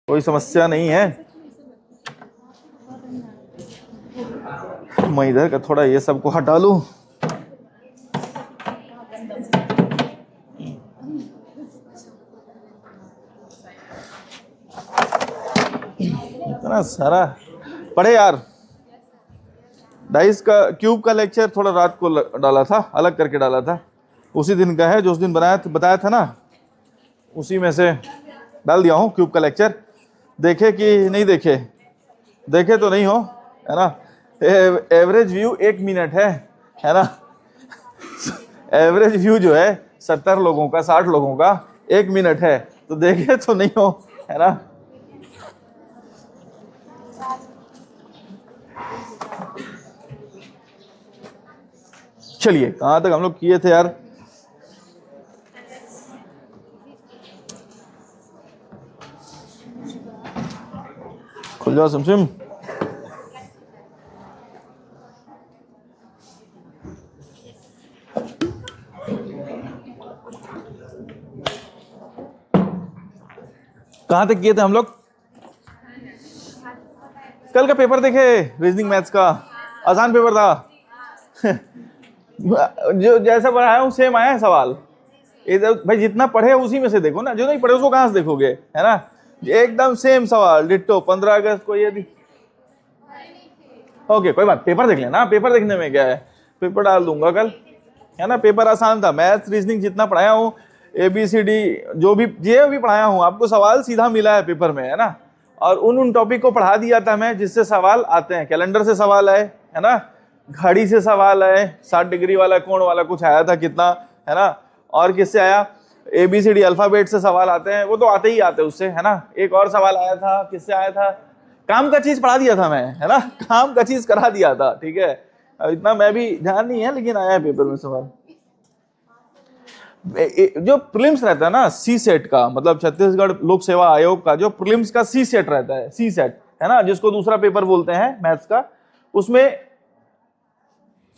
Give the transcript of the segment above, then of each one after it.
कोई समस्या नहीं है। मैं इधर का थोड़ा ये सबको हटा लूं। इतना सारा पढ़े यार। डाइस का क्यूब का लेक्चर थोड़ा रात को डाला था, अलग करके डाला था, उसी दिन का है जो उस दिन बताया था ना, उसी में से डाल दिया हूँ क्यूब का लेक्चर। देखे कि नहीं देखे? देखे तो नहीं हो, है ना। एवरेज व्यू 1 मिनट है ना। एवरेज व्यू जो है 70 लोगों का, 60 लोगों का 1 मिनट है, तो देखे तो नहीं हो, है ना। चलिए, कहां तक हम लोग किए थे यार? खुल जाओ सिमसिम। कहां तक किए थे हम लोग? कल का पेपर देखे, रीजनिंग मैथ्स का आसान पेपर था। जो जैसा पढ़ाया हूं सेम आया है सवाल। भाई जितना पढ़े उसी में से देखो ना, जो नहीं पढ़े उसको कहां से देखोगे, है ना। एकदम सेम सवाल डिट्टो। 15 अगस्त को ये ओके, कोई बात, पेपर देख लेना। पेपर देखने में क्या है, पेपर डाल दूंगा कल, है ना। पेपर आसान था, मैथ्स रीजनिंग जितना पढ़ाया हूँ, ABCD जो भी पढ़ाया हूँ, आपको सवाल सीधा मिला है पेपर में, है ना। और उन टॉपिक को पढ़ा दिया था मैं जिससे सवाल आते हैं। कैलेंडर से सवाल आए, है ना। घड़ी से सवाल आए, 60 डिग्री वाला कोण वाला कुछ आया था, कितना, है ना। और किससे आया? ABCD अल्फाबेट से सवाल आते हैं, वो तो आते ही आते उससे, है ना। एक और सवाल आया था, किससे आया था? काम का चीज पढ़ा दिया था मैं, है ना। काम का चीज करा दिया था, ठीक है। अब इतना मैं भी ध्यान नहीं है, लेकिन आया है पेपर में सवाल। जो प्रीलिम्स रहता है ना, सी सेट का, मतलब छत्तीसगढ़ लोक सेवा आयोग का जो प्रीलिम्स का सी सेट रहता है, सी सेट, है ना, जिसको दूसरा पेपर बोलते हैं मैथ्स का, उसमें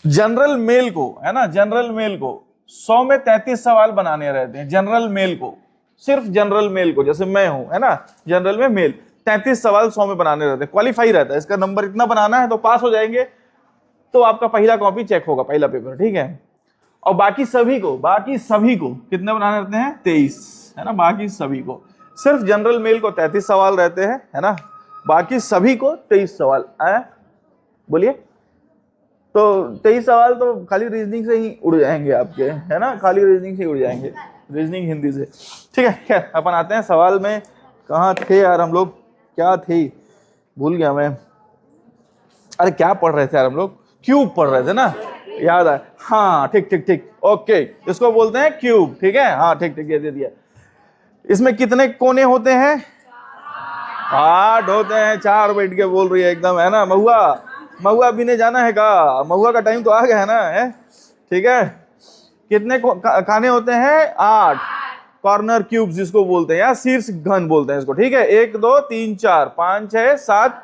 जनरल मेल को, है ना, जनरल मेल को 100 में 33 सवाल बनाने रहते हैं। जनरल मेल को, सिर्फ जनरल मेल को, जैसे मैं हूं, है ना, जनरल में मेल, 33 सवाल 100 में बनाने रहते हैं। क्वालिफाई रहता है, इसका नंबर इतना बनाना है तो पास हो जाएंगे, तो आपका पहला कॉपी चेक होगा, पहला पेपर, ठीक है। और बाकी सभी को कितने बनाने रहते हैं? 23, है ना। बाकी सभी को, सिर्फ जनरल मेल को 33 सवाल रहते हैं, है ना। बाकी सभी को 23 सवाल आए। बोलिए। तो 23 सवाल तो खाली रीजनिंग से ही उड़ जाएंगे आपके, है ना। खाली रीजनिंग से उड़ जाएंगे, रीजनिंग हिंदी से, ठीक है। खैर, अपन आते हैं सवाल में। कहाँ थे यार हम लोग, क्या थे, भूल गया मैं। अरे क्या पढ़ रहे थे यार हम लोग? क्यूब पढ़ रहे थे ना, याद आया। हाँ, ठीक ठीक ठीक, ओके, इसको बोलते हैं क्यूब, ठीक है। हाँ, ठीक ठीक, ये दे दिया। इसमें कितने कोने होते हैं? 8 होते हैं। 4 बैठ के बोल रही है एकदम, है ना। महुआ भी नहीं जाना है का, महुआ का टाइम तो आ गया है ना, है, ठीक है। कितने खाने होते हैं? 8 कॉर्नर क्यूब्स जिसको बोलते हैं, या शीर्ष घन बोलते हैं इसको, ठीक है। 1 2 3 4 5 6 7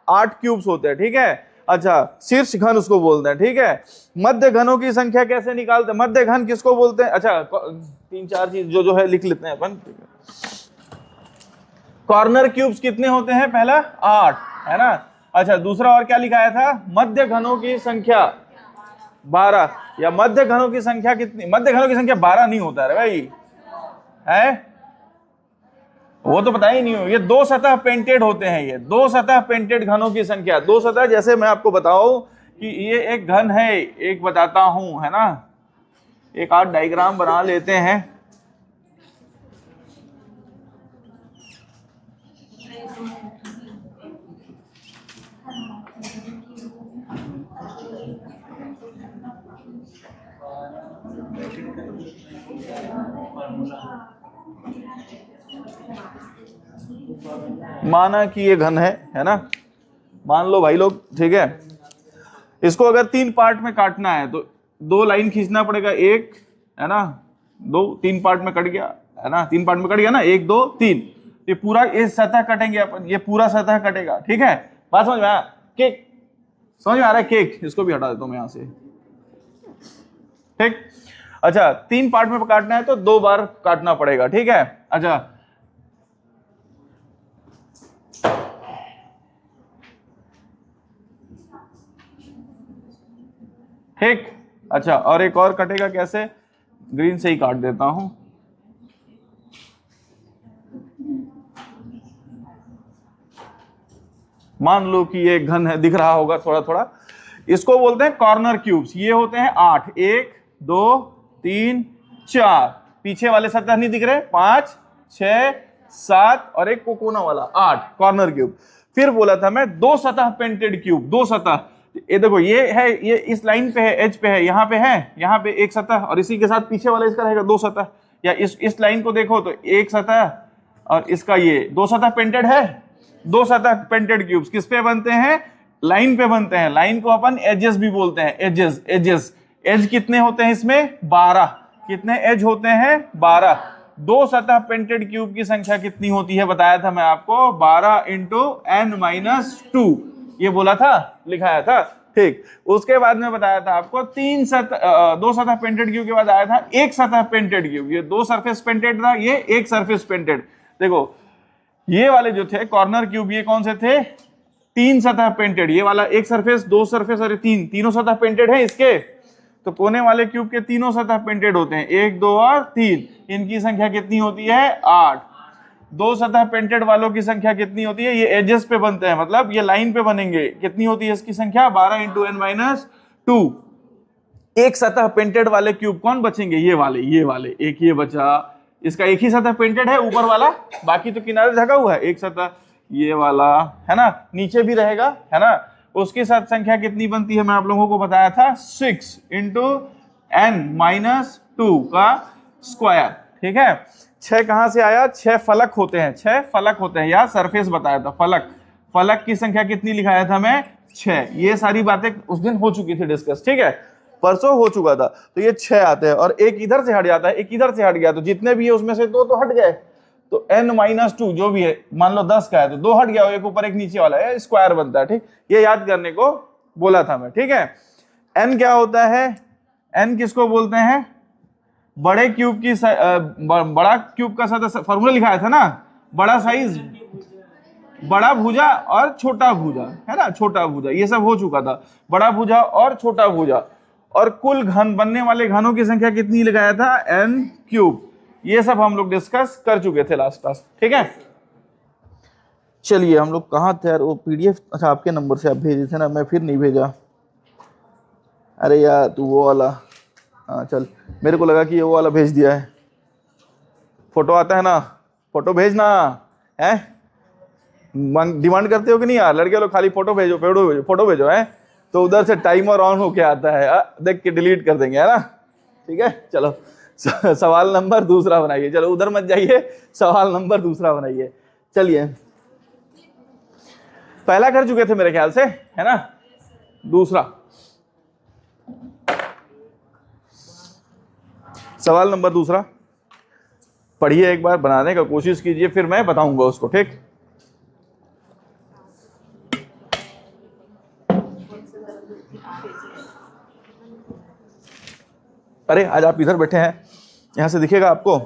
8 क्यूब्स होते हैं, ठीक है। अच्छा, शीर्ष घन उसको बोलते हैं, ठीक है। मध्य घनों की संख्या कैसे निकालते हैं? मध्य घन किसको बोलते हैं? अच्छा, 3-4 चीज जो है लिख लेते हैं अपन। कॉर्नर क्यूब्स कितने होते हैं? पहला 8, है ना। अच्छा, दूसरा और क्या लिखाया था? मध्य घनों की संख्या 12, या मध्य घनों की संख्या कितनी? मध्य घनों की संख्या 12 नहीं होता है भाई, है वो तो पता ही नहीं हो। ये 2 सतह पेंटेड होते हैं, ये 2 सतह पेंटेड घनों की संख्या। 2 सतह, जैसे मैं आपको बताऊं कि ये एक घन है, एक बताता हूं, है ना। एक आध डायग्राम बना लेते हैं। माना कि ये घन है ना, मान लो भाई लोग, ठीक है। इसको अगर 3 पार्ट में काटना है तो 2 लाइन खींचना पड़ेगा, एक, है ना, 2, 3 पार्ट में कट गया, है ना। 3 पार्ट में कट गया ना, 1 2 3, ये पूरा इस सतह कटेंगे अपन, ये पूरा सतह कटेगा, ठीक है। बात समझ में आया? केक समझ में आ रहा है? केक, इसको भी हटा देता हूं मैं यहां से, ठीक। अच्छा, 3 पार्ट में काटना है तो 2 बार काटना पड़ेगा, ठीक है। अच्छा, ठीक। अच्छा, और एक और कटेगा कैसे, ग्रीन से ही काट देता हूं। मान लो कि ये घन है, दिख रहा होगा थोड़ा थोड़ा, इसको बोलते हैं कॉर्नर क्यूब्स। ये होते हैं 8, 1 2 3 4, पीछे वाले सतह नहीं दिख रहे, 5 6 7 और एक कोकोना वाला 8 कॉर्नर क्यूब। फिर बोला था मैं 2 सतह पेंटेड क्यूब, 2 सतह। ये देखो ये है, ये इस लाइन पे है, एज पे है, यहाँ पे एक सतह और इसी के साथ पीछे वाला इसका रहेगा 2 सतह। या इस लाइन को देखो तो एक सतह और इसका ये 2 सतह पेंटेड है। 2 सतह पेंटेड क्यूब्स किस पे बनते हैं, लाइन पे बनते हैं। लाइन को अपन एजेस भी बोलते हैं, एजेस। एज कितने होते हैं इसमें, 12। कितने एज होते हैं, 12। 2 सतह पेंटेड क्यूब की संख्या कितनी होती है बताया था मैं आपको, 12 इंटू n-2, ये बोला था, लिखाया था। ठीक, उसके बाद में बताया था आपको 2 सतह पेंटेड क्यूब के बाद आया था एक सतह पेंटेड क्यूब। ये 2 सरफेस पेंटेड था, ये एक सरफेस पेंटेड। देखो ये वाले जो थे कॉर्नर क्यूब, ये कौन से थे, 3 सतह पेंटेड। ये वाला एक सरफेस, 2 सरफेस और 3, तीनों सतह पेंटेड है इसके। तो कोने वाले क्यूब के तीनों सतह पेंटेड होते हैं, 1 2 और 3। इनकी संख्या कितनी होती है, 8। 2 सतह पेंटेड वालों की संख्या कितनी होती है, ये एजेस पे बनते हैं, मतलब ये लाइन पे बनेंगे। कितनी होती है इसकी संख्या, 12 इंटू n-2। एक सतह पेंटेड वाले क्यूब कौन बचेंगे, ये वाले एक ये बचा, इसका एक ही सतह पेंटेड है ऊपर वाला, बाकी तो किनारे ढका हुआ है। एक सतह ये वाला है ना, नीचे भी रहेगा, है ना। उसके साथ संख्या कितनी बनती है, मैं आप लोगों को बताया था, 6 इंटू n-2 का स्क्वायर। ठीक है, 6 कहां से आया, 6 फलक होते हैं, 6 फलक होते हैं, या सरफेस बताया था, फलक की संख्या कितनी लिखाया था मैं, 6। ये सारी बातें उस दिन हो चुकी थी डिस्कस, ठीक है, परसों हो चुका था। तो ये 6 आते हैं और एक इधर से हट जाता है, एक इधर से हट गया, तो जितने भी है उसमें से 2 तो हट गए। तो n-2 जो भी है, मान लो 10 का है तो 2 हट गया, एक ऊपर एक नीचे वाला है, स्क्वायर बनता है। ठीक, ये याद करने को बोला था मैं। ठीक है, n क्या होता है, n किसको बोलते हैं, बड़े क्यूब की बड़ा क्यूब का सतह फॉर्मूला लिखाया था ना, बड़ा साइज, बड़ा भुजा और छोटा भुजा, है ना, छोटा भुजा, ये सब हो चुका था, बड़ा भुजा और छोटा भुजा। और कुल घन बनने वाले घनों की संख्या कितनी लगाया था, n³। ये सब हम लोग डिस्कस कर चुके थे लास्ट क्लास। ठीक है, चलिए हम लोग कहाँ थे यार, वो पीडीएफ, अच्छा आपके नंबर से आप भेजे थे ना, मैं फिर नहीं भेजा। अरे यार तू वो वाला, हाँ चल, मेरे को लगा कि ये वो वाला भेज दिया है। फोटो आता है ना, फोटो भेजना है, डिमांड करते हो कि नहीं यार लड़के लोग, खाली फोटो भेजो, फोटो भेजो है, तो उधर से टाइमर ऑन होके आता है, देख के डिलीट कर देंगे, है ना। ठीक है, चलो सवाल नंबर दूसरा बनाइए, चलो उधर मत जाइए, सवाल नंबर दूसरा बनाइए। चलिए, पहला कर चुके थे मेरे ख्याल से, है ना, दूसरा सवाल नंबर दूसरा पढ़िए, एक बार बनाने का कोशिश कीजिए, फिर मैं बताऊंगा उसको। ठीक, अरे आज आप इधर बैठे हैं, यहां से दिखेगा आपको,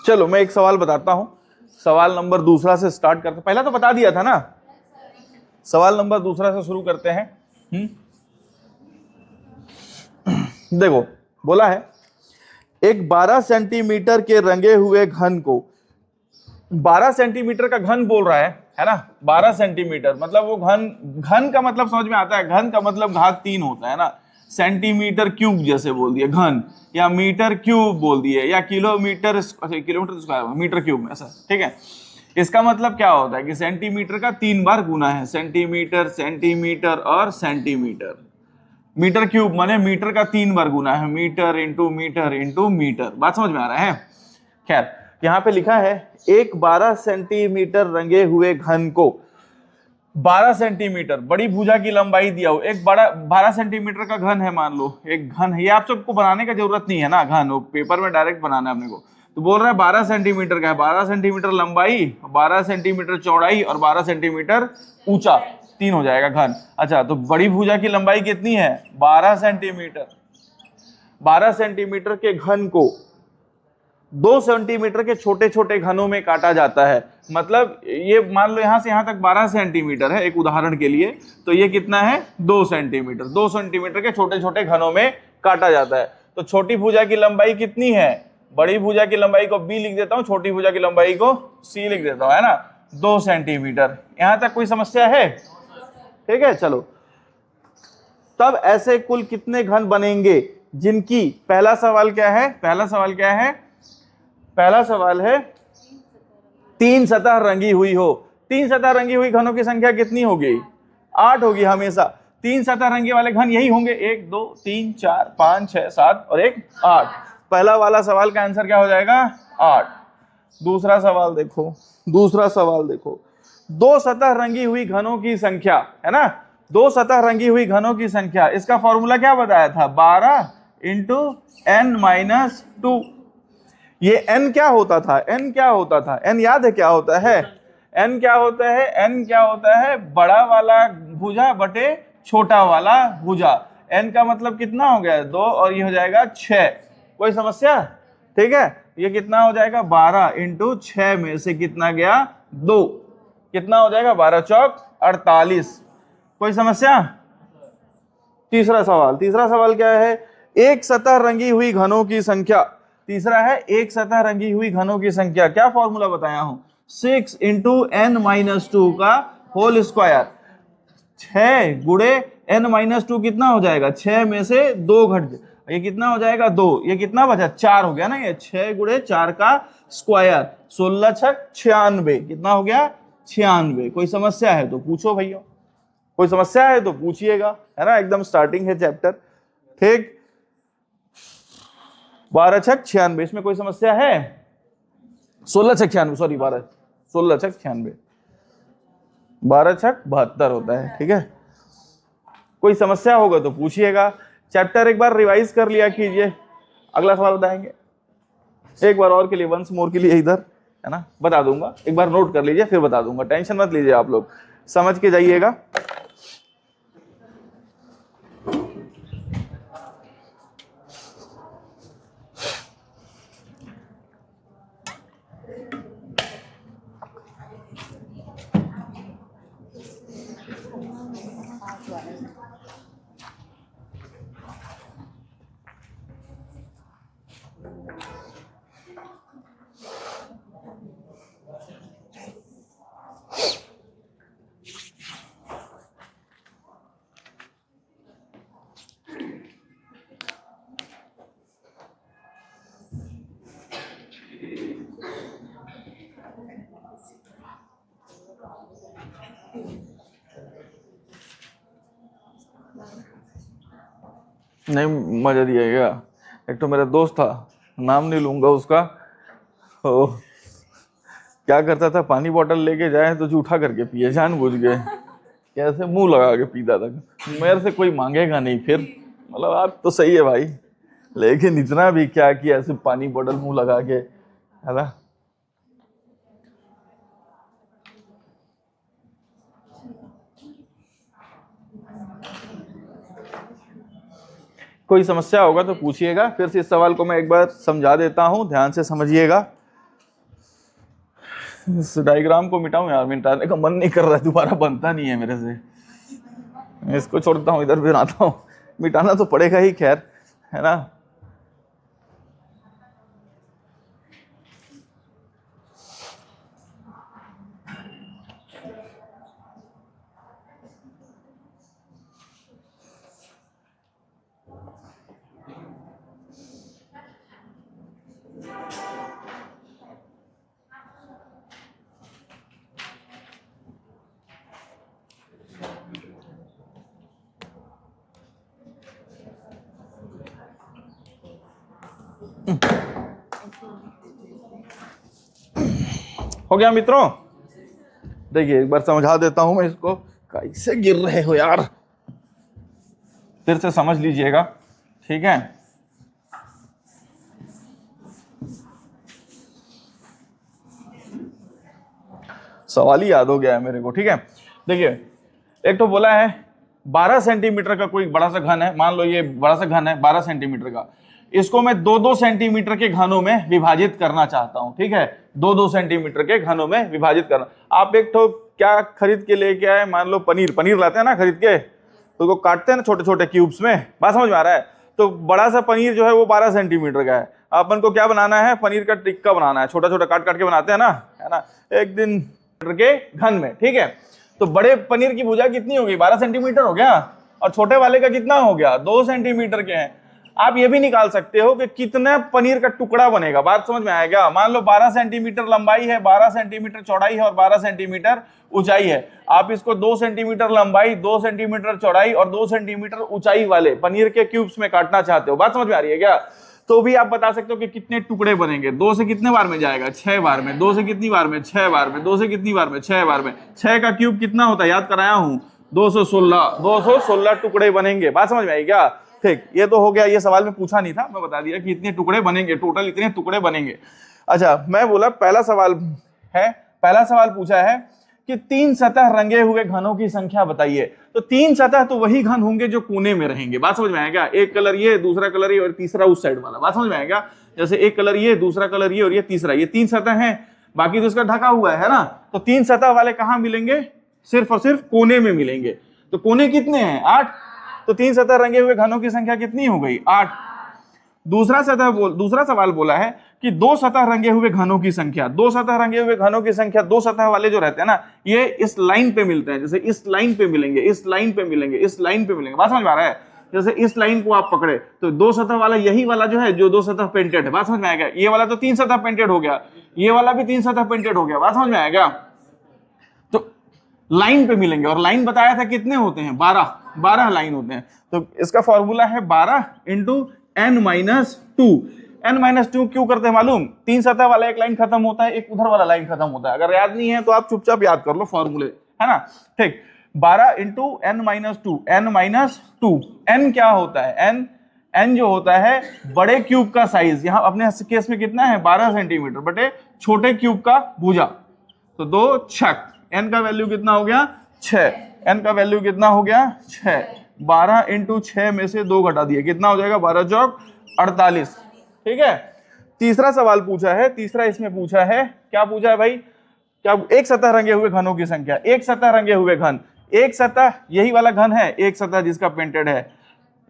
चलो मैं एक सवाल बताता हूं, सवाल नंबर दूसरा से स्टार्ट करते, पहला तो बता दिया था ना, सवाल नंबर दूसरा से शुरू करते हैं। देखो बोला है, एक 12 सेंटीमीटर के रंगे हुए घन को, 12 सेंटीमीटर का घन बोल रहा है ना, 12 सेंटीमीटर मतलब वो घन का मतलब समझ में आता है, घन का मतलब घात 3 होता है ना, सेंटीमीटर क्यूब जैसे बोल दिए घन, या मीटर क्यूब बोल दिए, या किलोमीटर, अच्छा किलोमीटर स्क्वायर, मीटर क्यूब में ऐसा। ठीक है, इसका मतलब क्या होता है कि सेंटीमीटर का 3 बार गुना है, सेंटीमीटर, सेंटीमीटर और सेंटीमीटर। मीटर क्यूब माने मीटर का 3 बार गुना है, metre into metre into metre. बात समझ में आ रहा है। खैर यहाँ पे लिखा है, एक 12 सेंटीमीटर रंगे हुए घन को 12 सेंटीमीटर बड़ी भुजा की लंबाई दिया हो, एक बड़ा 12 सेंटीमीटर का घन है, मान लो एक घन है, ये आप सबको बनाने का जरूरत नहीं है ना, घन वो पेपर में डायरेक्ट बनाना है अपने को। तो बोल रहा है 12 सेंटीमीटर का है, 12 सेंटीमीटर लंबाई, 12 सेंटीमीटर चौड़ाई और 12 सेंटीमीटर ऊंचा, 3 हो जाएगा घन। अच्छा, तो बड़ी भुजा की लंबाई कितनी है? 12 सेंटीमीटर। 12 सेंटीमीटर के घन को 2 सेंटीमीटर के छोटे छोटे घनों में काटा जाता है। मतलब ये मान लो यहां से यहां तक 12 सेंटीमीटर है एक उदाहरण के लिए, तो ये कितना है? 2 सेंटीमीटर। 2 सेंटीमीटर के छोटे छोटे घनों में काटा जाता है। तो छोटी भुजा की लंबाई कितनी है? बड़ी भुजा की लंबाई को B लिख देता हूं, छोटी भुजा की लंबाई को C लिख देता हूं, है ना, 2 सेंटीमीटर। यहां तक कोई समस्या है? ठीक है, चलो। तब ऐसे कुल कितने घन बनेंगे जिनकी, पहला सवाल क्या है? पहला सवाल क्या है? पहला सवाल है 3 सतह रंगी हुई हो। 3 सतह रंगी हुई घनों की संख्या कितनी होगी? 8 होगी हमेशा। 3 सतह रंगे वाले घन यही होंगे, 1 2 3 4 5 6 7 और 1 8। पहला वाला सवाल का आंसर क्या हो जाएगा? 8। दूसरा सवाल देखो, दूसरा सवाल देखो, 2 सतह रंगी हुई घनों की संख्या, है ना, 2 सतह रंगी हुई घनों की संख्या, इसका फॉर्मूला क्या बताया था? 12 इंटू n-2। ये n क्या होता था? n क्या होता था? n याद है क्या होता है? n क्या होता है? n क्या होता है? बड़ा वाला भुजा बटे छोटा वाला भुजा। n का मतलब कितना हो गया? 2 और ये हो जाएगा 6। कोई समस्या? ठीक है, ये कितना हो जाएगा? 12 इंटू 6 में से कितना गया? 2। कितना हो जाएगा? 12 चौक 48। कोई समस्या? तीसरा सवाल, तीसरा सवाल क्या है? एक सतह रंगी हुई घनों की संख्या। तीसरा है एक सतह रंगी हुई घनों की संख्या। क्या फॉर्मूला बताया हूं? 6 इंटू n-2 का होल स्क्वायर। 6 गुणे n-2 कितना हो जाएगा? 6 में से 2 घट, ये कितना हो जाएगा? 2। ये कितना बचा? 4 हो गया ना। ये 6 गुणे 4 का स्क्वायर, 16 छक 96। कितना हो गया? 96। कोई समस्या है तो पूछो भैया, कोई समस्या है तो पूछिएगा, है ना, एकदम स्टार्टिंग है चैप्टर। ठीक, 12 छक 96, इसमें कोई समस्या है? 16 छक 96, सॉरी 12, 16 छक 96, 12 छक 72 होता है। ठीक है, कोई समस्या होगा तो पूछिएगा। चैप्टर एक बार रिवाइज कर लिया कीजिए, अगला सवाल बताएंगे एक बार और के लिए, वंस मोर के लिए इधर, है ना, बता दूंगा, एक बार नोट कर लीजिए फिर बता दूंगा, टेंशन मत लीजिए, आप लोग समझ के जाइएगा। नहीं मजा दिएगा। एक तो मेरा दोस्त था, नाम नहीं लूंगा उसका, ओ क्या करता था, पानी बोतल लेके जाए तो जूठा करके पिए जानबूझ के, कैसे मुंह लगा के पीता था। मेरे से कोई मांगेगा नहीं फिर, मतलब आप तो सही है भाई, लेकिन इतना भी क्या कि ऐसे पानी बोतल मुंह लगा के, है ना। कोई समस्या होगा तो पूछिएगा। फिर से इस सवाल को मैं एक बार समझा देता हूं, ध्यान से समझिएगा। इस डायग्राम को मिटाऊं यार, मिटाने का मन नहीं कर रहा है, दोबारा बनता नहीं है मेरे से। इसको छोड़ता हूं, इधर बनाता हूं, मिटाना तो पड़ेगा ही, खैर, है ना। हो गया मित्रों? देखिए एक बार समझा देता हूं मैं इसको, कैसे गिर रहे हो यार, फिर से समझ लीजिएगा, ठीक है। सवाल ही याद हो गया है मेरे को, ठीक है। देखिए एक तो बोला है 12 सेंटीमीटर का कोई बड़ा सा घन है, मान लो ये बड़ा सा घन है 12 सेंटीमीटर का, इसको मैं 2-2 सेंटीमीटर के घनों में विभाजित करना चाहता हूं, ठीक है। 2-2 सेंटीमीटर के घनों में विभाजित करना। आप एक तो क्या खरीद के लेके आए, मान लो पनीर लाते हैं ना खरीद के, तो उसको काटते हैं ना छोटे छोटे क्यूब्स में, बात समझ में आ रहा है। तो बड़ा सा पनीर जो है वो 12 सेंटीमीटर का है, अपन को क्या बनाना है, पनीर का टिक्का बनाना है, छोटा छोटा काट काट के बनाते हैं ना, है ना, एक दिन के घन में, ठीक है। तो बड़े पनीर की भुजा कितनी होगी, 12 सेंटीमीटर हो गया, और छोटे वाले का कितना हो गया, 2 सेंटीमीटर के हैं। आप ये भी निकाल सकते हो कि कितना पनीर का टुकड़ा बनेगा, बात समझ में आएगा। मान लो 12 सेंटीमीटर लंबाई है, 12 सेंटीमीटर चौड़ाई है और 12 सेंटीमीटर ऊंचाई है। आप इसको 2 सेंटीमीटर लंबाई, 2 सेंटीमीटर चौड़ाई और 2 सेंटीमीटर ऊंचाई वाले पनीर के क्यूब्स में काटना चाहते हो, बात समझ में आ रही है क्या। तो भी आप बता सकते हो कि कितने टुकड़े बनेंगे। 2 से कितने बार में जाएगा, 6 बार में। 2 से कितनी बार में, 6 बार में। 2 से कितनी बार में, 6 बार में। 6 का क्यूब कितना होता है, याद कराया हूं, 216 टुकड़े बनेंगे, बात समझ में आई क्या। ठीक, ये तो हो गया, ये सवाल में पूछा नहीं था, मैं बता दिया कि इतने टुकड़े बनेंगे, टोटल इतने टुकड़े बनेंगे। अच्छा, मैं बोला पहला सवाल पूछा है कि 3 सतह रंगे हुए घनों की संख्या बताइए। तो 3 सतह तो वही घन होंगे जो कोने में रहेंगे, बात समझ में आएगा। एक कलर ये, दूसरा कलर ये और तीसरा उस साइड वाला, बात समझ में आएगा। जैसे एक कलर ये, दूसरा कलर ये और ये तीसरा, ये 3 सतह हैं, बाकी तो इसका ढका हुआ है ना। तो 3 सतह वाले कहां मिलेंगे, सिर्फ और सिर्फ कोने में मिलेंगे। तो कोने कितने हैं, 8। तो 3 सतह रंगे हुए घनों की संख्या कितनी हो गई, 8। दूसरा सवाल बोला है कि 2 सतह रंगे हुए घनों की संख्या। 2 सतह रंगे हुए घनों की संख्या, 2 सतह वाले जो रहते हैं ना, ये इस लाइन पे मिलते हैं। जैसे इस लाइन पे मिलेंगे, इस लाइन पे मिलेंगे, इस लाइन पे मिलेंगे, बात समझ में आ रहा है। जैसे इस लाइन को आप पकड़े तो 2 सतह वाला यही वाला जो है, जो 2 सतह पेंटेड है, बात समझ में आएगा। ये वाला तो 3 सतह पेंटेड हो गया, ये वाला भी 3 सतह पेंटेड हो गया, बात समझ में आएगा। तो लाइन पे मिलेंगे, और लाइन बताया था कितने होते हैं, 12 लाइन होते हैं। तो इसका फॉर्मूला है 12 इंटू n-2। n-2 क्यों करते हैं मालूम, 3 सतह वाला एक लाइन खत्म होता है, एक उधर वाला लाइन खत्म होता है। अगर याद नहीं है तो आप चुपचाप याद कर लो फॉर्मूले, है ना। ठीक, 12 इंटू n-2, n-2, n क्या होता है, n जो होता है बड़े क्यूब का साइज, यहां अपने केस में कितना है, 12 सेंटीमीटर बटे छोटे क्यूब का भुजा। तो 2 छक, n का वैल्यू कितना हो गया, 6। n का वैल्यू कितना हो गया, 6। 12 इंटू 6 में से 2 घटा दिए, कितना हो जाएगा, 12 चौक 48, ठीक है। तीसरा सवाल पूछा है, तीसरा इसमें पूछा है, क्या पूछा है भाई, क्या, एक सतह रंगे हुए घनों की संख्या। एक सतह रंगे हुए घन, एक सतह यही वाला घन है, एक सतह जिसका पेंटेड है,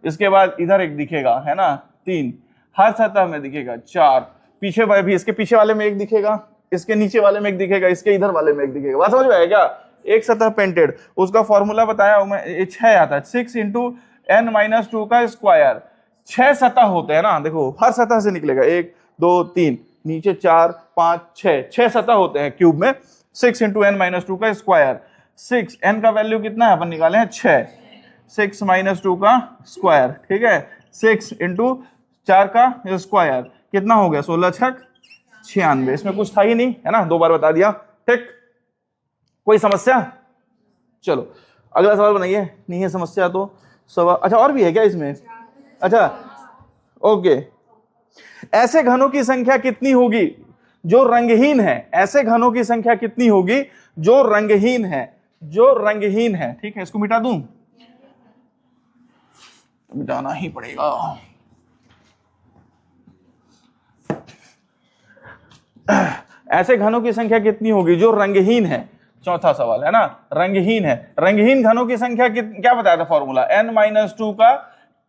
इसके बाद इधर एक दिखेगा, है ना, 3, हर सतह में दिखेगा 4, पीछे वाले भी, इसके पीछे वाले में एक दिखेगा, इसके नीचे वाले में एक दिखेगा, इसके इधर वाले में एक दिखेगा, बात समझ में आएगा। एक सतह पेंटेड, उसका फॉर्मूला बताया मैं, 6 आता है, 6 इंटू n-2 का स्क्वायर। 6 सतह होते हैं ना, देखो हर सतह से निकलेगा, 1 2 3, नीचे 4 5 6 सतह होते हैं क्यूब में। 6 इंटू n-2 का स्क्वायर, 6, n का वैल्यू कितना है अपन निकाले हैं 6, 6-2 का स्क्वायर, ठीक है। 6 इंटू 4 का स्क्वायर कितना हो गया, 16 छक 96। इसमें कुछ था ही नहीं, है ना, 2 बार बता दिया, ठीक। कोई समस्या, चलो अगला सवाल बनाइए। नहीं है समस्या तो सवाल, अच्छा और भी है क्या इसमें, अच्छा ओके। ऐसे घनों की संख्या कितनी होगी जो रंगहीन है, ऐसे घनों की संख्या कितनी होगी जो रंगहीन है, जो रंगहीन है, ठीक है। इसको मिटा दूं, मिटाना ही पड़ेगा। ऐसे घनों की संख्या कितनी होगी जो रंगहीन है, चौथा सवाल है ना, रंगहीन है। रंगहीन घनों की संख्या क्या बताया था फॉर्मूला, n-2 का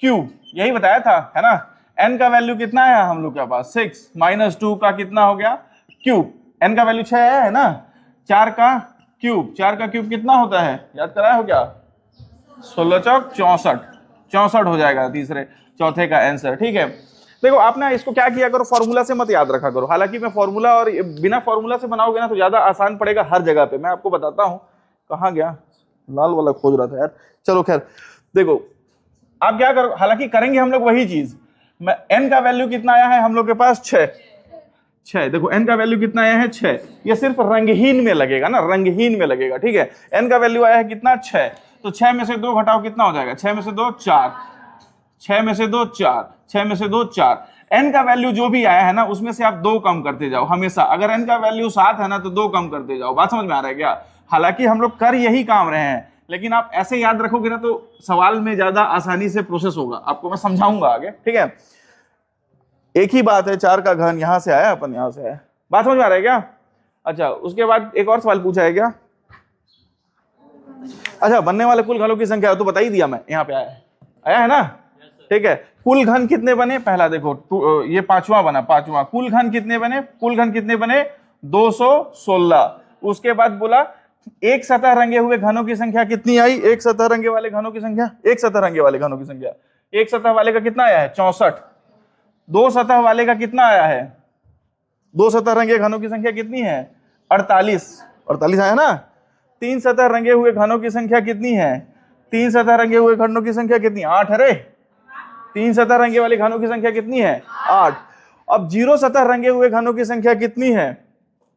क्यूब, यही बताया था, है ना। n का वैल्यू कितना है हम लोग के पास, 6 -2 का कितना हो गया क्यूब, n का वैल्यू 6 है ना। 4 का क्यूब, 4 का क्यूब कितना होता है, याद कराया हो क्या, 16 चौक 64 हो जाएगा चौथे का आंसर, ठीक है। देखो आप ना इसको क्या किया करो, फॉर्मूला से मत याद रखा करो। हालांकि मैं फॉर्मूला और बिना फॉर्मूला से बनाओगे ना तो ज्यादा आसान पड़ेगा हर जगह पे। मैं आपको बताता हूं, कहां गया, लाल वाला खोज रहा था यार, चलो खैर। देखो आप क्या करो, हालांकि करेंगे हम लोग वही चीज। मैं n का वैल्यू कितना आया है हम लोग के पास, 6। देखो n का वैल्यू कितना आया है 6, ये सिर्फ रंगहीन में लगेगा ना, रंगहीन में लगेगा, ठीक है। n का वैल्यू आया है कितना 6, तो 6 में से 2 घटाओ कितना हो जाएगा, 6 में से 2 4, 6 में से 2 4, 6 में से 2 4। n का वैल्यू जो भी आया है ना उसमें से आप 2 कम करते जाओ हमेशा। अगर n का वैल्यू 7 है ना तो 2 कम करते जाओ। बात समझ में आ रहा है क्या? हालांकि हम लोग कर यही काम रहे हैं, लेकिन आप ऐसे याद रखोगे ना तो सवाल में ज्यादा आसानी से प्रोसेस होगा। आपको मैं समझाऊंगा आगे, ठीक है। एक ही बात है, 4 का घन यहां से आया, अपन यहां से आया। बात समझ में आ रहा है क्या? अच्छा, उसके बाद एक और सवाल पूछा है क्या? अच्छा, बनने वाले कुल घनों की संख्या तो बता ही दिया मैं, यहाँ पे आया है ना, ठीक है। कुल घन कितने बने? पहला देखो, ये पांचवा बना, पांचवा। कुल घन कितने बने? कुल घन कितने बने? 216। उसके बाद बोला एक सतह रंगे हुए घनों की संख्या कितनी आई? एक सतह रंगे वाले घनों की संख्या, एक सतह रंगे वाले घनों की संख्या, एक सतह वाले का कितना आया है? 64। दो सतह वाले का कितना आया है? दो सतह रंगे घनों की संख्या कितनी है? 48। 48 आया ना। तीन सतह रंगे हुए घनों की संख्या कितनी है? तीन सतह रंगे हुए घनों की संख्या कितनी? 8। अरे, तीन सतह रंगे वाले घनों की संख्या कितनी है? 8। अब जीरो सतह रंगे हुए घनों की संख्या कितनी है?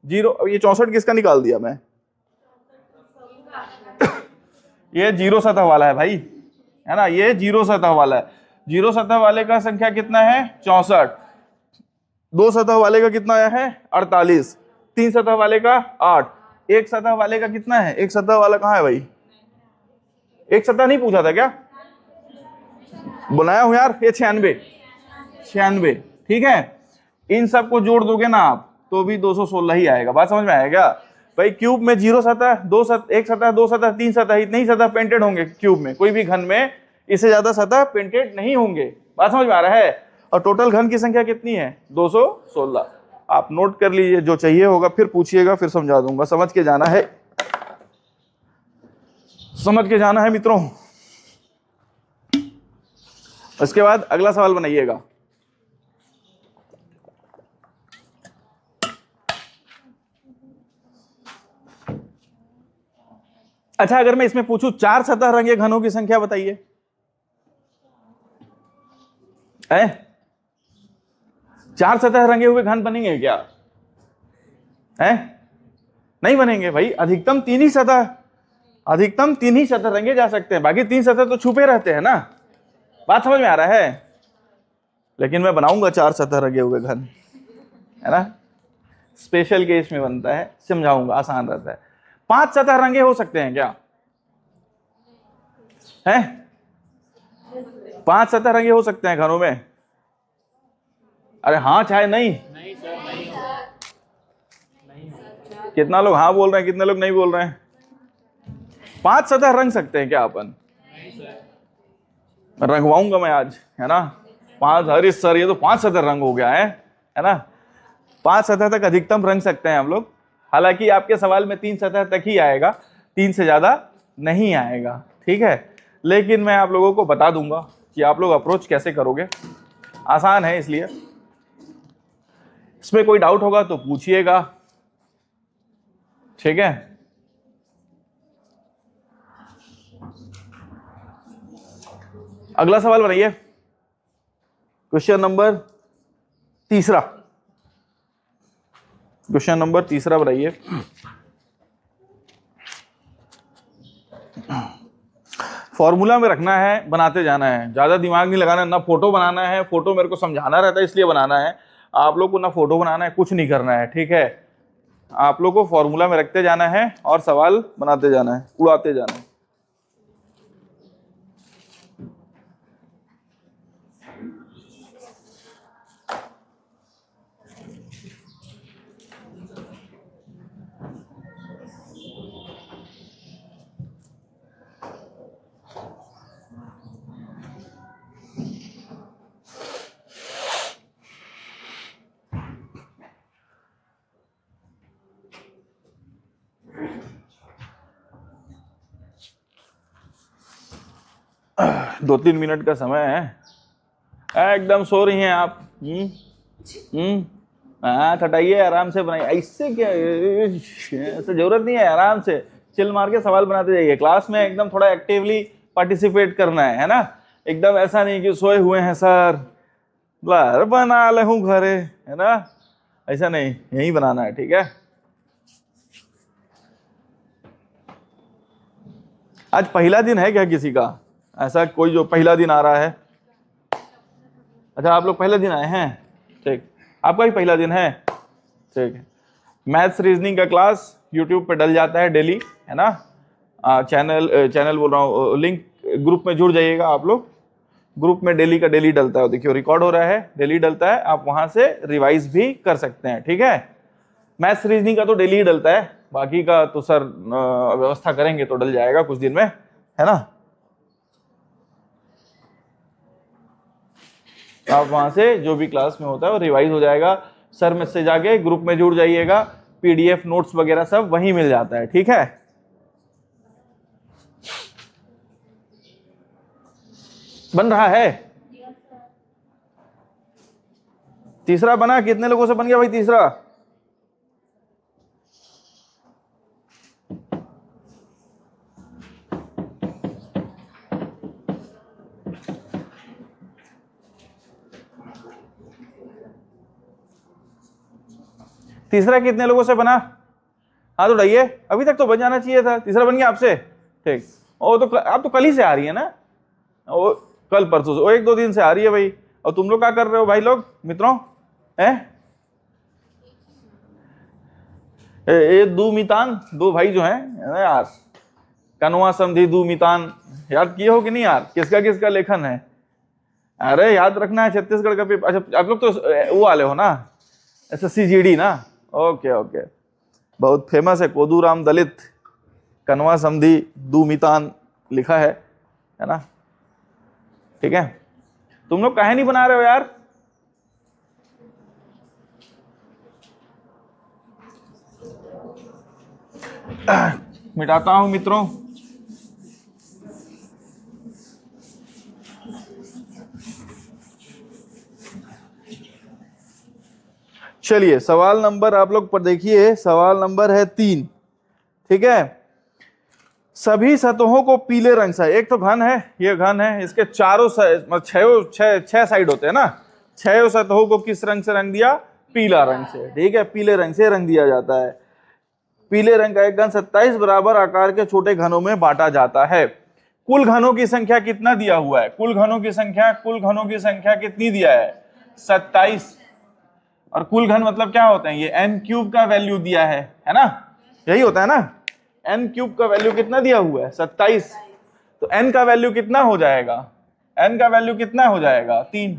जीरो। ये 64 किसका निकाल दिया मैं? ये जीरो सतह वाला है भाई, है ना, ये जीरो सतह वाला है। जीरो सतह वाले का संख्या कितना है? 64। दो सतह वाले का कितना आया है? 48। तीन सतह वाले का 8। एक सतह वाले का कितना है? एक सतह वाला कहां है भाई? एक सतह नहीं पूछा था क्या? बनाया हूं यार, ये 96। 96, ठीक है। इन सबको जोड़ दोगे ना आप तो भी 216 ही आएगा। बात समझ में आएगा भाई? क्यूब में जीरो सतह, दो सतह, एक सतह, दो सतह, तीन सतह, इतनी ही सतह पेंटेड होंगे क्यूब में। कोई भी घन में इससे ज्यादा सतह पेंटेड नहीं होंगे। बात समझ में आ रहा है? और टोटल घन की संख्या कितनी है? 216। आप नोट कर लीजिए, जो चाहिए होगा फिर पूछिएगा, फिर समझा दूंगा। समझ के जाना है, समझ के जाना है मित्रों। इसके बाद अगला सवाल बनाइएगा। अच्छा, अगर मैं इसमें पूछूं चार सतह रंगे घनों की संख्या बताइए, चार सतह रंगे हुए घन बनेंगे क्या? है? नहीं बनेंगे भाई। अधिकतम तीन ही सतह, अधिकतम तीन ही सतह रंगे जा सकते हैं, बाकी तीन सतह तो छुपे रहते हैं ना। बात समझ में आ रहा है? लेकिन मैं बनाऊंगा चार सतह रंगे हुए घन, है ना, स्पेशल केस में बनता है, समझाऊंगा, आसान रहता है। पांच सतह रंगे हो सकते हैं क्या? है? पांच सतह रंगे हो सकते हैं घरों में? अरे हाँ चाहे नहीं? नहीं सर, नहीं। कितना लोग हाँ बोल रहे हैं, कितने लोग नहीं बोल रहे हैं? पांच सतह रंग सकते हैं क्या अपन? रंगवाऊंगा मैं आज, है ना। पांच, अरे सर ये तो पांच सतह रंग हो गया है ना। पांच सतह तक अधिकतम रंग सकते हैं हम लोग। हालांकि आपके सवाल में तीन सतह तक ही आएगा, तीन से ज्यादा नहीं आएगा, ठीक है। लेकिन मैं आप लोगों को बता दूंगा कि आप लोग अप्रोच कैसे करोगे, आसान है। इसलिए इसमें कोई डाउट होगा तो पूछिएगा, ठीक है। अगला सवाल बनाइए, क्वेश्चन नंबर तीसरा। क्वेश्चन नंबर तीसरा बनाइए। फॉर्मूला में रखना है, बनाते जाना है, ज्यादा दिमाग नहीं लगाना। ना फोटो बनाना है, फोटो मेरे को समझाना रहता है इसलिए बनाना है। आप लोग को ना फोटो बनाना है, कुछ नहीं करना है, ठीक है। आप लोग को फॉर्मूला में रखते जाना है और सवाल बनाते जाना है, उड़ाते जाना है। दो तीन मिनट का समय है, एकदम सो रही हैं आप। हाँ हटाइए, आराम से बनाइए। ऐसे क्या, ऐसे जरूरत नहीं है, आराम से चिल मार के सवाल बनाते जाइए। क्लास में एकदम थोड़ा एक्टिवली पार्टिसिपेट करना है ना। एकदम ऐसा नहीं कि सोए हुए हैं सर, बना ले हूँ घरे, है ना, ऐसा नहीं, यही बनाना है, ठीक है। आज पहला दिन है क्या किसी का, ऐसा कोई जो पहला दिन आ रहा है? अच्छा, आप लोग पहले दिन आए हैं, ठीक, आपका भी पहला दिन है, ठीक है। मैथ्स रीजनिंग का क्लास यूट्यूब पे डल जाता है डेली, है ना। चैनल बोल रहा हूँ, लिंक ग्रुप में जुड़ जाइएगा आप लोग। ग्रुप में डेली का डेली डलता है, देखिए रिकॉर्ड हो रहा है, डेली डलता है, आप वहां से रिवाइज भी कर सकते हैं, ठीक है। मैथ्स रीजनिंग का तो डेली ही डलता है, बाकी का तो सर व्यवस्था करेंगे तो डल जाएगा कुछ दिन में, है ना। आप वहां से जो भी क्लास में होता है वो रिवाइज हो जाएगा। सर मैसेज आके ग्रुप में जुड़ जाइएगा, पीडीएफ नोट्स वगैरह सब वहीं मिल जाता है, ठीक है। बन रहा है? तीसरा बना? कितने लोगों से बन गया भाई तीसरा? तीसरा कितने लोगों से बना? हाँ तो उठाइए, अभी तक तो बन जाना चाहिए था। तीसरा बन गया आपसे, ठीक। ओ तो आप तो कल ही से आ रही है ना, वो कल परसों से, वो 1-2 दिन से आ रही है भाई। और तुम लोग क्या कर रहे हो भाई लोग, मित्रों? ये दो मितान, दो भाई जो हैं यार, कनवा समधी दो मितान, याद किए हो कि नहीं यार? किसका किसका लेखन है? अरे याद रखना है, छत्तीसगढ़ का पेपर। अच्छा, आप लोग तो वो वाले हो ना, SSC-GD ना, ओके ओके। बहुत फेमस है, कोदूराम दलित कनवा समधी दो मितान लिखा है ना, ठीक है। तुम लोग काहे नहीं बना रहे हो यार? मिटाता हूं मित्रों। चलिए सवाल नंबर आप लोग पर देखिए, सवाल नंबर है 3, ठीक है। सभी सतहों को पीले रंग से, एक तो घन है, ये घन है, इसके चारों छह साइड होते हैं ना, 6 सतहों को किस रंग से रंग दिया? पीला रंग से, ठीक है। पीले रंग से रंग दिया जाता है। पीले रंग का एक घन 27 बराबर आकार के छोटे घनों में बांटा जाता है। कुल घनों की संख्या कितना दिया हुआ है? कुल घनों की संख्या कितनी दिया है? 27। और कुल घन मतलब क्या होते हैं? ये n³ का वैल्यू दिया है ना, यही होता है ना। n³ का वैल्यू कितना दिया हुआ है? 27। तो n का वैल्यू कितना हो जाएगा? n का वैल्यू कितना हो जाएगा? 3।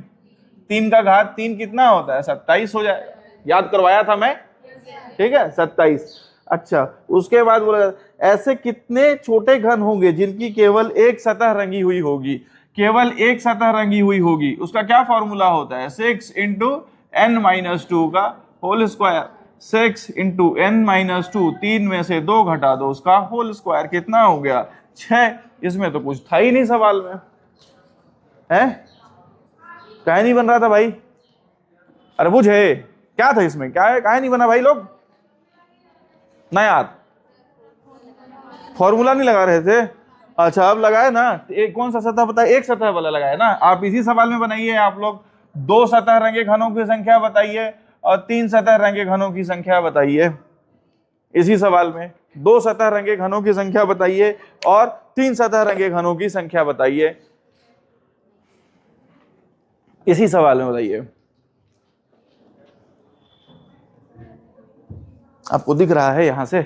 3 का घात 3 कितना होता है? 27 हो जाएगा। याद करवाया था मैं, ठीक है, 27। अच्छा, उसके बाद बोला ऐसे कितने छोटे घन होंगे जिनकी केवल एक सतह रंगी हुई होगी? केवल एक सतह रंगी हुई होगी, उसका क्या फॉर्मूला होता है? 6 × n-2 का होल स्क्वायर। 6 × n-2, 3 में से 2 घटा दो, उसका होल स्क्वायर कितना हो गया? 6। इसमें तो कुछ था ही नहीं सवाल में, है? क्या नहीं बन रहा था भाई? अरे बुझे क्या था इसमें, क्या है, काहे नहीं बना भाई लोग? ना यार, फॉर्मूला नहीं लगा रहे थे? अच्छा, अब लगाए ना। एक कौन सा सतह बताए? एक सतह वाला लगाए ना। आप इसी सवाल में बनाइए, आप लोग 2 सतह रंगे घनों की संख्या बताइए और 3 सतह रंगे घनों की संख्या बताइए। इसी सवाल में 2 सतह रंगे घनों की संख्या बताइए और 3 सतह रंगे घनों की संख्या बताइए। इसी सवाल में बताइए। आपको दिख रहा है यहां से?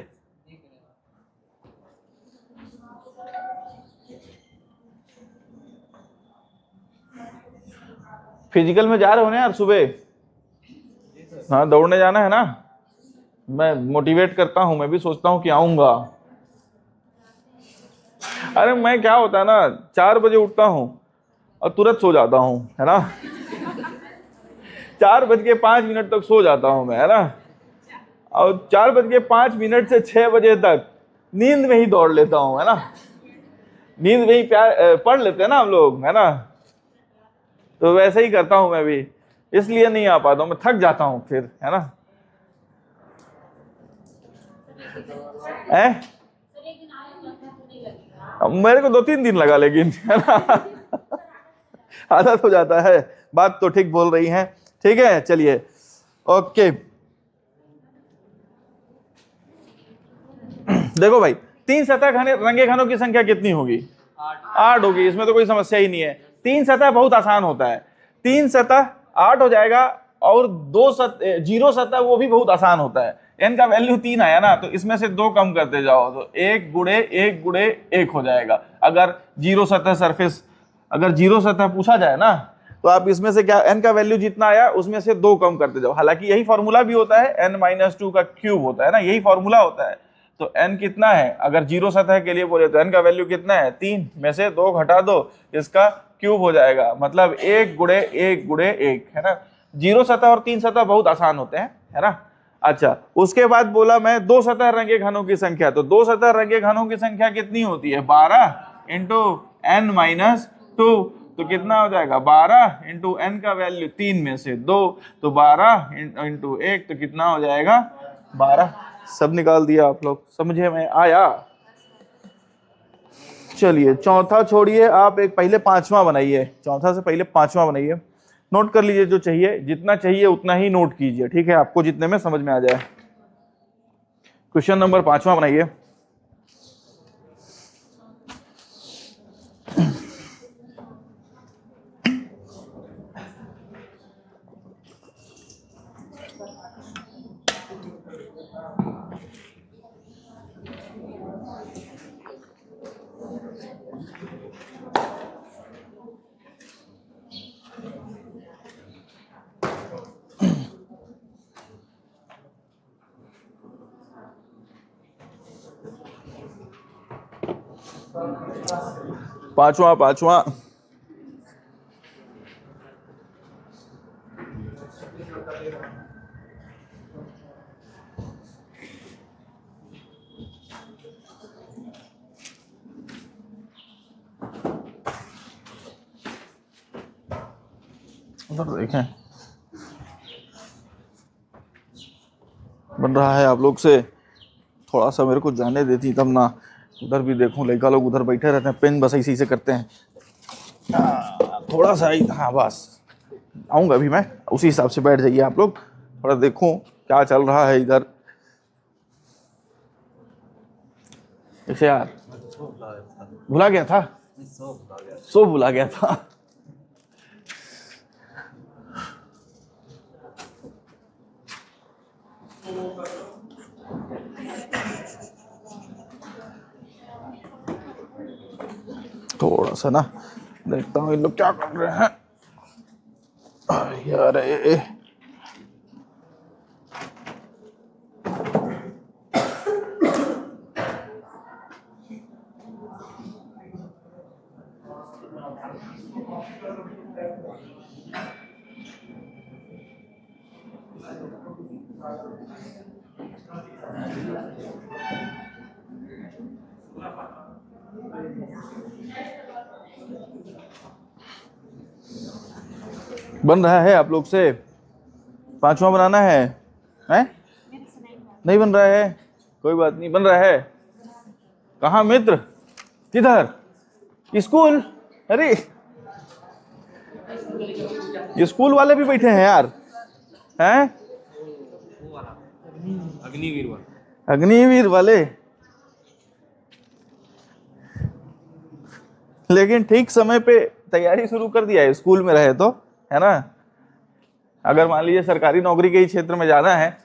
फिजिकल में जा रहे हो ना यार सुबह? हाँ, दौड़ने जाना है ना। मैं मोटिवेट करता हूं, मैं भी सोचता हूं कि आऊंगा। अरे मैं क्या होता है ना, 4 बजे उठता हूं और तुरंत सो जाता हूं, है ना। 4:05 तक सो जाता हूं मैं, है ना। और 4:05 से 6 बजे तक नींद में ही दौड़ लेता हूं, है ना। नींद में ही पढ़ लेते हैं ना हम लोग, है ना। तो वैसे ही करता हूं मैं भी, इसलिए नहीं आ पाता हूं, मैं थक जाता हूं फिर, है ना। मेरे को 2-3 दिन लगा, लेकिन है ना, आदत हो जाता है। बात तो ठीक बोल रही हैं, ठीक है। चलिए ओके, देखो भाई, 3 सतह रंगे घनों की संख्या कितनी होगी? 8 होगी, इसमें तो कोई समस्या ही नहीं है। 3 सतह बहुत आसान होता है, 3 सतह 8 हो जाएगा, और 0 सतह वो भी बहुत आसान होता है। n का वैल्यू 3 आया ना, तो इसमें से 2 कम करते जाओ तो 1 गुणे 1 गुणे 1 हो जाएगा। अगर 0 सतह सरफेस, अगर 0 सतह पूछा जाए ना, तो आप इसमें से क्या, n का वैल्यू जितना आया उसमें से 2 कम करते जाओ। हालांकि यही फॉर्मूला भी होता है, n-2 का क्यूब होता है ना, यही फॉर्मूला होता है। तो n कितना है, अगर 0 सतह के लिए बोले तो n का वैल्यू कितना है, 3 में से 2 घटा दो, इसका क्यूब हो जाएगा, मतलब 1 गुणे 1 गुणे 1, है ना। 0 सतह और 3 सतह बहुत आसान होते हैं, है ना। अच्छा, उसके बाद बोला मैं 2 सतह रंगे घनों की संख्या, तो 2 सतह रंगे घनों की संख्या कितनी होती है, 12 इंटू n-2, तो कितना हो जाएगा, 12 इंटू n का वैल्यू 3 में से 2, तो 12 इंटू 1, तो कितना हो जाएगा, 12। सब निकाल दिया आप लोग, समझे में आया? चलिए चौथा छोड़िए, आप एक पहले पांचवा बनाइए, चौथा से पहले पांचवा बनाइए। नोट कर लीजिए, जो चाहिए, जितना चाहिए उतना ही नोट कीजिए, ठीक है, आपको जितने में समझ में आ जाए। क्वेश्चन नंबर 5वां बनाइए। पांचवा उधर देखें, बन रहा है आप लोग से, थोड़ा सा मेरे को जाने देती तब ना, उधर भी देखूं, लड़का लोग उधर बैठे रहते हैं, पेन बस इसी से करते हैं। थोड़ा सा ही, हाँ बस आऊंगा अभी मैं, उसी हिसाब से बैठ जाइए आप लोग, थोड़ा देखूं क्या चल रहा है इधर। ऐसे यार भुला गया था, सो भुला गया था। थोड़ा सा ना देखता हूँ इन लोग क्या कर रहे हैं यार। बन रहा है आप लोग से? पांचवा बनाना है, हैं? नहीं बन रहा है, कोई बात नहीं, बन रहा है। कहाँ मित्र, किधर, स्कूल? अरे ये स्कूल वाले भी बैठे हैं यार, हैं? अग्निवीर वाले, लेकिन ठीक समय पे तैयारी शुरू कर दिया है, स्कूल में रहे तो, है ना। अगर मान लीजिए सरकारी नौकरी के ही क्षेत्र में जाना है,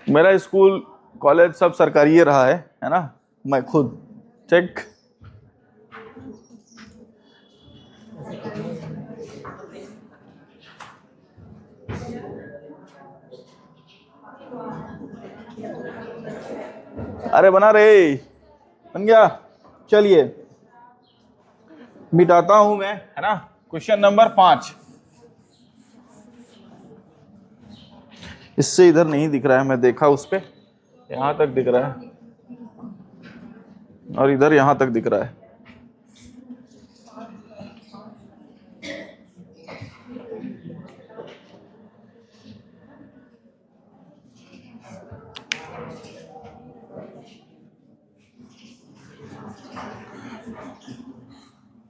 मेरा स्कूल कॉलेज सब सरकारी ही रहा है ना, मैं खुद चेक। अरे बना रे, बन गया। चलिए मिटाता हूं मैं, है ना। क्वेश्चन नंबर 5, इससे इधर नहीं दिख रहा है, मैं देखा उस पे, यहां तक दिख रहा है, और इधर यहां तक दिख रहा है।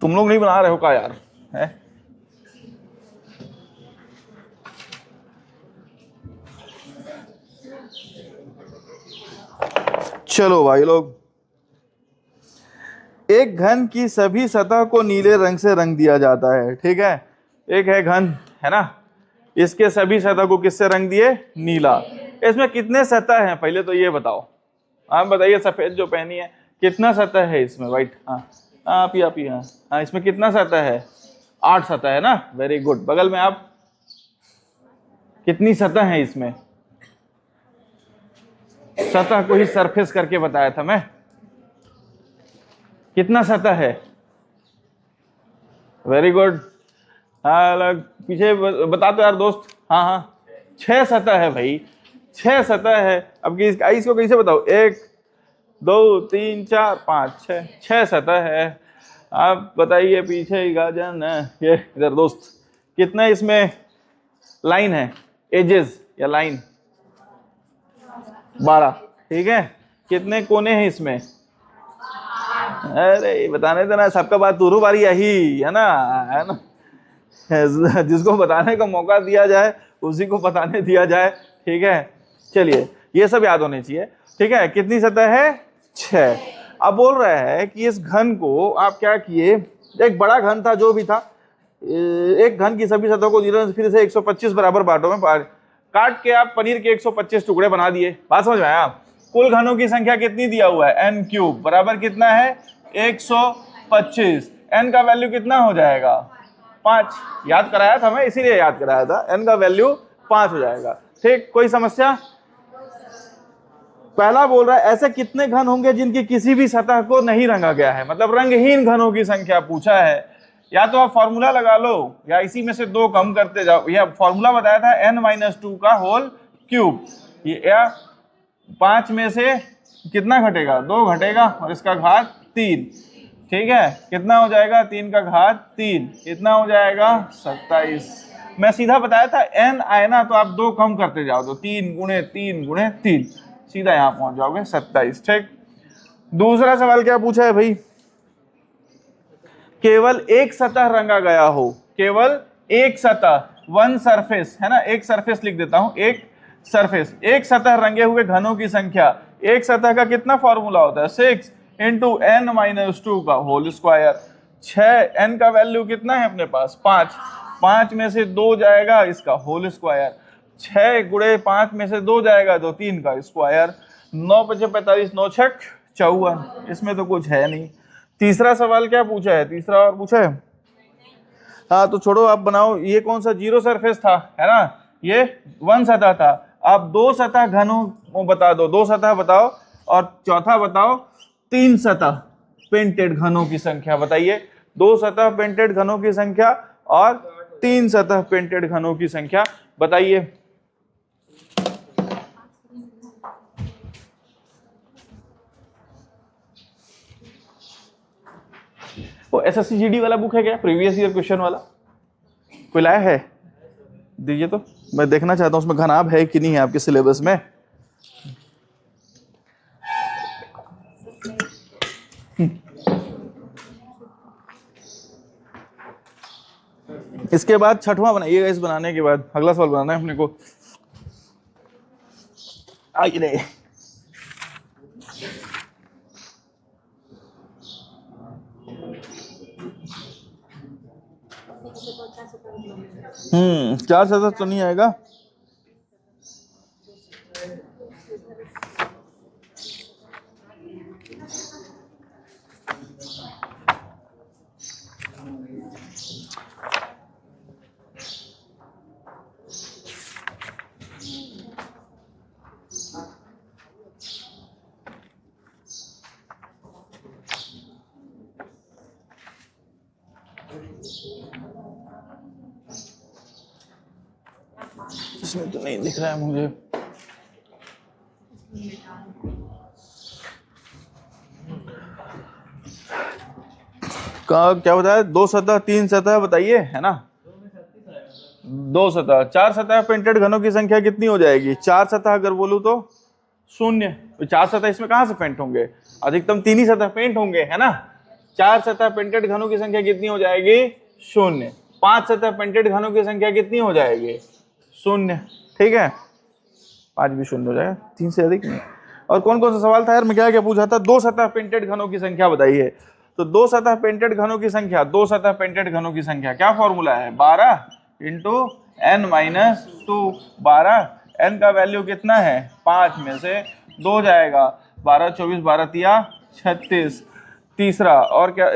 तुम लोग नहीं बना रहे हो का यार, है? चलो भाई लोग, एक घन की सभी सतह को नीले रंग से रंग दिया जाता है, ठीक है। एक है घन, है ना, इसके सभी सतह को किससे रंग दिए? नीला। इसमें कितने सतह हैं पहले तो ये बताओ। आप बताइए, सफेद जो पहनी है कितना सतह है इसमें? व्हाइट, हाँ आप ही हाँ हाँ, इसमें कितना सतह है? 8 सतह है ना, वेरी गुड। बगल में आप, कितनी सतह है इसमें? सतह को ही सरफेस करके बताया था मैं। कितना सतह है? Very good. हाँ पीछे बता दो यार दोस्त। हाँ हाँ, 6 सतह है भाई, 6 सतह है। अब इसको कैसे बताओ? 1 2 3 4 5 6, 6 सतह है। आप बताइए पीछे गाजन ये इधर दोस्त, कितना इसमें लाइन है, एजेस या लाइन? 12, ठीक है। कितने कोने हैं इसमें? अरे बताने देना, सबका बात तुरु बारी यही है ना, जिसको बताने का मौका दिया जाए उसी को बताने दिया जाए, ठीक है। चलिए ये सब याद होने चाहिए, ठीक है। कितनी सतह है? 6। अब बोल रहा है कि इस घन को आप क्या किए, एक बड़ा घन था जो भी था, एक घन की सभी सतहों को फिर से 125 बराबर बांटों में काट के आप पनीर के 125 टुकड़े बना दिए। बात समझ में आया? कुल घनों की संख्या कितनी दिया हुआ है? n³ बराबर कितना है? 125। n का वैल्यू कितना हो जाएगा? 5। याद कराया था मैं, इसीलिए याद कराया था, n का वैल्यू 5 हो जाएगा, ठीक। कोई समस्या? पहला बोल रहा है ऐसे कितने घन होंगे जिनकी किसी भी सतह को नहीं रंगा गया है, मतलब रंगहीन घनों की संख्या पूछा है। या तो आप फॉर्मूला लगा लो या इसी में से 2 कम करते जाओ। यह फॉर्मूला बताया था n-2 का होल क्यूब। ये या 5 में से कितना घटेगा? 2 घटेगा और इसका घात 3, ठीक है। कितना हो जाएगा? 3 का घात 3, कितना हो जाएगा? 27। मैं सीधा बताया था, n आए ना तो आप 2 कम करते जाओ, तो 3 गुणे 3 गुणे 3, सीधा यहां पहुंच जाओगे 27, ठीक। दूसरा सवाल क्या पूछा है भाई? केवल एक सतह रंगा गया हो, केवल एक सतह, 1 सरफेस, है ना, एक सरफेस लिख देता हूं, एक सरफेस, एक सतह रंगे हुए घनों की संख्या। एक सतह का कितना फॉर्मूला होता है? 6 इंटू n-2 का होल स्क्वायर। 6, n का वैल्यू कितना है अपने पास? 5। 5 में से 2 जाएगा, इसका होल स्क्वायर। 6 गुणे 5 में से 2 जाएगा तो 3 का स्क्वायर। 9 × 5 = 45, 9 × 6 = 54। इसमें तो कुछ है नहीं। तीसरा सवाल क्या पूछा है? तीसरा और पूछा है, हाँ तो छोड़ो, आप बनाओ। ये कौन सा 0 सरफेस था, है ना, ये 1 सतह था। आप 2 सतह घनों को बता दो, 2 सतह बताओ, और चौथा बताओ 3 सतह पेंटेड घनों की संख्या। बताइए 2 सतह पेंटेड घनों की संख्या और 3 सतह पेंटेड घनों की संख्या बताइए। वो SSC GD वाला बुक है क्या, प्रीवियस ईयर क्वेश्चन वाला? कोई लाया है? दीजिए तो, मैं देखना चाहता हूं उसमें घनाभ है कि नहीं है आपके सिलेबस में। इसके बाद 6वां बनाइएगा। इस बनाने के बाद अगला सवाल बनाना है अपने को। आइए, चार सतह तो नहीं आएगा। इसमें तो नहीं दिख रहा है मुझे। क्या बताया? 2 सतह 3 सतह बताइए, है ना। 2 सतह, 4 सतह पेंटेड घनों की संख्या कितनी हो जाएगी? 4 सतह अगर बोलूं तो 0। तो 4 सतह इसमें कहां से पेंट होंगे? अधिकतम 3 ही सतह पेंट होंगे, है ना। 4 सतह पेंटेड घनों की संख्या कितनी हो जाएगी? 0। 5 सतह पेंटेड घनों की संख्या कितनी हो जाएगी? 0, ठीक है। 5 भी 0 हो जाएगा, 3 से अधिक नहीं। और कौन कौन सा सवाल था यार, मैं क्या क्या पूछा था, दो सतह पेंटेड घनों की संख्या बताइए। तो दो सतह पेंटेड घनों की संख्या, दो सतह पेंटेड घनों की संख्या क्या फॉर्मूला है, 12 इंटू एन माइनस 2। 12, एन का वैल्यू कितना है 5 में से 2 जाएगा, 12 24 12 तिया 36। तीसरा और क्या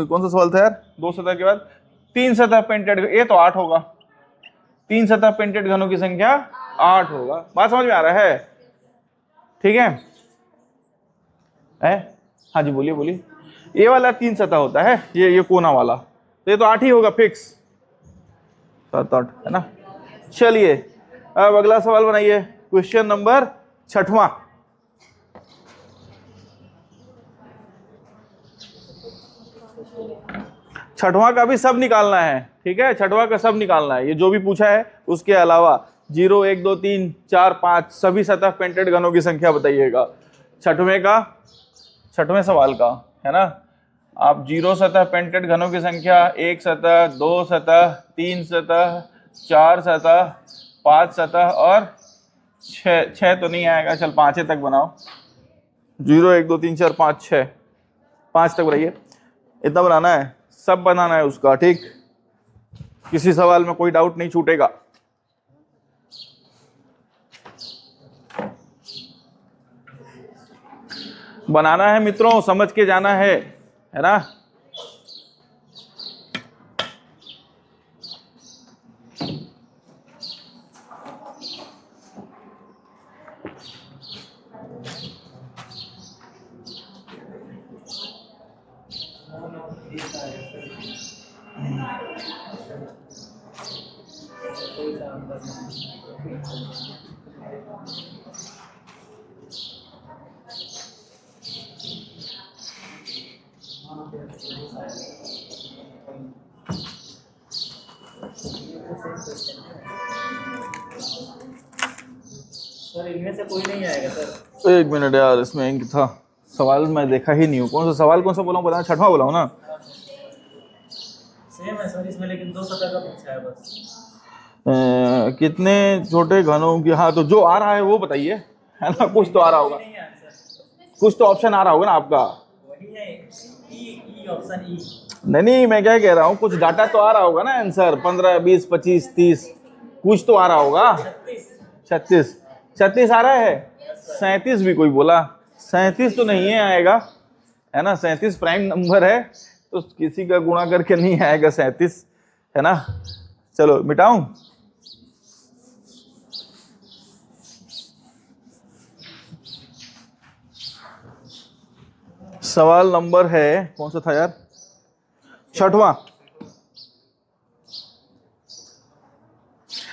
कौन सा सवाल था यार, दो सतह के बाद तीन सतह पेंटेड, ये तो 8 होगा, तीन सतह पेंटेड घनों की संख्या 8 होगा। बात समझ में आ रहा है, ठीक है? हाँ जी बोलिए बोलिए। ये वाला तीन सतह होता है, ये कोना वाला, तो ये तो 8 ही होगा फिक्स, 7 8 है ना। चलिए अब अगला सवाल बनाइए, क्वेश्चन नंबर 6वां। छठवां का भी सब निकालना है, ठीक है, छठवां का सब निकालना है, ये जो भी पूछा है उसके अलावा 0 1 2 3 4 5 सभी सतह पेंटेड घनों की संख्या बताइएगा। छठवें सवाल का है ना। आप 0 सतह पेंटेड घनों की संख्या, 1 सतह, 2 सतह, 3 सतह, 4 सतह, 5 सतह और 6 तो नहीं आएगा, चल 5 तक बनाओ। 0 1 2 3 4 5 6, 5 तक बनाइए, इतना बनाना है, सब बनाना है उसका, ठीक। किसी सवाल में कोई डाउट नहीं छूटेगा। बनाना है मित्रों, समझ के जाना है ना। सर इनमें से कोई नहीं आएगा सर। एक मिनट यार, इसमें इंक था, सवाल मैं देखा ही नहीं हूँ, कौन सा सवाल कौन सा बोला हूँ बताना, छठवां बोला हूँ ना। सेम है सर इसमें, लेकिन 2 सतह का पूछा है बस। कितने छोटे घनों की, हाँ तो जो आ रहा है वो बताइए, है ना, कुछ तो आ रहा होगा, नहीं है आंसर, कुछ तो ऑप्शन आ रहा होगा ना आपका। वही है ई ऑप्शन ई। नहीं मैं क्या कह रहा हूँ, कुछ डाटा तो आ रहा होगा ना आंसर, 15 20 25 30 कुछ तो आ रहा होगा। 36 36 आ रहा है, 37 भी कोई बोला, 37 तो नहीं है आएगा, है ना, 37 प्राइम नंबर है तो किसी का गुणा करके नहीं आएगा 37, है ना। चलो मिटाऊं, सवाल नंबर है कौन सा था यार, छठवां।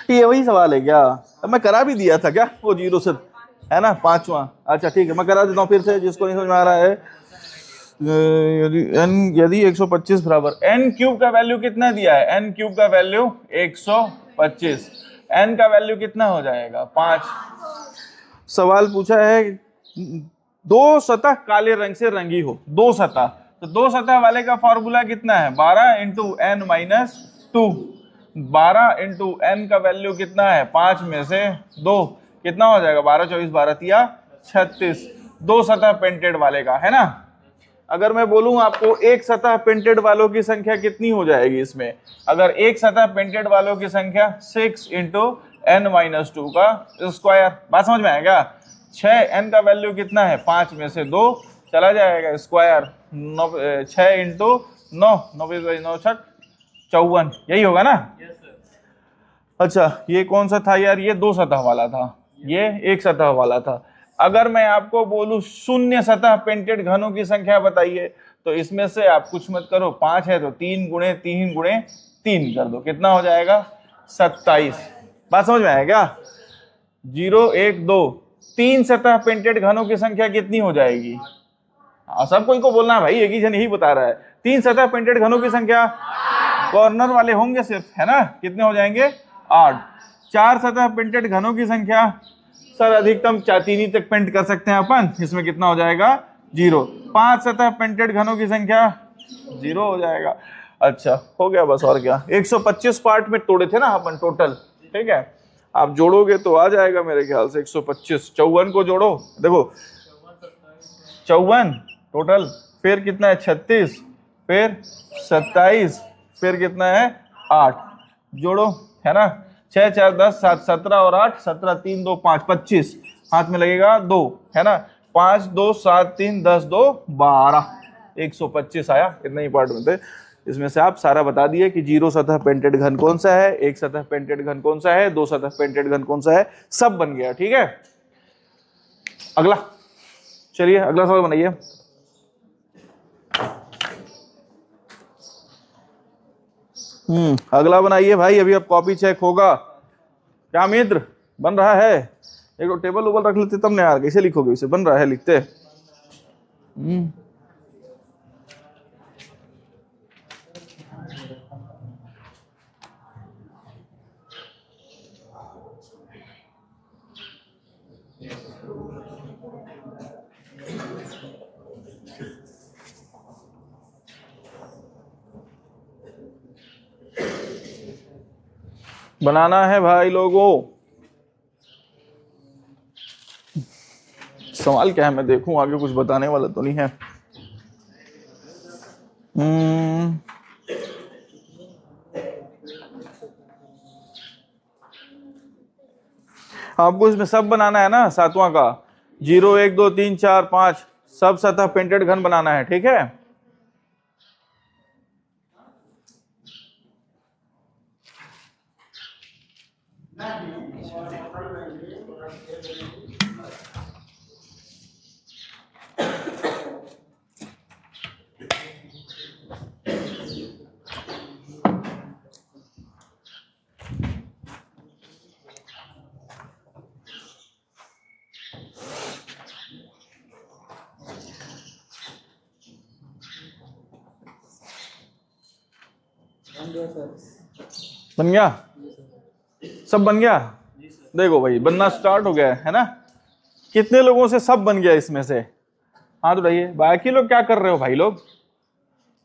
ये वही सवाल है क्या, अब मैं करा भी दिया था क्या वो 0 से, है ना, 5वां। अच्छा ठीक है, मैं करा देता हूँ फिर से, जिसको नहीं समझ में आ रहा है। यदि 125 बराबर n क्यूब का वैल्यू कितना दिया है, n क्यूब का वैल्यू 125, n का वैल्यू कितना हो जाएगा 5। सवाल पूछा है दो सतह काले रंग से रंगी हो, दो सतह, तो दो सतह वाले का फॉर्मूला कितना है, 12 into n minus 2। 12 into n का वैल्यू कितना है, 5 में से 2, कितना हो जाएगा, 12 24 12 तिया 36। दो सतह पेंटेड वाले का है ना। अगर मैं बोलूं आपको एक सतह पेंटेड वालों की संख्या कितनी हो जाएगी इसमें, अगर एक सतह पेंटेड वालों की संख्या 6 इंटू एन माइनस 2 का स्क्वायर, बात समझ में आएगा। 6 एन का वैल्यू कितना है, 5 में से 2 चला जाएगा, स्क्वायर 6 इंटू 9, 9 9 6 54, यही होगा ना। अच्छा ये कौन सा था यार, ये दो सतह वाला था, ये एक सतह वाला था। अगर मैं आपको बोलूं शून्य सतह पेंटेड घनों की संख्या बताइए, तो इसमें से आप कुछ मत करो, 5 है तो 3 गुणे 3 गुणे 3 कर दो, कितना हो जाएगा 27। बात समझ में आएगा। 0 1 2 3 सतह पेंटेड घनों की संख्या कितनी हो जाएगी, सब कोई को बोलना है भाई, एक ही जन यही बता रहा है। 3 सतह पेंटेड घनों की संख्या, कॉर्नर वाले होंगे सिर्फ, है ना, कितने हो जाएंगे 8। 4 सतह पेंटेड घनों की संख्या, सर अधिकतम 3 ही तक पेंट कर सकते हैं अपन, इसमें कितना हो जाएगा 0। 5 सतह पेंटेड घनों की संख्या 0 हो जाएगा। अच्छा हो गया बस, और क्या, 125 पार्ट में तोड़े थे ना अपन टोटल, ठीक है, आप जोड़ोगे तो आ जाएगा मेरे ख्याल से 125। 54 को जोड़ो, देखो 54 टोटल, फिर कितना है 36, फिर 27, फिर कितना है 8, जोड़ो, है ना। 6 4 10 7 17 और 8 17 3 2 5 25, हाथ में लगेगा 2, है ना। 5 2 7 3 10 2 12, 125 आया। इतने ही पार्ट में थे, इसमें से आप सारा बता दिए कि 0 सतह पेंटेड घन कौन सा है, 1 सतह पेंटेड घन कौन सा है, 2 सतह पेंटेड घन कौन सा है, सब बन गया। ठीक है, अगला, चलिए अगला सवाल बनाइए। अगला बनाइए भाई, अभी अब कॉपी चेक होगा। क्या मित्र बन रहा है? एक तो टेबल उबल रख लेते तब नहीं यार, कैसे लिखोगे इसे? बन रहा है, लिखते। बनाना है भाई लोगों। सवाल क्या है मैं देखूं, आगे कुछ बताने वाला तो नहीं है। आपको इसमें सब बनाना है ना, सातवां का 0 1 2 3 4 5 सब सतह पेंटेड घन बनाना है। ठीक है, बन गया, सब बन गया। देखो भाई बनना स्टार्ट हो गया है ना। कितने लोगों से सब बन गया इसमें से? हाथ उठाइए। बाकी लोग क्या कर रहे हो भाई लोग?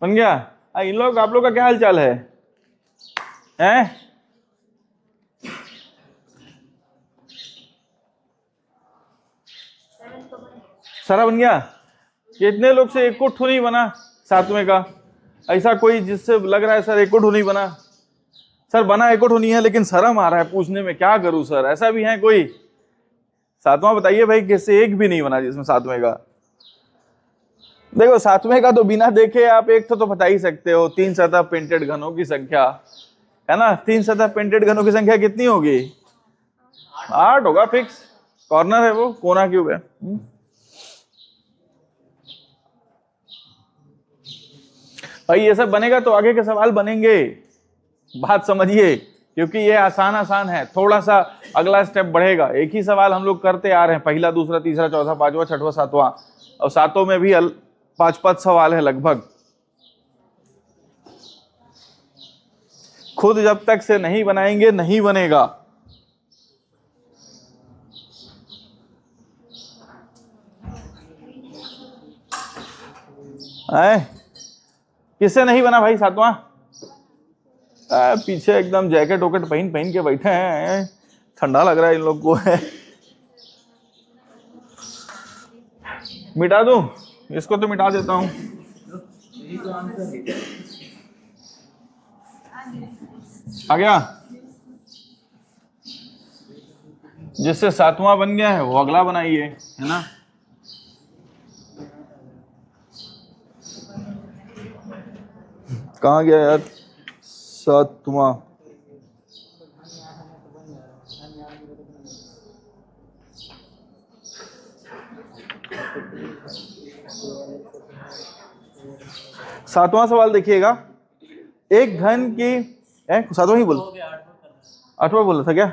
बन गया? इन लोग, आप लोग का क्या हाल चाल है? हैं? सारा बन गया? कितने लोग से एक ठू नहीं बना सातवें का? ऐसा कोई जिससे लग रहा है सर एक ठू नहीं बना? सर बना एक ठू नहीं है, लेकिन शर्म आ रहा है पूछने में, क्या करूं सर? ऐसा भी है कोई? सातवां बताइए भाई, किससे एक भी नहीं बना जिसमें सातवें का? देखो सातवें का तो बिना देखे आप एक तो बता ही सकते हो। 3 सतह पेंटेड घनों की संख्या, है ना। 3 सतह पेंटेड घनों की संख्या कितनी होगी? 8 होगा फिक्स। कॉर्नर है वो, कोना क्यूब है। भाई ये सब बनेगा तो आगे के सवाल बनेंगे, बात समझिए, क्योंकि ये आसान आसान है। थोड़ा सा अगला स्टेप बढ़ेगा। एक ही सवाल हम लोग करते आ रहे हैं, पहला दूसरा तीसरा चौथा पांचवा छठवां सातवां, और सातों में भी 5-5 सवाल है लगभग। खुद जब तक से नहीं बनाएंगे नहीं बनेगा। किससे नहीं बना भाई सातवां? पीछे एकदम जैकेट वोकेट पहन पहन के बैठे हैं, ठंडा लग रहा है इन लोग को। मिटा दूं इसको? तो मिटा देता हूं। आ गया? जिससे सातवां बन गया है वो अगला बनाइए, है ना। कहाँ गया यार सातवां? सातवां सवाल देखिएगा। एक घन की सातवां ही बोल, आठवां बोला था क्या?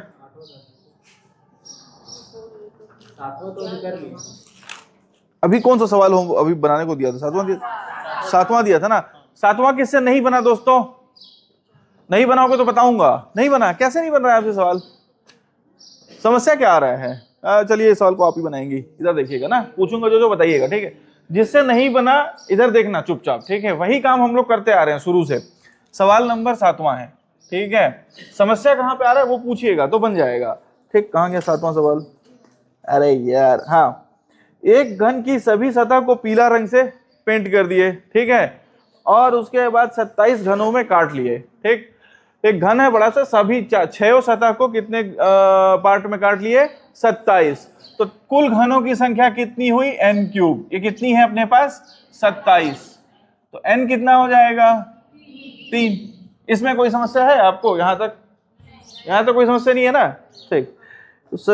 अभी कौन सा सवाल हो अभी बनाने को दिया था? सातवां दिया था ना। सातवां किससे नहीं बना दोस्तों? नहीं बनाओगे तो बताऊंगा। नहीं बना? कैसे नहीं बन रहा है आपसे सवाल? समस्या क्या आ रहा है? चलिए इस सवाल को आप ही बनाएंगी, इधर देखिएगा ना, पूछूंगा जो जो बताइएगा। ठीक है, जिससे नहीं बना इधर देखना चुपचाप। ठीक है, वही काम हम लोग करते आ रहे हैं शुरू से। सवाल नंबर 7वां है। ठीक है, समस्या कहाँ पे आ रहा है वो पूछिएगा तो बन जाएगा। ठीक, कहाँ गया 7वां सवाल? अरे यार, हाँ, एक घन की सभी सतह को पीला रंग से पेंट कर दिए, ठीक है, और उसके बाद 27 घनों में काट लिए, ठीक। एक घन है बड़ा सा, सभी 6 सतह को कितने पार्ट में काट लिए, 27। तो कुल घनों की संख्या कितनी हुई, n क्यूब। ये कितनी है अपने पास, 27। तो n कितना हो जाएगा, 3। इसमें कोई समस्या है आपको, यहां तक कोई समस्या नहीं है ना, ठीक। उस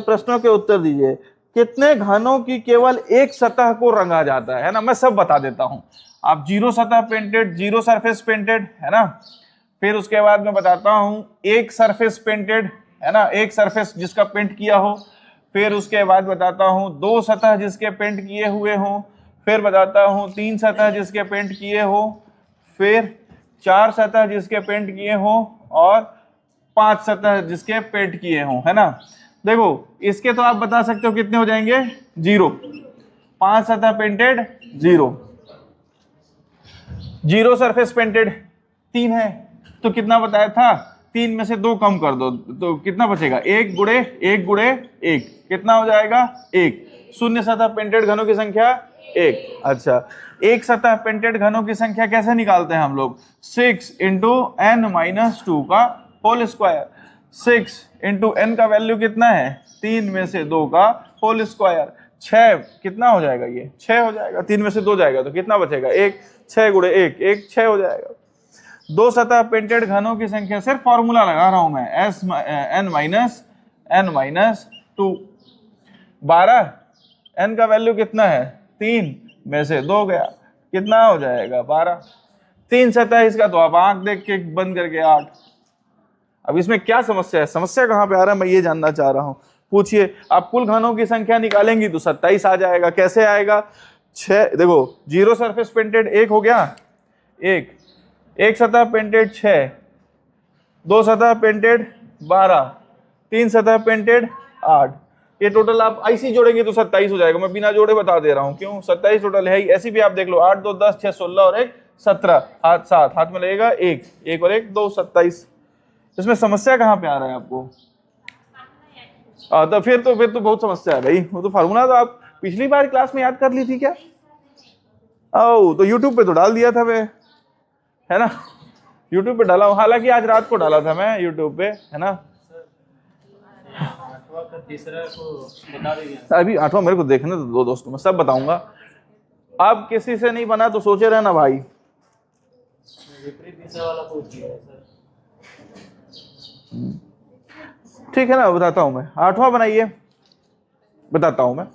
प्रश्नों के उत्तर दीजिए। कितने घनों की केवल एक सतह को रंगा जाता है ना, मैं सब बता देता हूं। आप जीरो सतह पेंटेड, जीरो सरफेस पेंटेड, है ना। फिर उसके बाद मैं बताता हूं एक सरफेस पेंटेड, है ना, एक सरफेस जिसका पेंट किया हो। फिर उसके बाद बताता हूं 2 सतह जिसके पेंट किए हुए हो। फिर बताता हूं 3 सतह जिसके पेंट किए हो। फिर 4 सतह जिसके पेंट किए हो, और 5 सतह जिसके पेंट किए हो, है ना। देखो इसके तो आप बता सकते हो कितने हो जाएंगे, 0। 5 सतह पेंटेड 0, जीरो सरफेस पेंटेड 3 है, तो कितना बताया था, 3 में से 2 कम कर दो तो कितना बचेगा, 1 गुणे 1 गुणे 1, कितना हो जाएगा 1। शून्य सतह पेंटेड घनों की संख्या 1। अच्छा, एक सतह पेंटेड घनों की संख्या कैसे निकालते हैं हम लोग, 6 इंटू n-2 का होल स्क्वायर। 6 इंटू n का वैल्यू कितना है, 3 में से 2 का होल स्क्वायर। 6 कितना हो जाएगा, ये 6 हो जाएगा, 3 में से 2 जाएगा तो कितना बचेगा 1। 6 गुणे 1, 1 6 हो जाएगा। 2 सतह पेंटेड घनों की संख्या, सिर्फ फॉर्मूला लगा रहा हूं मैं, n-2। 12, n का वैल्यू कितना है, 3 में से 2 गया, कितना हो जाएगा 12। 3 सतह इसका तो आप आंख देख के बंद करके 8। अब इसमें क्या समस्या है, समस्या कहां पे आ रहा है, मैं ये जानना चाह रहा हूं। पूछिए, आप कुल घनों की संख्या निकालेंगी तो 27 आ जाएगा। कैसे आएगा, 6, देखो जीरो सरफेस पेंटेड 1 हो गया, एक सतह पेंटेड 6, 2 सतह पेंटेड 12, 3 सतह पेंटेड 8। ये टोटल आप ऐसी जोड़ेंगे तो 27 हो जाएगा। मैं बिना जोड़े बता दे रहा हूं, क्यों, 27 टोटल है ही। ऐसी भी आप देख लो, 8 2 10 6 16 और 1 17, हाथ 7, हाथ में लगेगा 1 और 1 2, 27। इसमें समस्या कहां पे आ रहा है आपको, तो फिर तो बहुत समस्या है भाई। वो तो फार्मूला तो आप पिछली बार क्लास में याद कर ली थी क्या, तो यूट्यूब पे तो डाल दिया था मैं, है ना, यूट्यूब पे डाला हूं, हालांकि आज रात को डाला था मैं यूट्यूब पे, है ना। तीसरा को बता देंगे, अभी 8वां मेरे को देखने तो दो दोस्तों, मैं सब बताऊंगा। अब किसी से नहीं बना तो सोचे रहना भाई। विपरीत दिशा वाला पूछ लिया सर। ठीक है ना, बताता हूं मैं, 8वां बनाइए, बताता हूं मैं।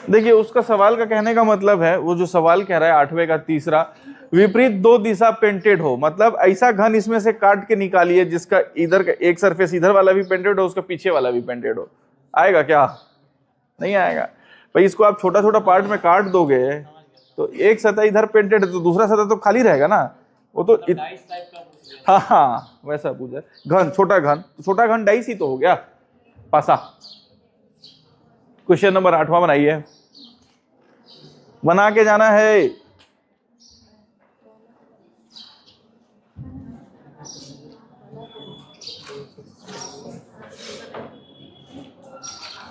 देखिए उसका सवाल का कहने का मतलब है, वो जो सवाल कह रहा है 8वें का तीसरा, विपरीत 2 दिशा पेंटेड हो, मतलब ऐसा घन इसमें से काट के निकालिए जिसका इधर का एक सरफेस इधर वाला भी पेंटेड हो, उसका पीछे वाला भी पेंटेड हो। आएगा क्या, नहीं आएगा भाई। इसको आप छोटा छोटा पार्ट में काट दोगे तो एक सतह इधर पेंटेड है तो दूसरा सतह तो खाली रहेगा ना, वो तो हाँ हाँ वैसा पूछा, घन छोटा घन डाइस ही तो हो गया पासा। क्वेश्चन नंबर 8वां बनाइए, बना के जाना है।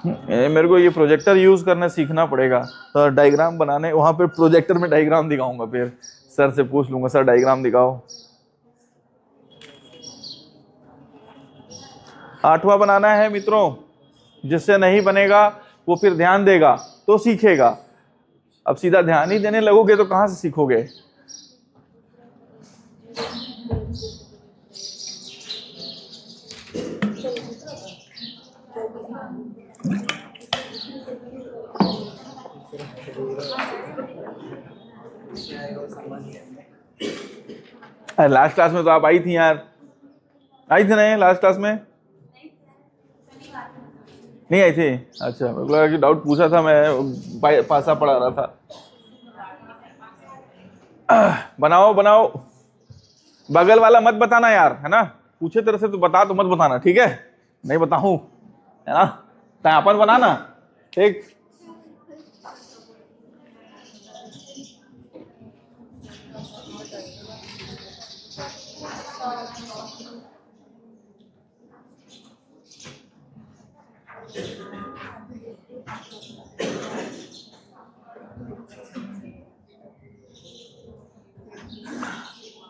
मेरे को ये प्रोजेक्टर यूज करना सीखना पड़ेगा, तो डायग्राम बनाने वहां पे प्रोजेक्टर में डायग्राम दिखाऊंगा, फिर सर से पूछ लूंगा, सर डायग्राम दिखाओ। 8वां बनाना है मित्रों, जिससे नहीं बनेगा वो फिर ध्यान देगा तो सीखेगा। अब सीधा ध्यान ही देने लगोगे तो कहां से सीखोगे। लास्ट क्लास में तो आप आई थी यार, आई थी नहीं लास्ट क्लास में, नहीं आई थी। अच्छा, मेरे को लगा कि डाउट पूछा था, मैं पासा पढ़ा रहा था। बनाओ बनाओ, बगल वाला मत बताना यार, है ना, पूछे तेरे से तो बता, तो मत बताना, ठीक है, नहीं बताऊं, है ना, अपन बनाना, ठीक।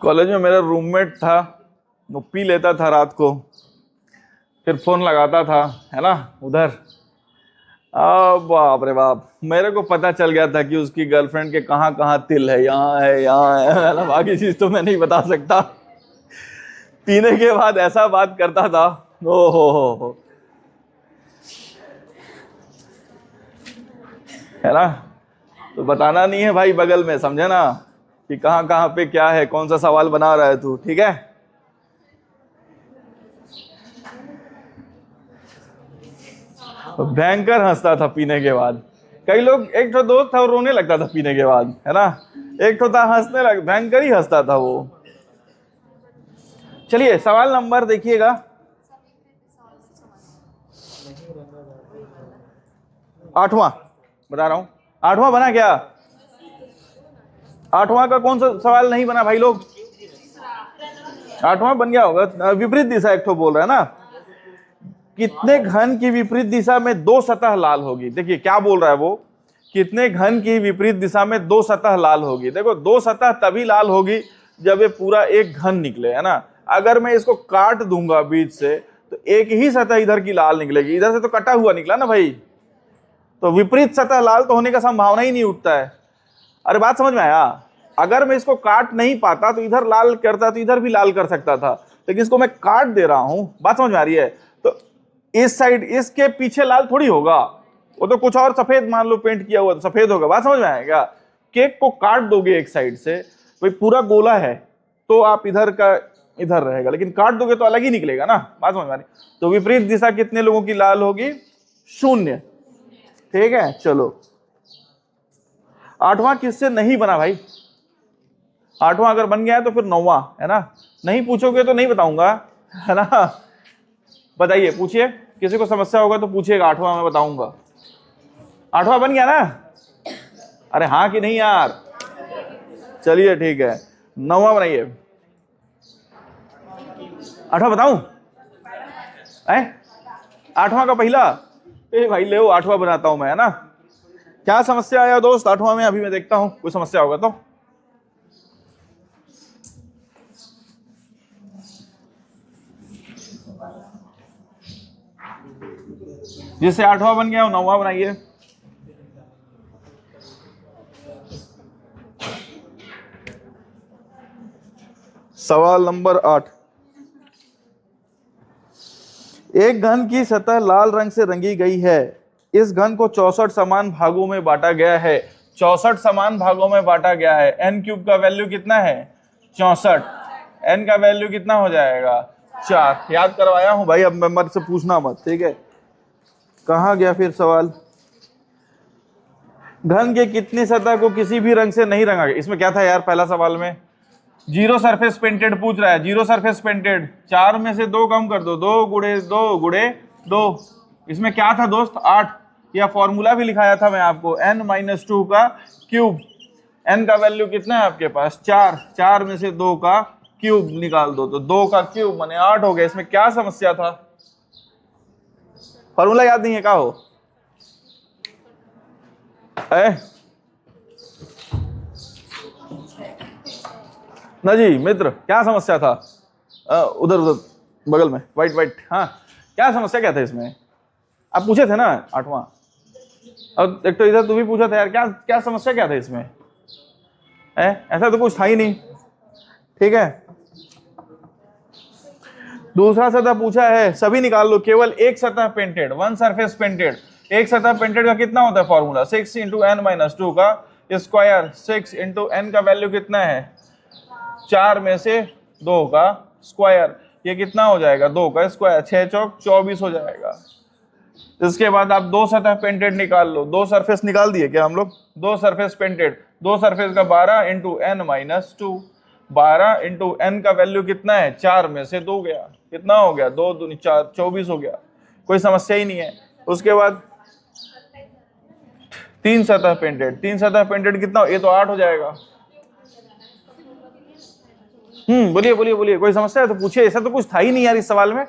कॉलेज में मेरा रूममेट था, वो पी लेता था रात को, फिर फोन लगाता था, है ना, उधर। बाप रे बाप, मेरे को पता चल गया था कि उसकी गर्लफ्रेंड के कहाँ कहाँ तिल है, यहाँ है, यहाँ है ना, बाकी चीज तो मैं नहीं बता सकता। पीने के बाद ऐसा बात करता था, ओ हो, है ना। तो बताना नहीं है भाई बगल में, समझे ना, कि कहाँ कहाँ पे क्या है, कौन सा सवाल बना रहा है तू, ठीक है। भयंकर हंसता था पीने के बाद। कई लोग, एक तो दोस्त था वो रोने लगता था पीने के बाद, है ना। एक तो था हंसने लग, भयंकर ही हंसता था वो। चलिए सवाल नंबर देखिएगा, 8वां बता रहा हूं। 8वां बना क्या? 8वां का कौन सा सवाल नहीं बना भाई लोग? 8वां बन गया होगा। विपरीत दिशा एक तो बोल रहा है ना, कितने घन की विपरीत दिशा में दो सतह लाल होगी। देखिए क्या बोल रहा है वो, कितने घन की विपरीत दिशा में दो सतह लाल होगी। देखो दो सतह तभी लाल होगी जब ये पूरा एक घन निकले, है ना। अगर मैं इसको काट दूंगा बीच से तो एक ही सतह इधर की लाल निकलेगी, इधर से तो कटा हुआ निकला ना भाई, तो विपरीत सतह लाल तो होने का संभावना ही नहीं उठता है। अरे बात समझ में आया? अगर मैं इसको काट नहीं पाता तो इधर लाल करता तो इधर भी लाल कर सकता था, लेकिन इसको मैं काट दे रहा हूं। बात समझ में आ रही है? तो इस साइड इसके पीछे लाल थोड़ी होगा, वो तो कुछ और सफेद मान लो पेंट किया हुआ तो सफेद होगा। बात समझ में आएगा? केक को काट दोगे एक साइड से, भाई पूरा गोला है तो आप इधर का इधर रहेगा, लेकिन काट दोगे तो अलग ही निकलेगा ना। बात समझ में आ रही? तो विपरीत दिशा कितने लोगों की लाल होगी? 0। ठीक है, चलो 8वां किससे नहीं बना भाई? 8वां अगर बन गया है तो फिर 9वां, है ना। नहीं पूछोगे तो नहीं बताऊंगा, है ना। बताइए, पूछिए, किसी को समस्या होगा तो पूछिएगा, 8वां मैं बताऊंगा। 8वां बन गया ना? अरे हाँ कि नहीं यार? चलिए ठीक है, 9वां बनाइए। 8वां बताऊं? 8वां का पहला, भाई ले 8वां बनाता हूं मैं, है ना। क्या समस्या आया दोस्त 8वां में? अभी मैं देखता हूं, कोई समस्या होगा तो। जिससे 8वां बन गया वो 9वां बनाइए। सवाल नंबर 8, एक घन की सतह लाल रंग से रंगी गई है। इस घन को 64 समान भागों में बांटा गया है। 64 समान भागों में बांटा गया है। n क्यूब का वैल्यू कितना है? 64। n का वैल्यू कितना हो जाएगा? 4। याद करवाया हूं भाई, अब मेंबर से पूछना मत, ठीक है। कहां गया फिर सवाल? घन के कितनी सतह को किसी भी रंग से नहीं रंगा गया। इसमें क्या था यार पहला सवाल में? जीरो सरफेस पेंटेड पूछ रहा है। जीरो सरफेस पेंटेड, 4 में से 2 कम कर दो, 2 गुणे 2 गुणे 2। इसमें क्या था दोस्त? 8। या फॉर्मूला भी लिखाया था मैं आपको, n-2 का क्यूब। n का वैल्यू कितना है आपके पास? 4। 4 में से 2 का क्यूब निकाल दो, तो 2 का क्यूब माने 8 हो गया। इसमें क्या समस्या था? फॉर्मूला याद नहीं है? क्या हो ना जी मित्र, क्या समस्या था? उधर उधर बगल में वाइट वाइट, हाँ क्या समस्या, क्या था इसमें? आप पूछे थे ना 8वां, और एक तो इधर तू भी पूछा था यार, क्या क्या समस्या क्या था इसमें? ऐसा तो कुछ था ही नहीं, ठीक है। दूसरा सतह पूछा है, सभी निकाल लो, केवल एक सतह पेंटेड, 1 सरफेस पेंटेड। एक सतह पेंटेड का कितना होता है फॉर्मूला? 6 इंटू n माइनस 2 का स्क्वायर। 6 इंटू n का वैल्यू कितना है? 4 में से 2 का स्क्वायर। ये कितना हो जाएगा? 2 का स्क्वायर। 6 चौक 24 हो जाएगा। इसके बाद आप 2 सतह पेंटेड निकाल लो। 2 सरफेस निकाल दिए क्या हम लोग? 2 सरफेस पेंटेड, 2 सरफेस का 12 into n minus 2। 12 into n का वैल्यू कितना है? 4 में से 2 गया, कितना हो गया? 2 दूनी 4, 24 हो गया। कोई समस्या ही नहीं है। उसके बाद 3 सतह पेंटेड, 3 सतह पेंटेड कितना? ये तो 8 हो जाएगा। बोलिए बोलिए बोलिए, कोई समस्या है तो पूछिए, ऐसा तो कुछ था ही नहीं यार इस सवाल में।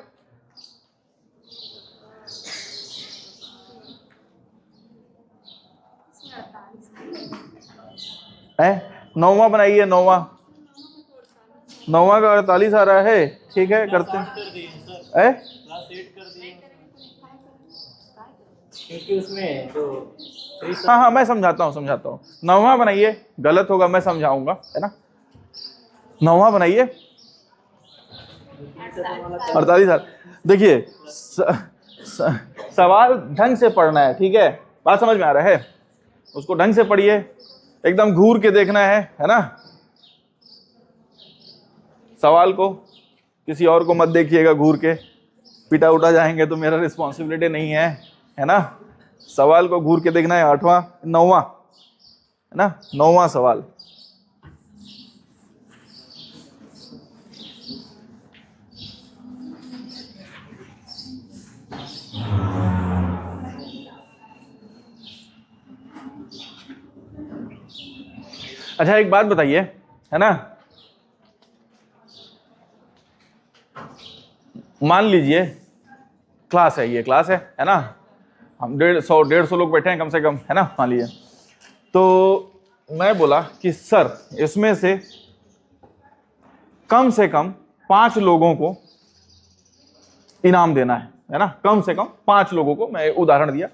नौवां बनाइए, नौवां का 48 आ रहा है, ठीक है करते हैं। कर दिए सर, क्लास 8 कर दिए क्योंकि उसमें तो हाँ, मैं समझाता हूँ। नौवां बनाइए, गलत होगा मैं समझाऊंगा, है ना। नौवां बनाइए, 48। देखिए सवाल ढंग से पढ़ना है, ठीक है, बात समझ में आ रहा है, उसको ढंग से पढ़िए, एकदम घूर के देखना है ना। सवाल को किसी और को मत देखिएगा घूर के, पिटा उठा जाएंगे तो मेरा रिस्पॉन्सिबिलिटी नहीं है ना। सवाल को घूर के देखना है। 8वां 9वां है ना, 9वां सवाल। अच्छा एक बात बताइए, है ना, मान लीजिए क्लास है, ये क्लास है ना, हम 150 लोग बैठे हैं कम से कम, है ना, मान लीजिए। तो मैं बोला कि सर इसमें से कम 5 लोगों को इनाम देना है ना, कम से कम 5 लोगों को, मैं उदाहरण दिया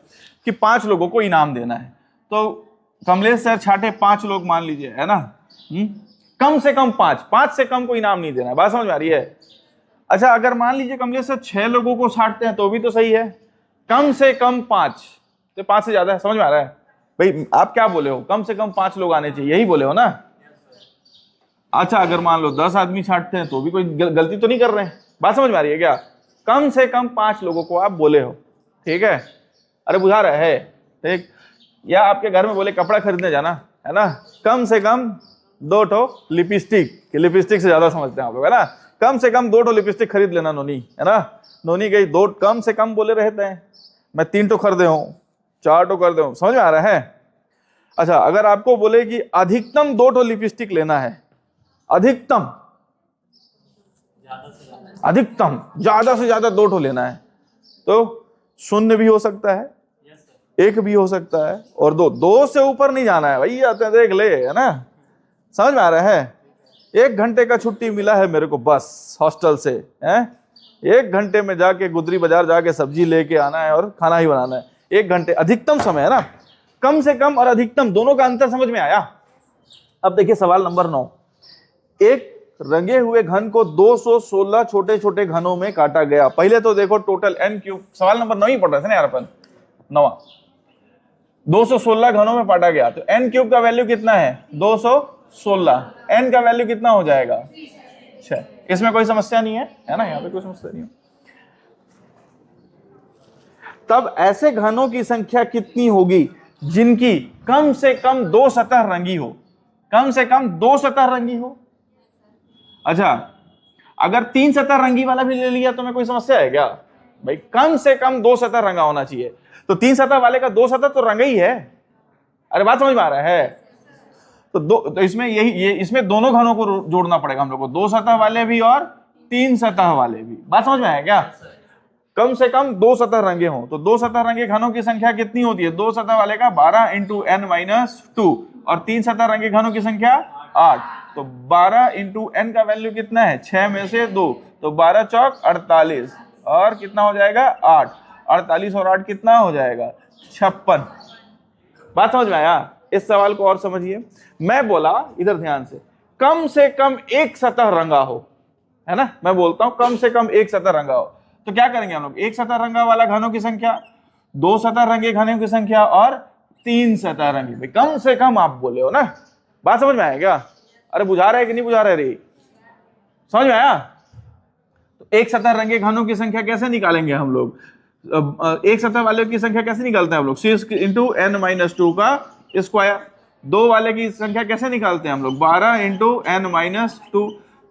कि 5 लोगों को इनाम देना है। तो कमलेश सर छाटे 5 लोग मान लीजिए, है ना, कम से कम 5 से कम को इनाम नहीं देना है, बात समझ में आ रही है। अच्छा अगर मान लीजिए कमलेश सर 6 लोगों को छाटते हैं तो भी तो सही है, कम से कम 5, तो 5 से ज्यादा है, समझ में आ रहा है भाई, आप क्या बोले हो, कम से कम 5 लोग आने चाहिए, यही बोले हो ना। अच्छा अगर मान लो 10 आदमी छाटते हैं तो भी कोई गलती तो नहीं कर रहे हैं, बात समझ में आ रही है क्या, कम से कम 5 लोगों को आप बोले हो, ठीक है, अरे बुझा रहा है, ठीक। या आपके घर में बोले कपड़ा खरीदने जाना, है ना, कम से कम 2 ठो लिपस्टिक, लिपस्टिक से ज्यादा समझते हैं आप लोग, है ना, कम से कम 2 ठो लिपस्टिक खरीद लेना नोनी, है ना, नोनी गई 2 कम से कम बोले रहते हैं, मैं 3 ठो खरीदे हूं, 4 ठो खरीदे हूं, समझ में आ रहा है। अच्छा अगर आपको बोले कि अधिकतम 2 ठो लिपस्टिक लेना है, अधिकतम ज्यादा से ज्यादा 2 ठो लेना है, तो 0 भी हो सकता है, 1 भी हो सकता है, और 2 से ऊपर नहीं जाना है भाई, आते हैं देख ले, है ना, समझ में आ रहा है। 1 घंटे का छुट्टी मिला है मेरे को बस हॉस्टल से, हैं 1 घंटे में जाके गुदरी बाजार जाके सब्जी लेके आना है और खाना ही बनाना है, 1 घंटे अधिकतम समय, है ना। कम से कम और अधिकतम दोनों का अंतर समझ में आया। अब देखिए सवाल नंबर 9, एक रंगे हुए घन को 216 छोटे छोटे घनों में काटा गया। पहले तो देखो टोटल n3, सवाल नंबर 9 ही पढ़ रहे थे ना यार अपन, 9वां, 216 घनों में बांटा गया, तो n³ का वैल्यू कितना है 216, n का वैल्यू कितना हो जाएगा 6। इसमें कोई समस्या नहीं है ना, यहाँ पे कोई समस्या नहीं है। तब ऐसे घनों की संख्या कितनी होगी जिनकी कम से कम 2 सतह रंगी हो, कम से कम 2 सतह रंगी हो। अच्छा अगर 3 सतह रंगी वाला भी ले लिया तो मैं कोई समस्या है क्या भाई, कम से कम 2 सतह रंगा होना चाहिए, तो 3 सतह वाले का 2 सतह तो रंगा ही है, अरे बात समझ में आ रहा है। तो इसमें ये इसमें दोनों घनों को जोड़ना पड़ेगा हम लोग को, 2 सतह वाले भी और 3 सतह वाले भी, बात समझ में आया क्या। कम से कम 2 सतह रंगे हों, तो 2 सतह रंगे घनों की संख्या कितनी होती है, 2 सतह वाले का 12 इंटू n-2, और 3 सतह रंगे घनों की संख्या 8, तो 12 इंटू n का वैल्यू कितना है 6 में से 2, तो 12 चौक 48, और कितना हो जाएगा 8, 48 और 8 कितना हो जाएगा 56। बात समझ में आया। इस सवाल को और समझिए, मैं बोला इधर ध्यान से कम एक सतह रंगा हो, है ना, मैं बोलता हूं कम से कम एक सतह रंगा हो, तो क्या करेंगे हम लोग, एक सतह रंगा वाला घनों की संख्या, 2 सतह रंगे घनों की संख्या और 3 सतह रंगी, भाई कम से कम आप बोले हो ना, बात समझ में आया क्या। अरे बुझा रहा है कि नहीं बुझा रहा है रे, समझ में आया। तो एक सतह रंगे घनों की संख्या कैसे निकालेंगे हम लोग, एक सतह वाले की संख्या कैसे निकालते हैं हम लोग, 6 इंटू n-2 का स्क्वायर। 2 वाले की संख्या कैसे निकालते हैं हम लोग, 12 इंटू n-2।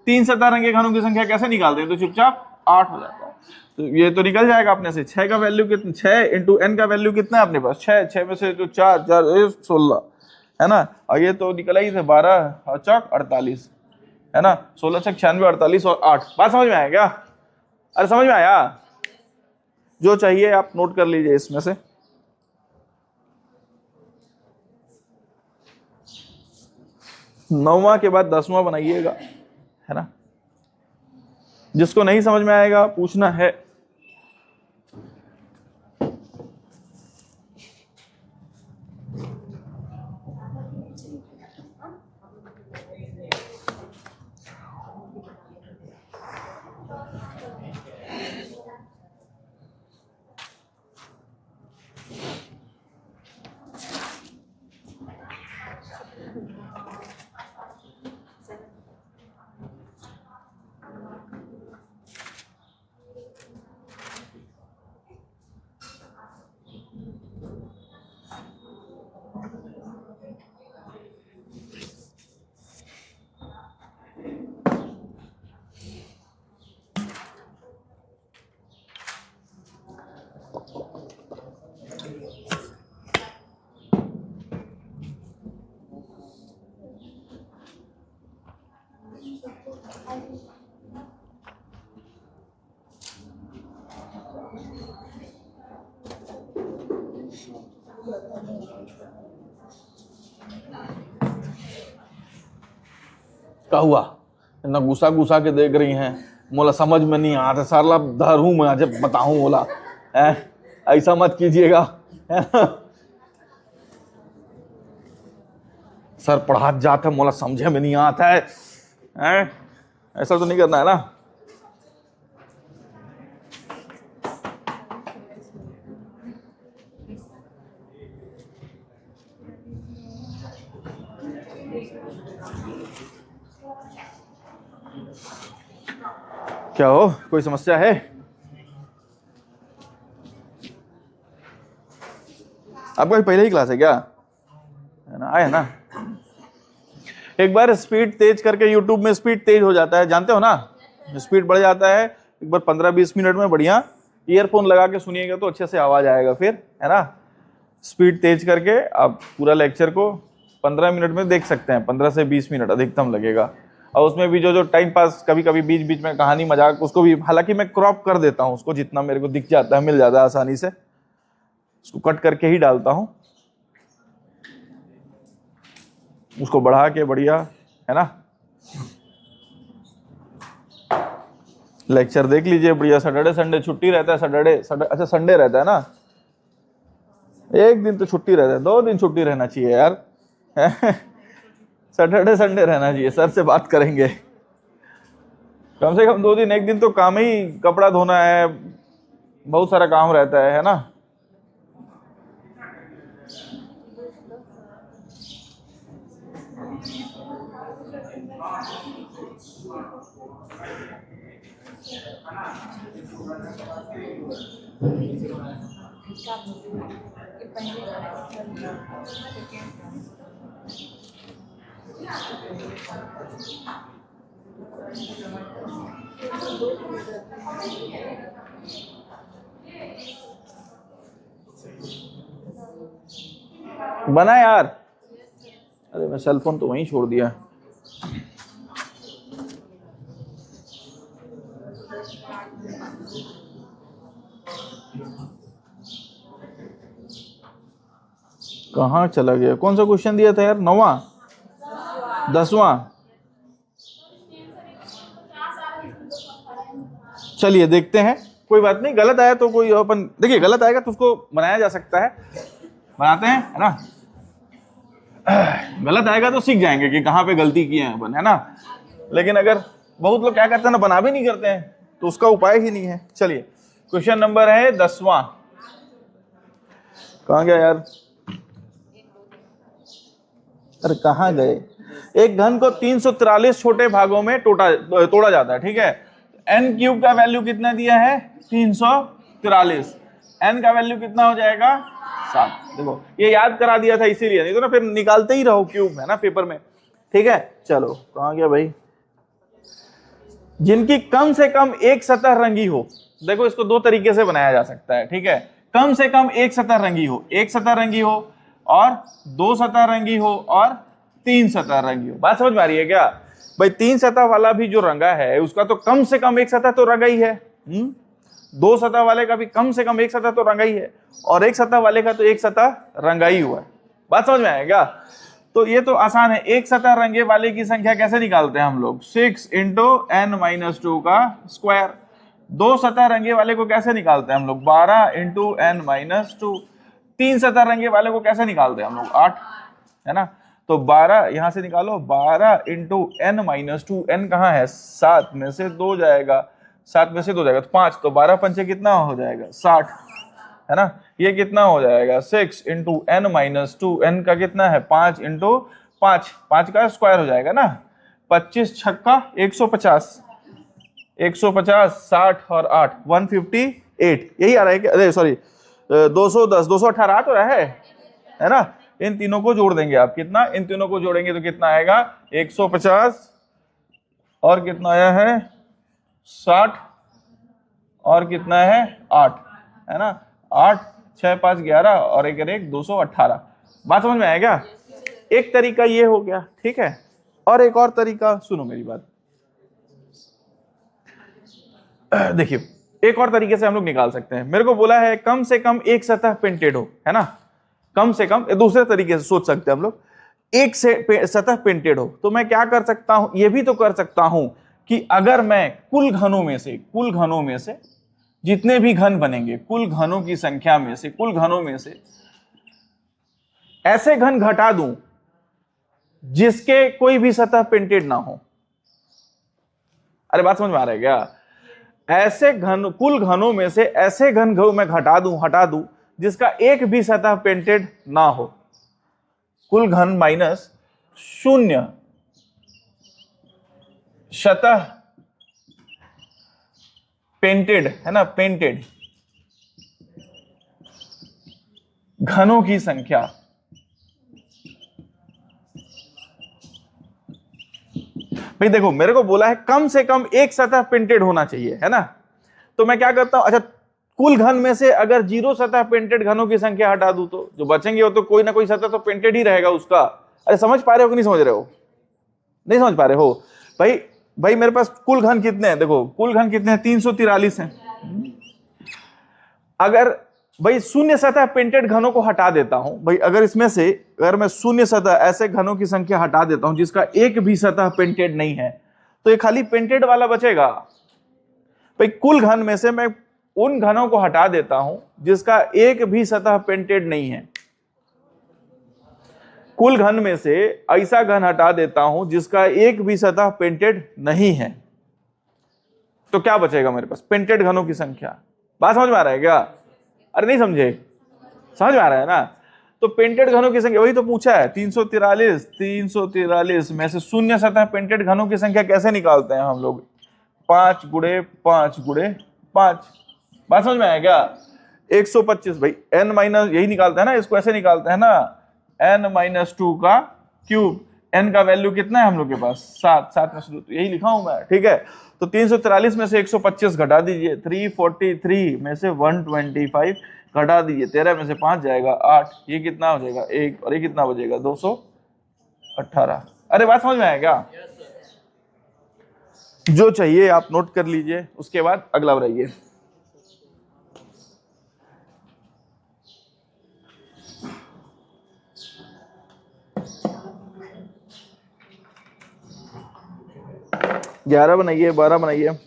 3 सतह रंगे घनों की संख्या कैसे निकालते हैं, तो चुपचाप 8 हो जाता है, तो ये तो निकल जाएगा अपने से। 6 का वैल्यू कितना, 6 इंटू n का वैल्यू कितना है अपने पास 6 में से जो 4 16 है ना, और ये तो निकला ही थे 12 और चौक 48, है ना, 16 छक 96 48 और 8। बात समझ में आया क्या? अरे समझ में आया? जो चाहिए आप नोट कर लीजिए इसमें से। नौवां के बाद 10वां बनाइएगा, है ना। जिसको नहीं समझ में आएगा पूछना है। क्या हुआ? इतना गुस्सा गुस्सा के देख रही हैं, मोला समझ में नहीं आता सारला धर हूं मैं जब बताऊं बोला है, ऐसा मत कीजिएगा, है ना? सर पढ़ा जाता मोला समझे में नहीं आता है, ऐसा तो नहीं करना है ना। क्या हो, कोई समस्या है? आपका पहले ही क्लास है क्या? है ना, आया ना। एक बार स्पीड तेज करके, यूट्यूब में स्पीड तेज हो जाता है, जानते हो ना, स्पीड बढ़ जाता है। एक बार 15-20 मिनट में बढ़िया ईयरफोन लगा के सुनिएगा तो अच्छे से आवाज आएगा फिर, है ना। स्पीड तेज करके आप पूरा लेक्चर को 15 मिनट में देख सकते हैं, 15 से 20 मिनट अधिकतम लगेगा। और उसमें भी जो टाइम पास कभी कभी बीच बीच में कहानी मजाक, उसको भी हालांकि मैं क्रॉप कर देता हूँ, उसको जितना मेरे को दिख जाता है, मिल जाता है आसानी से, उसको कट करके ही डालता हूँ, उसको बढ़ा के बढ़िया, है ना। लेक्चर देख लीजिए बढ़िया। सैटरडे संडे छुट्टी रहता है, अच्छा संडे रहता है ना, एक दिन तो छुट्टी रहता है, 2 दिन छुट्टी रहना चाहिए यार। सैटरडे संडे रहना चाहिए। सर से बात करेंगे, कम से कम 2 दिन, एक दिन तो काम ही कपड़ा धोना है, बहुत सारा काम रहता है ना। बना यार? अरे मैं सेल फोन तो वहीं छोड़ दिया। कहाँ चला गया? कौन सा क्वेश्चन दिया था यार? 9वां 10वां? चलिए देखते हैं, कोई बात नहीं। गलत आया तो कोई अपन, देखिए गलत आएगा तो उसको बनाया जा सकता है, बनाते हैं, है ना। गलत आएगा तो सीख जाएंगे कि कहाँ पे गलती किए हैं अपन, है ना। लेकिन अगर बहुत लोग क्या करते हैं ना, बना भी नहीं करते हैं, तो उसका उपाय ही नहीं है। चलिए क्वेश्चन नंबर है 10वां। कहाँ गया यार? अरे कहाँ गए? एक घन को 343 छोटे भागों में तोड़ा जाता है, ठीक है। n क्यूब का वैल्यू कितना दिया है? 343। n का वैल्यू कितना हो जाएगा? 7। देखो ये याद करा दिया था इसीलिए, नहीं तो ना फिर निकालते ही रहो क्यूब, है ना, पेपर में। ठीक है, चलो कहाँ गया भाई? जिनकी कम से कम एक सतह रंगी हो। देखो इसको 2 तरीके से बनाया जा सकता है, ठीक है। कम से कम एक सतह रंगी हो, एक सतह रंगी हो, और 2 सतह रंगी हो, और 3 सतह रंगी हो। बात समझ में आ रही है क्या? भाई 3 सतह वाला भी जो रंगा है उसका तो कम से कम एक सतह तो रंगा ही है। 2 सतह वाले का भी कम से कम एक सतह तो रंगा ही है, और एक सतह वाले का तो एक सतह रंगा ही हुआ है। बात समझ में आएगा? तो ये तो आसान है। एक सतह रंगे वाले की संख्या कैसे निकालते हैं हम लोग? 6 इंटू n-2 का स्क्वायर। 2 सतह रंगे वाले को कैसे निकालते हैं हम लोग? 12 इंटू n-2। 3 सतह रंगे वाले को कैसे निकालते हैं हम लोग? 8, है ना? तो 12 यहां से निकालो, 12 इंटू n-2। n कहाँ है? 7 में से 2 जाएगा, 7 में से 2 जाएगा तो 5, तो 12 पंचे कितना हो जाएगा? 60, है ना? ये कितना हो जाएगा? 6 इंटू n-2। n का कितना है? 5 इंटू 5, 5 का स्क्वायर हो जाएगा ना। 25 छक्का 150, 150, 60 और 8 158, यही आ रहा है क्या? अरे सॉरी, 210, 218 तो रहा है ना? इन तीनों को जोड़ देंगे आप, कितना? इन तीनों को जोड़ेंगे तो कितना आएगा? 150 और कितना आया है? 60 और कितना है? 8, है ना? 8, 6, 5, 11 और 1 1 218। बात समझ में आएगा? एक तरीका ये हो गया, ठीक है। और एक और तरीका, सुनो मेरी बात, देखिए एक और तरीके से हम लोग निकाल सकते हैं। मेरे को बोला है कम से कम एक सतह पेंटेड हो, है ना? कम से कम, दूसरे तरीके से सोच सकते हैं हम लोग, एक से सतह पेंटेड हो। तो मैं क्या कर सकता हूं? ये भी तो कर सकता हूं कि अगर मैं कुल घनों में से जितने भी घन बनेंगे, कुल घनों की संख्या में से, कुल घनों में से ऐसे घन घटा दूं जिसके कोई भी सतह पेंटेड ना हो। अरे बात समझ में आ रहा है क्या? ऐसे घन, कुल घनों में से ऐसे घन मैं हटा दूं जिसका एक भी सतह पेंटेड ना हो। कुल घन माइनस 0 सतह पेंटेड, है ना? पेंटेड घनों की संख्या। भाई देखो, मेरे को बोला है कम से कम एक सतह पेंटेड होना चाहिए, है ना? तो मैं क्या करता हूं? अच्छा, कुल घन में से अगर 0 सतह पेंटेड घनों की संख्या हटा दूं तो जो बचेंगे वो तो कोई ना कोई सतह तो पेंटेड ही रहेगा उसका। अरे समझ पा रहे हो कि नहीं समझ रहे हो? नहीं समझ पा रहे हो? भाई मेरे पास कुल घन कितने हैं? देखो कुल घन कितने हैं? 343 हैं। अगर भाई शून्य सतह पेंटेड घनों को हटा देता हूं, भाई अगर इसमें से अगर मैं शून्य सतह ऐसे घनों की संख्या हटा देता हूं जिसका एक भी सतह पेंटेड नहीं है, तो ये खाली पेंटेड वाला बचेगा। भाई कुल घन में से मैं उन घनों को हटा देता हूं जिसका एक भी सतह पेंटेड नहीं है। कुल घन में से ऐसा घन हटा देता हूं जिसका एक भी सतह पेंटेड नहीं है, तो क्या बचेगा मेरे पास? पेंटेड घनों की संख्या। बात समझ में आ रहा है क्या? अरे नहीं समझे? समझ में आ रहा है ना? तो पेंटेड घनों की संख्या वही तो पूछा है, 343 में से शून्य सतह पेंटेड घनों की संख्या कैसे निकालते हैं हम लोग? 5 गुणे 5 गुणे 5। बात समझ में आएगा? 125, भाई n माइनस, यही निकालता है ना, इसको ऐसे निकालते हैं ना, n-2 का क्यूब। n का वैल्यू कितना है हम लोग के पास? 7, 7 में से 2, तो यही लिखा हूं मैं, ठीक है। तो 343 में से 125 घटा दीजिए, 343 में से 125 घटा दीजिए, 13 में से 5 जाएगा 8, ये कितना हो जाएगा? 1, और ये कितना बचेगा? 218। अरे बात समझ में आएगा? जो चाहिए आप नोट कर लीजिए, उसके बाद अगला बढ़ाइए। ग्यारह बनाइए, 12 बनाइए।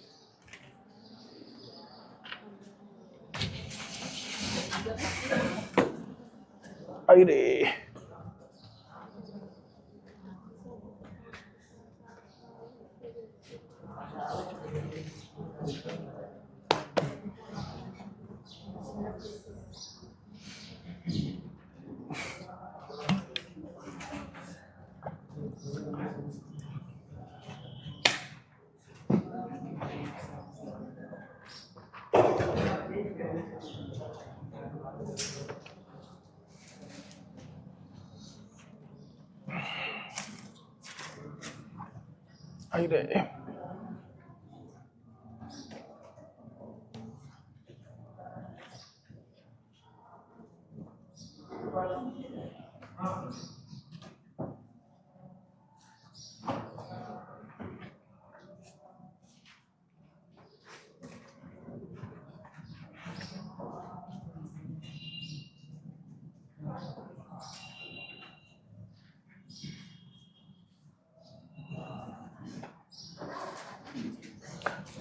अरे अरे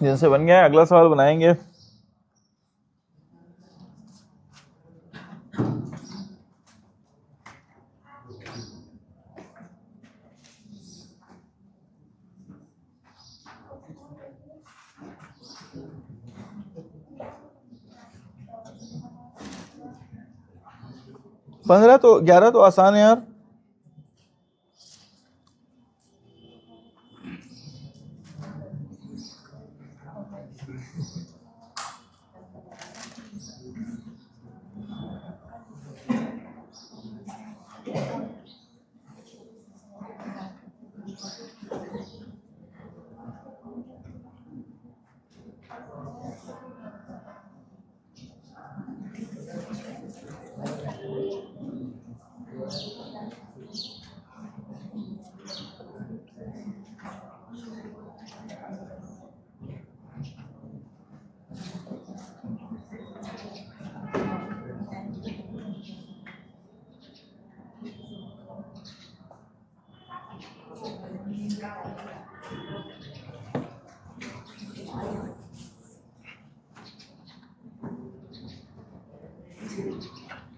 जिनसे बन गया है, अगला सवाल बनाएंगे। पंद्रह तो 11 तो आसान है यार।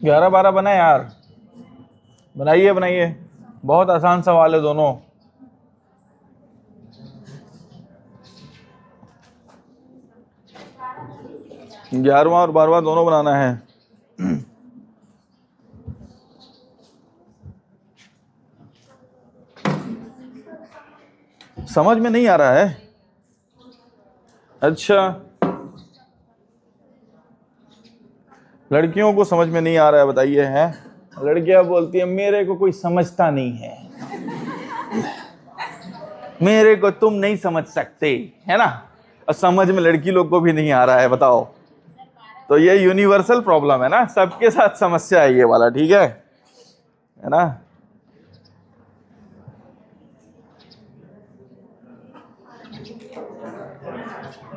ग्यारह 12 बना यार, बनाइए बनाइए, बहुत आसान सवाल है दोनों। ग्यारहवां और 12वां दोनों बनाना है। समझ में नहीं आ रहा है? अच्छा, लड़कियों को समझ में नहीं आ रहा है, बताइए। है लड़कियां बोलती है मेरे को कोई समझता नहीं है, मेरे को तुम नहीं समझ सकते, है ना। और समझ में लड़की लोग को भी नहीं आ रहा है, बताओ। तो ये यूनिवर्सल प्रॉब्लम है ना, सबके साथ समस्या है ये वाला, ठीक है ना।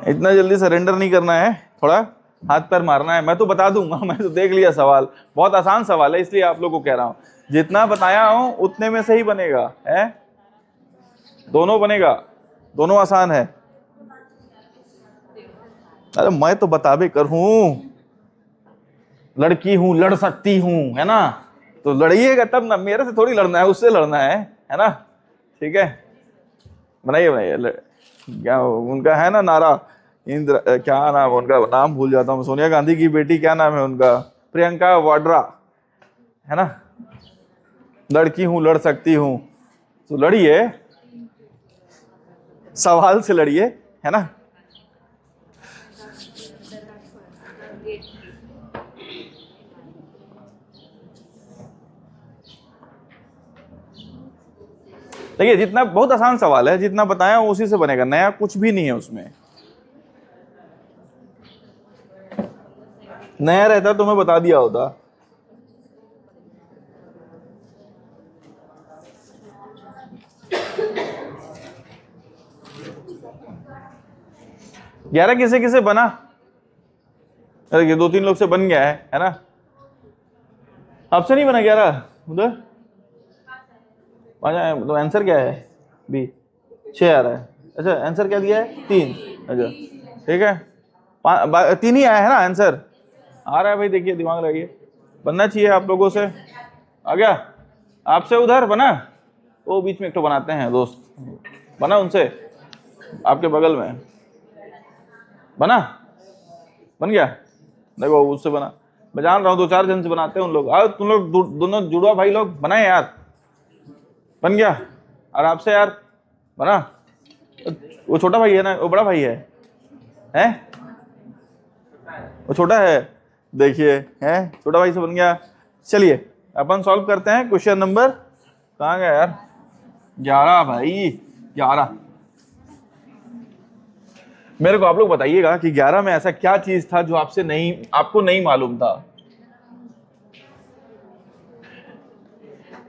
इतना जल्दी सरेंडर नहीं करना है, थोड़ा हाथ पैर मारना है। मैं तो बता दूंगा, मैं तो देख लिया सवाल, बहुत आसान सवाल है, इसलिए आप लोग को कह रहा हूं। जितना बताया हूं उतने में से ही बनेगा, है दोनों बनेगा, दोनों आसान है। अरे मैं तो बताबे कर हूं, लड़की हूं, लड़ सकती हूं, है ना। तो लड़िएगा तब ना, मेरे से थोड़ी लड़ना है, उससे लड़ना है ना। ठीक है, बनाइए बनाइए। क्या उनका है ना नारा, इंद्र, क्या नाम उनका, नाम भूल जाता हूँ, सोनिया गांधी की बेटी, क्या नाम है उनका, प्रियंका वाड्रा, है ना। लड़की हूं, लड़ सकती हूं, तो लड़िए, सवाल से लड़िए, है ना। देखिए, जितना बहुत आसान सवाल है, जितना बताया उसी से बनेगा, नया कुछ भी नहीं है उसमें। नया रहता तो मैं बता दिया होता। ग्यारह किसे किसे बना? अरे 2-3 लोग से बन गया है ना। आपसे नहीं बना 11 उधर? तो आंसर क्या है? बी 6 आ रहा है। अच्छा, आंसर क्या दिया है? 3। अच्छा ठीक है, 3 ही आया है ना आंसर, आ रहा है भाई। देखिए, दिमाग लगाइए, बनना चाहिए आप लोगों से। आ गया आपसे उधर बना, वो बीच में एक तो बनाते हैं दोस्त, बना उनसे, आपके बगल में बना, बन गया। देखो उससे बना, मैं जान रहा हूँ 2-4 जन से बनाते हैं उन लोग। आओ तुम लोग दोनों जुड़वा भाई लोग, बनाए यार, बन गया। और आपसे यार बना, वो छोटा भाई है ना, वो बड़ा भाई है, हैं? वो छोटा है, देखिए, है छोटा भाई से बन गया। चलिए अपन सॉल्व करते हैं क्वेश्चन नंबर, कहाँ गया यार, 11 भाई, 11। मेरे को आप लोग बताइएगा कि 11 में ऐसा क्या चीज था जो आपको नहीं मालूम था।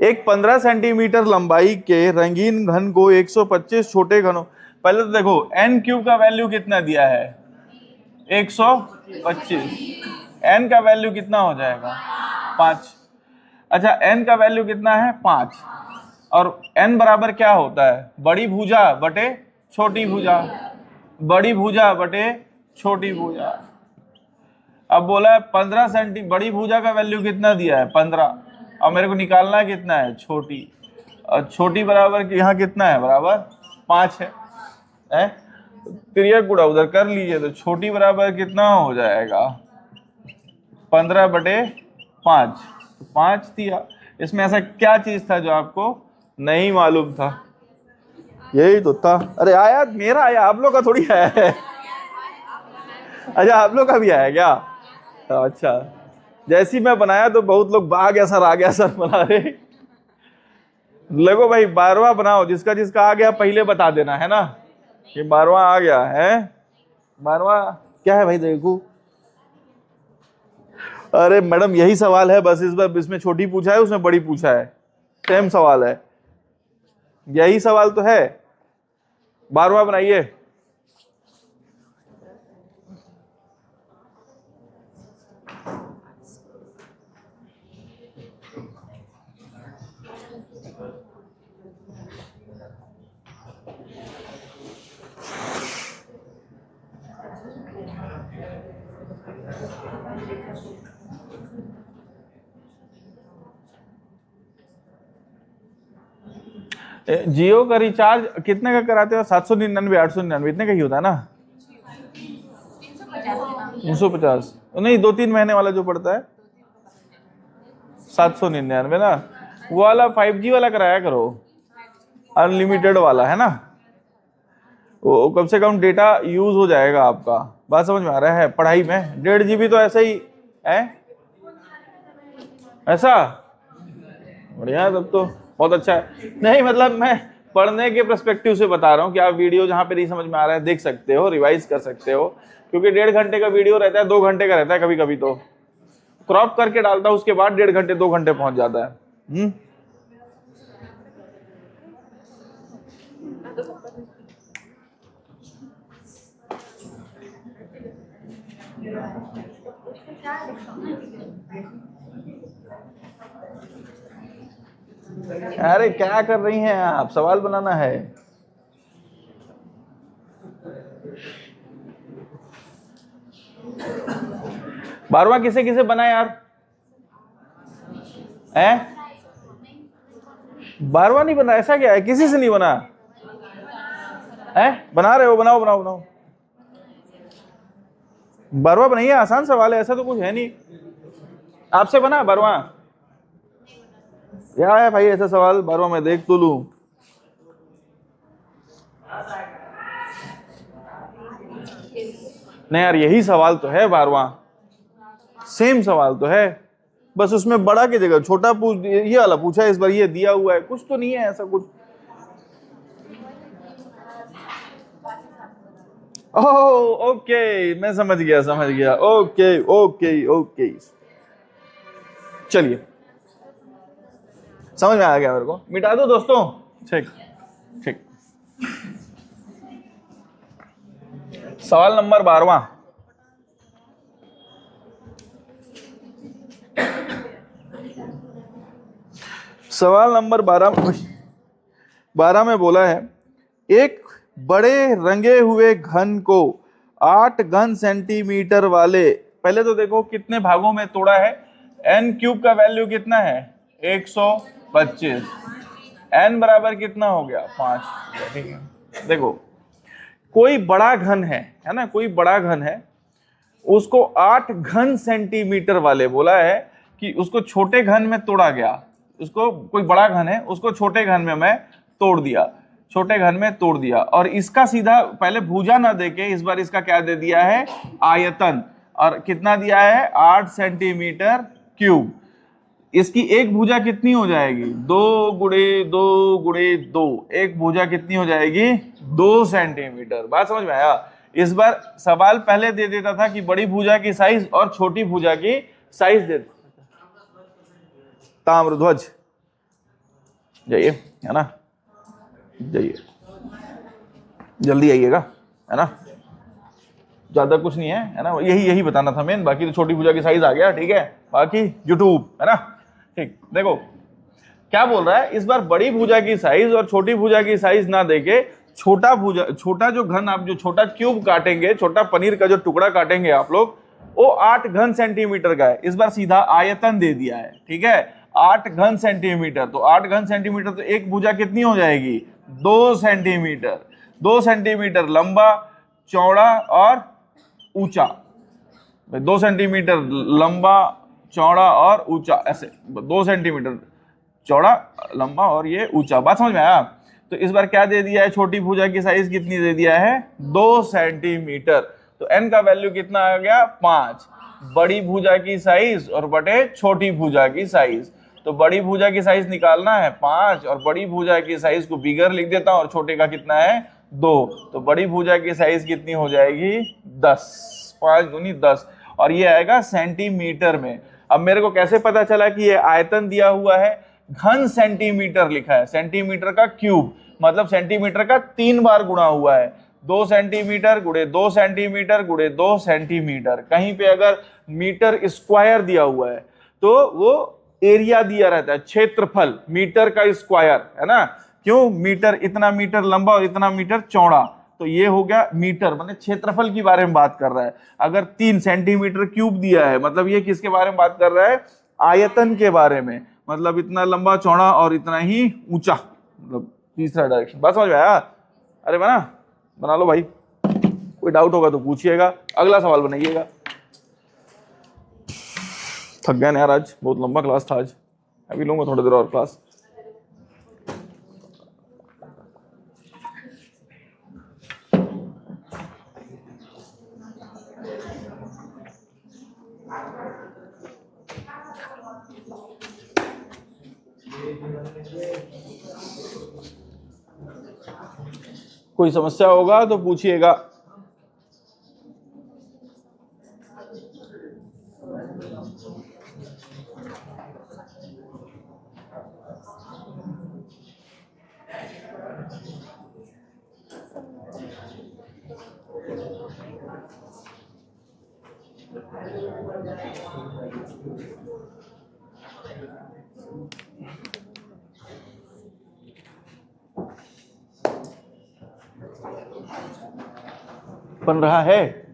एक 15 सेंटीमीटर लंबाई के रंगीन घन को 125 छोटे घनों, पहले तो देखो n क्यूब का वैल्यू कितना दिया है, 125, n का वैल्यू कितना हो जाएगा, 5। अच्छा, n का वैल्यू कितना है, 5, और n बराबर क्या होता है, बड़ी भुजा बटे छोटी भुजा, बड़ी भुजा बटे छोटी भुजा। अब बोला है 15 सेंटी, बड़ी भुजा का वैल्यू कितना दिया है 15, अब मेरे को निकालना है कितना है छोटी, और छोटी बराबर यहाँ कितना है बराबर 5 है? तिर्यक गुणा उधर कर लीजिए तो छोटी बराबर कितना हो जाएगा 15 बटे 5, 5 दिया। इसमें ऐसा क्या चीज था जो आपको नहीं मालूम था? यही तो था। अरे आया मेरा, आया आप लोग का थोड़ी है। अच्छा आप लोग का भी आया क्या? अच्छा, जैसी मैं बनाया तो बहुत लोग आ गया सर बना रहे। लगो भाई 12वां बनाओ, जिसका जिसका आ गया पहले बता देना है ना कि 12वां आ गया है। 12वां क्या है भाई देखो? अरे मैडम यही सवाल है, बस इस बार इसमें छोटी पूछा है उसमें बड़ी पूछा है, सेम सवाल है, यही सवाल तो है। 12वां बनाइए। जियो का रिचार्ज कितने का कराते हो? 799, 899 इतने का ही होता है ना? 350 नहीं, 2-3 महीने वाला जो पड़ता है 799 ना, वो वाला 5G वाला कराया करो, अनलिमिटेड वाला है ना, वो कम से कम डेटा यूज हो जाएगा आपका। बात समझ में आ रहा है? पढ़ाई में 1.5 GB तो ऐसे ही है, ऐसा बढ़िया है, तब तो बहुत अच्छा है। नहीं मतलब मैं पढ़ने के पर्सपेक्टिव से बता रहा हूँ कि आप वीडियो जहाँ पे नहीं समझ में आ रहा है देख सकते हो, रिवाइज कर सकते हो, क्योंकि 1.5 घंटे का वीडियो रहता है, 2 घंटे का रहता है, कभी कभी तो क्रॉप करके डालता हूँ उसके बाद 1.5 घंटे 2 घंटे पहुंच जाता है। अरे क्या कर रही हैं आप? सवाल बनाना है। बारहवां किसे किसे बना यार? 12वां नहीं बना? ऐसा क्या है, किसी से नहीं बना है? बना रहे हो? बनाओ बनाओ बनाओ। 12वां बनाइए, आसान सवाल है, ऐसा तो कुछ है नहीं। आपसे बना 12वां? क्या है भाई ऐसा सवाल 12वां मैं देख तो लूं। नहीं यार यही सवाल तो है 12वां, सेम सवाल तो है, बस उसमें बड़ा की जगह छोटा पूछ, ये वाला पूछा है इस बार, ये दिया हुआ है, कुछ तो नहीं है ऐसा कुछ। ओह ओके, मैं समझ गया, ओके ओके ओके, चलिए समझ में आ गया मेरे को, मिटा दो दोस्तों। ठीक ठीक, सवाल नंबर 12वां। सवाल नंबर 12 में बोला है, एक बड़े रंगे हुए घन को 8 घन सेंटीमीटर वाले, पहले तो देखो कितने भागों में तोड़ा है, n क्यूब का वैल्यू कितना है 125, n बराबर कितना हो गया 5। ठीक है, देखो कोई बड़ा घन है ना, कोई बड़ा घन है, उसको 8 घन सेंटीमीटर वाले बोला है कि उसको छोटे घन में तोड़ा गया, उसको कोई बड़ा घन है उसको छोटे घन में मैं तोड़ दिया, छोटे घन में तोड़ दिया, और इसका सीधा पहले भुजा ना देके इस बार इसका क्या दे दिया है आयतन, और कितना दिया है 8 सेंटीमीटर क्यूब। इसकी एक भुजा कितनी हो जाएगी 2 गुणे 2 गुणे 2, एक भुजा कितनी हो जाएगी 2 सेंटीमीटर। बात समझ में आया? इस बार सवाल पहले दे देता था कि बड़ी भुजा की साइज और छोटी भुजा की साइज दे देता। ताम्रध्वज जाइए, है ना, जाइए जल्दी आइएगा, है ना, ज्यादा कुछ नहीं है ना, यही बताना था मेन, बाकी तो छोटी भुजा की साइज आ गया। ठीक है, बाकी यूट्यूब है ना। ठीक, देखो क्या बोल रहा है, इस बार बड़ी भुजा की साइज और छोटी भुजा की साइज ना देके छोटा भुजा, छोटा जो घन आप जो छोटा क्यूब काटेंगे, छोटा पनीर का जो टुकड़ा काटेंगे आप लोग, वो 8 घन सेंटीमीटर का है। इस बार सीधा आयतन दे दिया है, ठीक है, 8 घन सेंटीमीटर। तो 8 घन सेंटीमीटर, तो एक भुजा कितनी हो जाएगी? 2 सेंटीमीटर। 2 सेंटीमीटर लंबा, चौड़ा और ऊंचा। 2 सेंटीमीटर लंबा, चौड़ा और ऊंचा, ऐसे 2 सेंटीमीटर चौड़ा, लंबा और ये ऊंचा। बात समझ में आया? तो इस बार क्या दे दिया है? छोटी भुजा की साइज कितनी दे दिया है? 2 सेंटीमीटर। तो n का वैल्यू कितना आ गया? 5। बड़ी भुजा की साइज और बटे छोटी भुजा की साइज। तो बड़ी भुजा की साइज निकालना है 5, और बड़ी भुजा की साइज को बिगर लिख देता हूं, और छोटे का कितना है? 2। तो बड़ी भुजा की साइज कितनी हो जाएगी? 10। 5 दूनी 10, और ये आएगा सेंटीमीटर में। अब मेरे को कैसे पता चला कि ये आयतन दिया हुआ है? घन सेंटीमीटर लिखा है, सेंटीमीटर का क्यूब, मतलब सेंटीमीटर का 3 बार गुणा हुआ है। 2 सेंटीमीटर गुणे 2 सेंटीमीटर गुणे 2 सेंटीमीटर। कहीं पे अगर मीटर स्क्वायर दिया हुआ है तो वो एरिया दिया रहता है, क्षेत्रफल, मीटर का स्क्वायर, है ना? क्यों? मीटर इतना मीटर लंबा और इतना मीटर चौड़ा, तो ये हो गया मीटर, मतलब क्षेत्रफल के बारे में बात कर रहा है। अगर 3 सेंटीमीटर क्यूब दिया है, मतलब ये किसके बारे में बात कर रहा है? आयतन के बारे में, मतलब इतना लंबा चौड़ा और इतना ही ऊंचा, मतलब तीसरा डायरेक्शन। बात समझ में आया? अरे बना लो भाई, कोई डाउट होगा तो पूछिएगा, अगला सवाल बनाइएगा। थक गए ना यार, आज बहुत लंबा क्लास था। आज अभी लूंगा थोड़ी देर और क्लास। कोई समस्या होगा तो पूछिएगा। बन रहा है?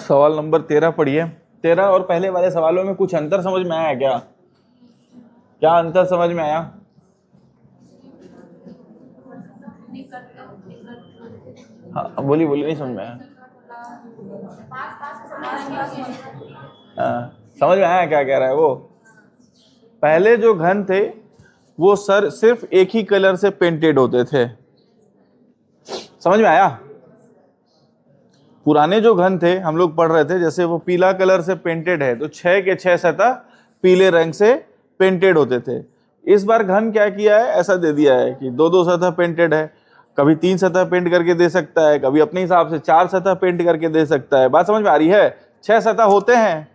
सवाल नंबर 13 पढ़िए। 13 और पहले वाले सवालों में कुछ अंतर समझ में आया क्या? क्या अंतर समझ में आया? हाँ बोली नहीं समझ में आया। समझ में आया क्या कह रहा है वो? पहले जो घन थे वो सिर्फ एक ही कलर से पेंटेड होते थे। समझ में आया? पुराने जो घन थे हम लोग पढ़ रहे थे, जैसे वो पीला कलर से पेंटेड है तो 6 के 6 सतह पीले रंग से पेंटेड होते थे। इस बार घन क्या किया है? ऐसा दे दिया है कि 2-2 सतह पेंटेड है। कभी 3 सतह पेंट करके दे सकता है, कभी अपने हिसाब से 4 सतह पेंट करके दे सकता है। बात समझ में आ रही है? 6 सतह होते हैं,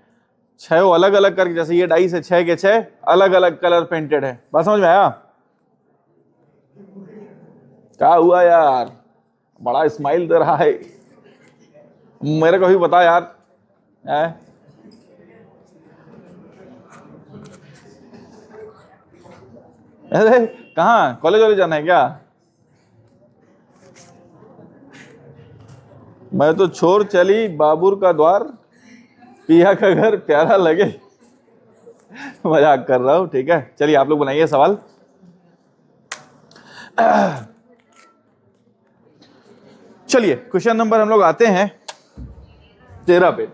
6 अलग अलग करके, जैसे ये डाइस है 6 के 6 अलग अलग कलर पेंटेड है। बात समझ में आया? क्या हुआ यार, बड़ा स्माइल दे रहा है, मेरे को भी बता यार। अरे कहाँ, कॉलेज वाले जाना है क्या? मैं तो छोड़ चली बाबुर का द्वार, पिया का घर प्यारा लगे। मजाक कर रहा हूं, ठीक है। चलिए आप लोग बनाइए सवाल। चलिए क्वेश्चन नंबर हम लोग आते हैं 13 पे।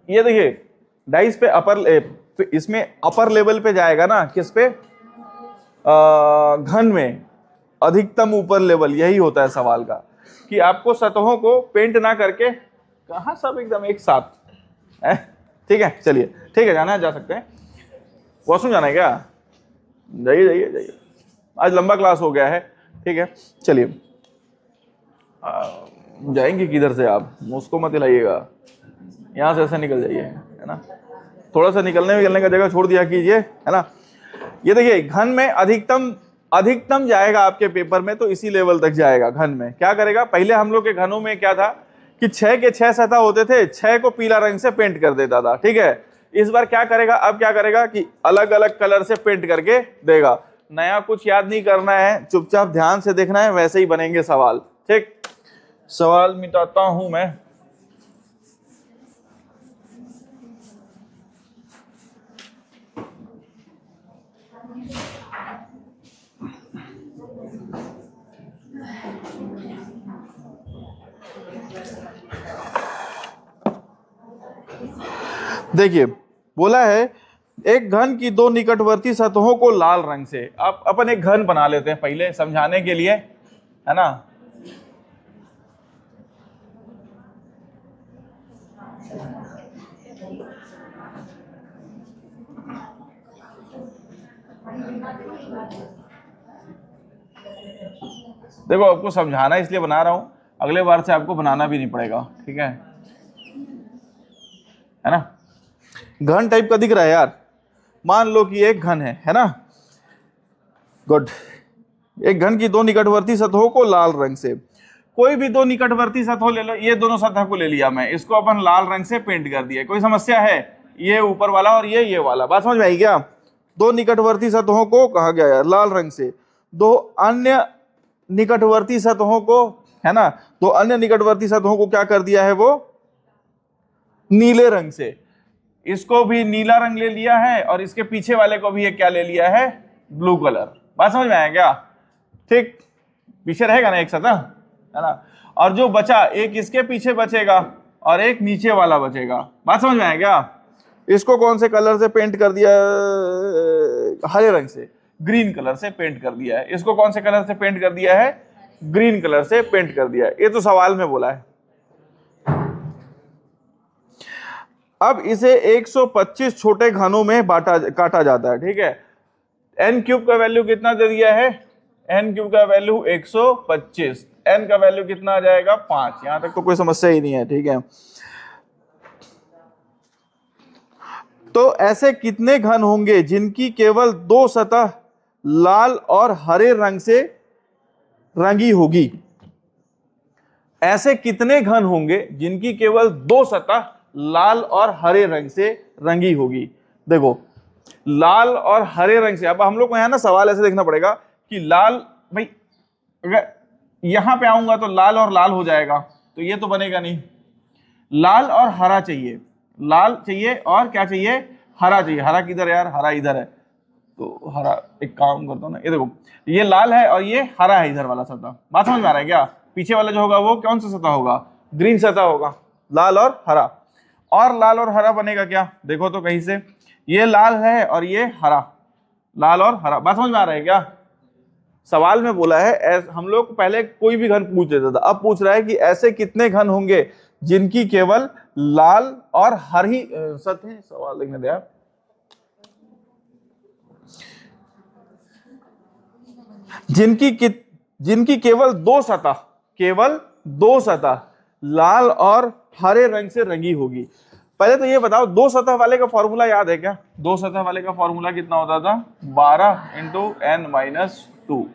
ये देखिए डाइस पे इसमें अपर लेवल पे जाएगा ना, किस पे? घन में अधिकतम ऊपर लेवल, यही होता है सवाल का, कि आपको सतहों को पेंट ना करके, कहाँ सब एकदम एक साथ है, ठीक है। चलिए ठीक है, जाना है, जा सकते हैं। वॉशरूम जाना है क्या? जाइए जाइए जाइए, आज लंबा क्लास हो गया है, ठीक है। चलिए जाएंगे किधर से आप? मुझको मत हिलाइएगा, यहाँ से ऐसे निकल जाइए, है ना। थोड़ा सा निकलने का जगह छोड़ दिया कीजिए, है ना। ये देखिए घन में अधिकतम जाएगा आपके पेपर में तो इसी लेवल तक जाएगा। घन में क्या करेगा, पहले हम लोग के घनों में क्या था कि 6 के 6 सतह होते थे, 6 को पीला रंग से पेंट कर देता था, ठीक है। इस बार क्या करेगा, अब क्या करेगा कि अलग अलग कलर से पेंट करके देगा। नया कुछ याद नहीं करना है, चुपचाप ध्यान से देखना है, वैसे ही बनेंगे सवाल, ठीक। सवाल मिटाता हूं मैं। देखिए बोला है एक घन की दो निकटवर्ती सतहों को लाल रंग से। आप अपन एक घन बना लेते हैं पहले समझाने के लिए, है ना। देखो आपको समझाना इसलिए बना रहा हूं, अगले बार से आपको बनाना भी नहीं पड़ेगा, ठीक है ना। घन टाइप का दिख रहा है यार, मान लो कि एक घन है ना। गुड। एक घन की दो निकटवर्ती सतहों को लाल रंग से, कोई भी दो निकटवर्ती सतह ले लो, ये दोनों सतह को ले लिया मैं, इसको अपन लाल रंग से पेंट कर दिया। कोई समस्या है? ये ऊपर वाला और ये वाला, बात समझ में आई क्या? दो निकटवर्ती सतहों को कहा गया है लाल रंग से, दो अन्य निकटवर्ती सतहों को, है ना, दो अन्य निकटवर्ती सतहों को क्या कर दिया है वो नीले रंग से। इसको भी नीला रंग ले लिया है और इसके पीछे वाले को भी ये क्या ले लिया है, ब्लू कलर। बात समझ में आया क्या? ठीक, पीछे रहेगा ना एक सतह, है ना, और जो बचा एक इसके पीछे बचेगा और एक नीचे वाला बचेगा। बात समझ में आया क्या? इसको कौन से कलर से पेंट कर दिया? हरे रंग से, ग्रीन कलर से पेंट कर दिया है। इसको कौन से कलर से पेंट कर दिया है? ग्रीन कलर से पेंट कर दिया है। ये तो सवाल में बोला है। अब इसे 125 छोटे घनों में काटा जाता है, ठीक है। n क्यूब का वैल्यू कितना दे दिया है? n क्यूब का वैल्यू 125, n का वैल्यू कितना आ जाएगा? 5। यहां तक तो कोई समस्या ही नहीं है, ठीक है। तो ऐसे कितने घन होंगे जिनकी केवल दो सतह लाल और हरे रंग से रंगी होगी? ऐसे कितने घन होंगे जिनकी केवल दो सतह लाल और हरे रंग से रंगी होगी? देखो लाल और हरे रंग से, अब हम लोग को यहां ना सवाल ऐसे देखना पड़ेगा कि लाल, भाई अगर यहां पे आऊंगा तो लाल और लाल हो जाएगा, तो ये तो बनेगा नहीं। लाल और हरा चाहिए, लाल चाहिए और क्या चाहिए? हरा चाहिए। हरा किधर है यार? हरा इधर है, तो हरा एक काम करता हूं ना, ये देखो ये लाल है और ये हरा है इधर वाला सतह। बात समझ में आ रहा है क्या? पीछे वाला जो होगा वो कौन सा सतह होगा? ग्रीन सतह होगा, लाल और हरा। और लाल और हरा बनेगा क्या? देखो तो कहीं से, ये लाल है और ये हरा, लाल और हरा। बात समझ में आ रहा है क्या? सवाल में बोला है, हम लोग पहले कोई भी घन पूछ लेता था, अब पूछ रहा है कि ऐसे कितने घन होंगे जिनकी केवल लाल और हरी सतह। सवाल लिखने दे आप। जिनकी केवल दो सतह लाल और हरे रंग से रंगी होगी। पहले तो ये बताओ, दो सतह वाले का फॉर्मूला याद है क्या? दो सतह वाले का फॉर्मूला कितना होता था? 12 × n-2।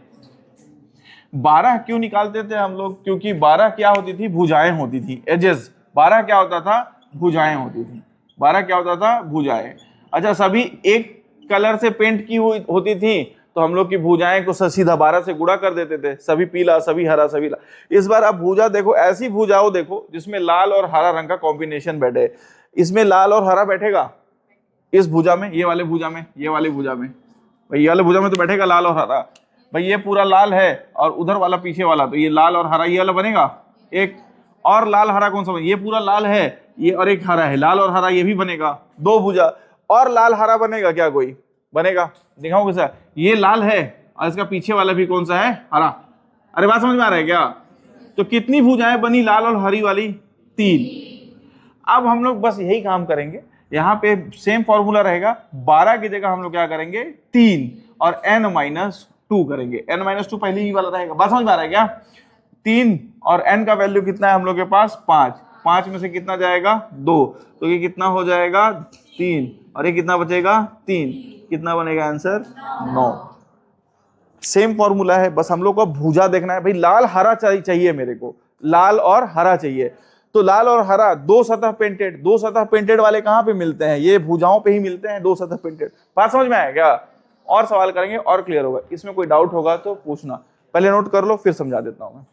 12 क्यों निकालते थे हम लोग? क्योंकि 12 क्या होती थी? भुजाएं होती थी, एजेस। 12 क्या होता था? भुजाएं होती थी। 12 क्या होता था? भुजाएं। अच्छा, सभी एक कलर से पेंट की हुई होती थी तो हम लोग की भुजाएं को सीधा 12 से गुणा कर देते थे, सभी पीला, सभी हरा, सभी लाल। इस बार अब भुजा देखो, ऐसी भुजाओं देखो जिसमें लाल और हरा रंग का कॉम्बिनेशन बैठे। इसमें लाल और हरा बैठेगा इस भुजा में, ये वाले भुजा में, ये वाली भुजा में, भाई ये वाले भुजा में तो बैठेगा लाल और हरा। भाई ये पूरा लाल है और उधर वाला पीछे वाला, तो ये लाल और हरा ये वाला बनेगा एक। और लाल हरा कौन सा बनेगा? ये पूरा लाल है ये और एक हरा है, लाल और हरा ये भी बनेगा, दो भुजा। और लाल हरा बनेगा क्या? कोई बनेगा? दिखाऊं कैसा? ये लाल है और इसका पीछे वाला भी कौन सा है? हरा। अरे बात समझ में आ रहा है क्या? तो कितनी भुजाएं बनी लाल और हरी वाली? 3। अब हम लोग बस यही काम करेंगे यहाँ पे सेम फॉर्मूला रहेगा, 12 की जगह हम लोग क्या करेंगे 3 और n-2 करेंगे। n-2 पहले ही वाला रहेगा, बात समझ में आ रहा है क्या? 3 और n का वैल्यू कितना है हम लोग के पास 5, 5 में से कितना जाएगा 2, तो ये कितना हो जाएगा 3 और ये कितना बचेगा 3, कितना बनेगा आंसर 9। सेम फॉर्मूला है, बस हम लोग को भुजा देखना है भाई, लाल हरा चाहिए मेरे को, लाल और हरा चाहिए। तो लाल और हरा दो सतह पेंटेड, दो सतह पेंटेड वाले कहां पे मिलते हैं? ये भुजाओं पे ही मिलते हैं, दो सतह पेंटेड। बात समझ में आया क्या? और सवाल करेंगे और क्लियर होगा। इसमें कोई डाउट होगा तो पूछना, पहले नोट कर लो फिर समझा देता हूं मैं।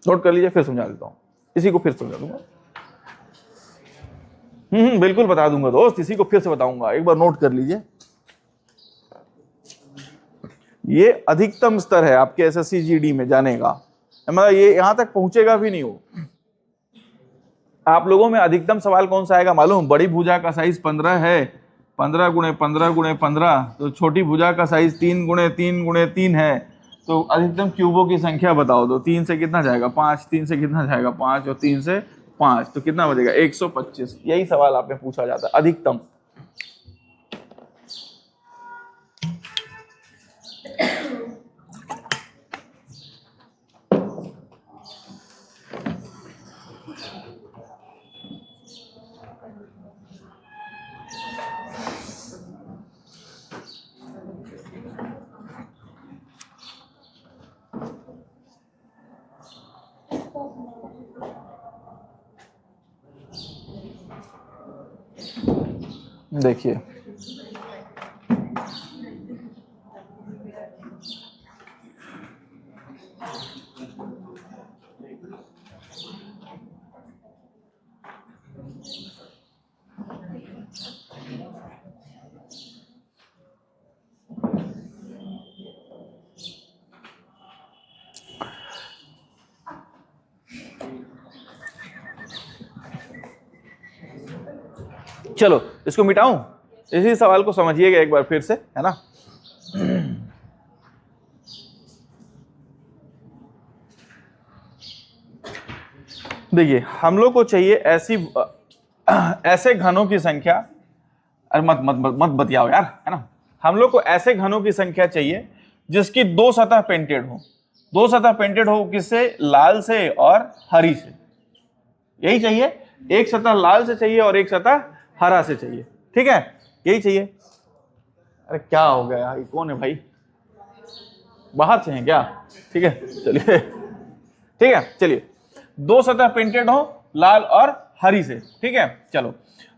नोट कर लीजिए फिर समझा देता हूं, इसी को फिर समझा दूंगा। बिल्कुल बता दूंगा दोस्त, इसी को फिर से बताऊंगा, एक बार नोट कर लीजिए। ये अधिकतम स्तर है आपके एसएससी जीडी में जाने का, मतलब ये यहां तक पहुंचेगा भी नहीं हो। आप लोगों में अधिकतम सवाल कौन सा आएगा मालूम? बड़ी भुजा का साइज 15 है, 15 गुणे 15 गुणे 15, तो छोटी भुजा का साइज 3 गुणे 3 गुणे 3 है, तो अधिकतम क्यूबों की संख्या बताओ। तो 3 से कितना जाएगा 5, 3 से कितना जाएगा 5 और 3 से 5, तो कितना बचेगा 125। यही सवाल आप में पूछा जाता है, अधिकतम। देखिए चलो इसको मिटाऊं, इसी सवाल को समझिएगा एक बार फिर से, है ना। देखिए हम लोग को चाहिए ऐसे घनों की संख्या, अरे मत मत मत मत बतियाओ यार, है ना। हम लोग को ऐसे घनों की संख्या चाहिए जिसकी दो सतह पेंटेड हो। दो सतह पेंटेड हो किससे? लाल से और हरी से, यही चाहिए। एक सतह लाल से चाहिए और एक सतह हरा से चाहिए, ठीक है, यही चाहिए। अरे क्या हो गया यार, कौन है भाई, बाहर से हैं क्या? ठीक है चलिए, ठीक है चलिए, दो सतह पेंटेड हो लाल और हरी से, ठीक है। चलो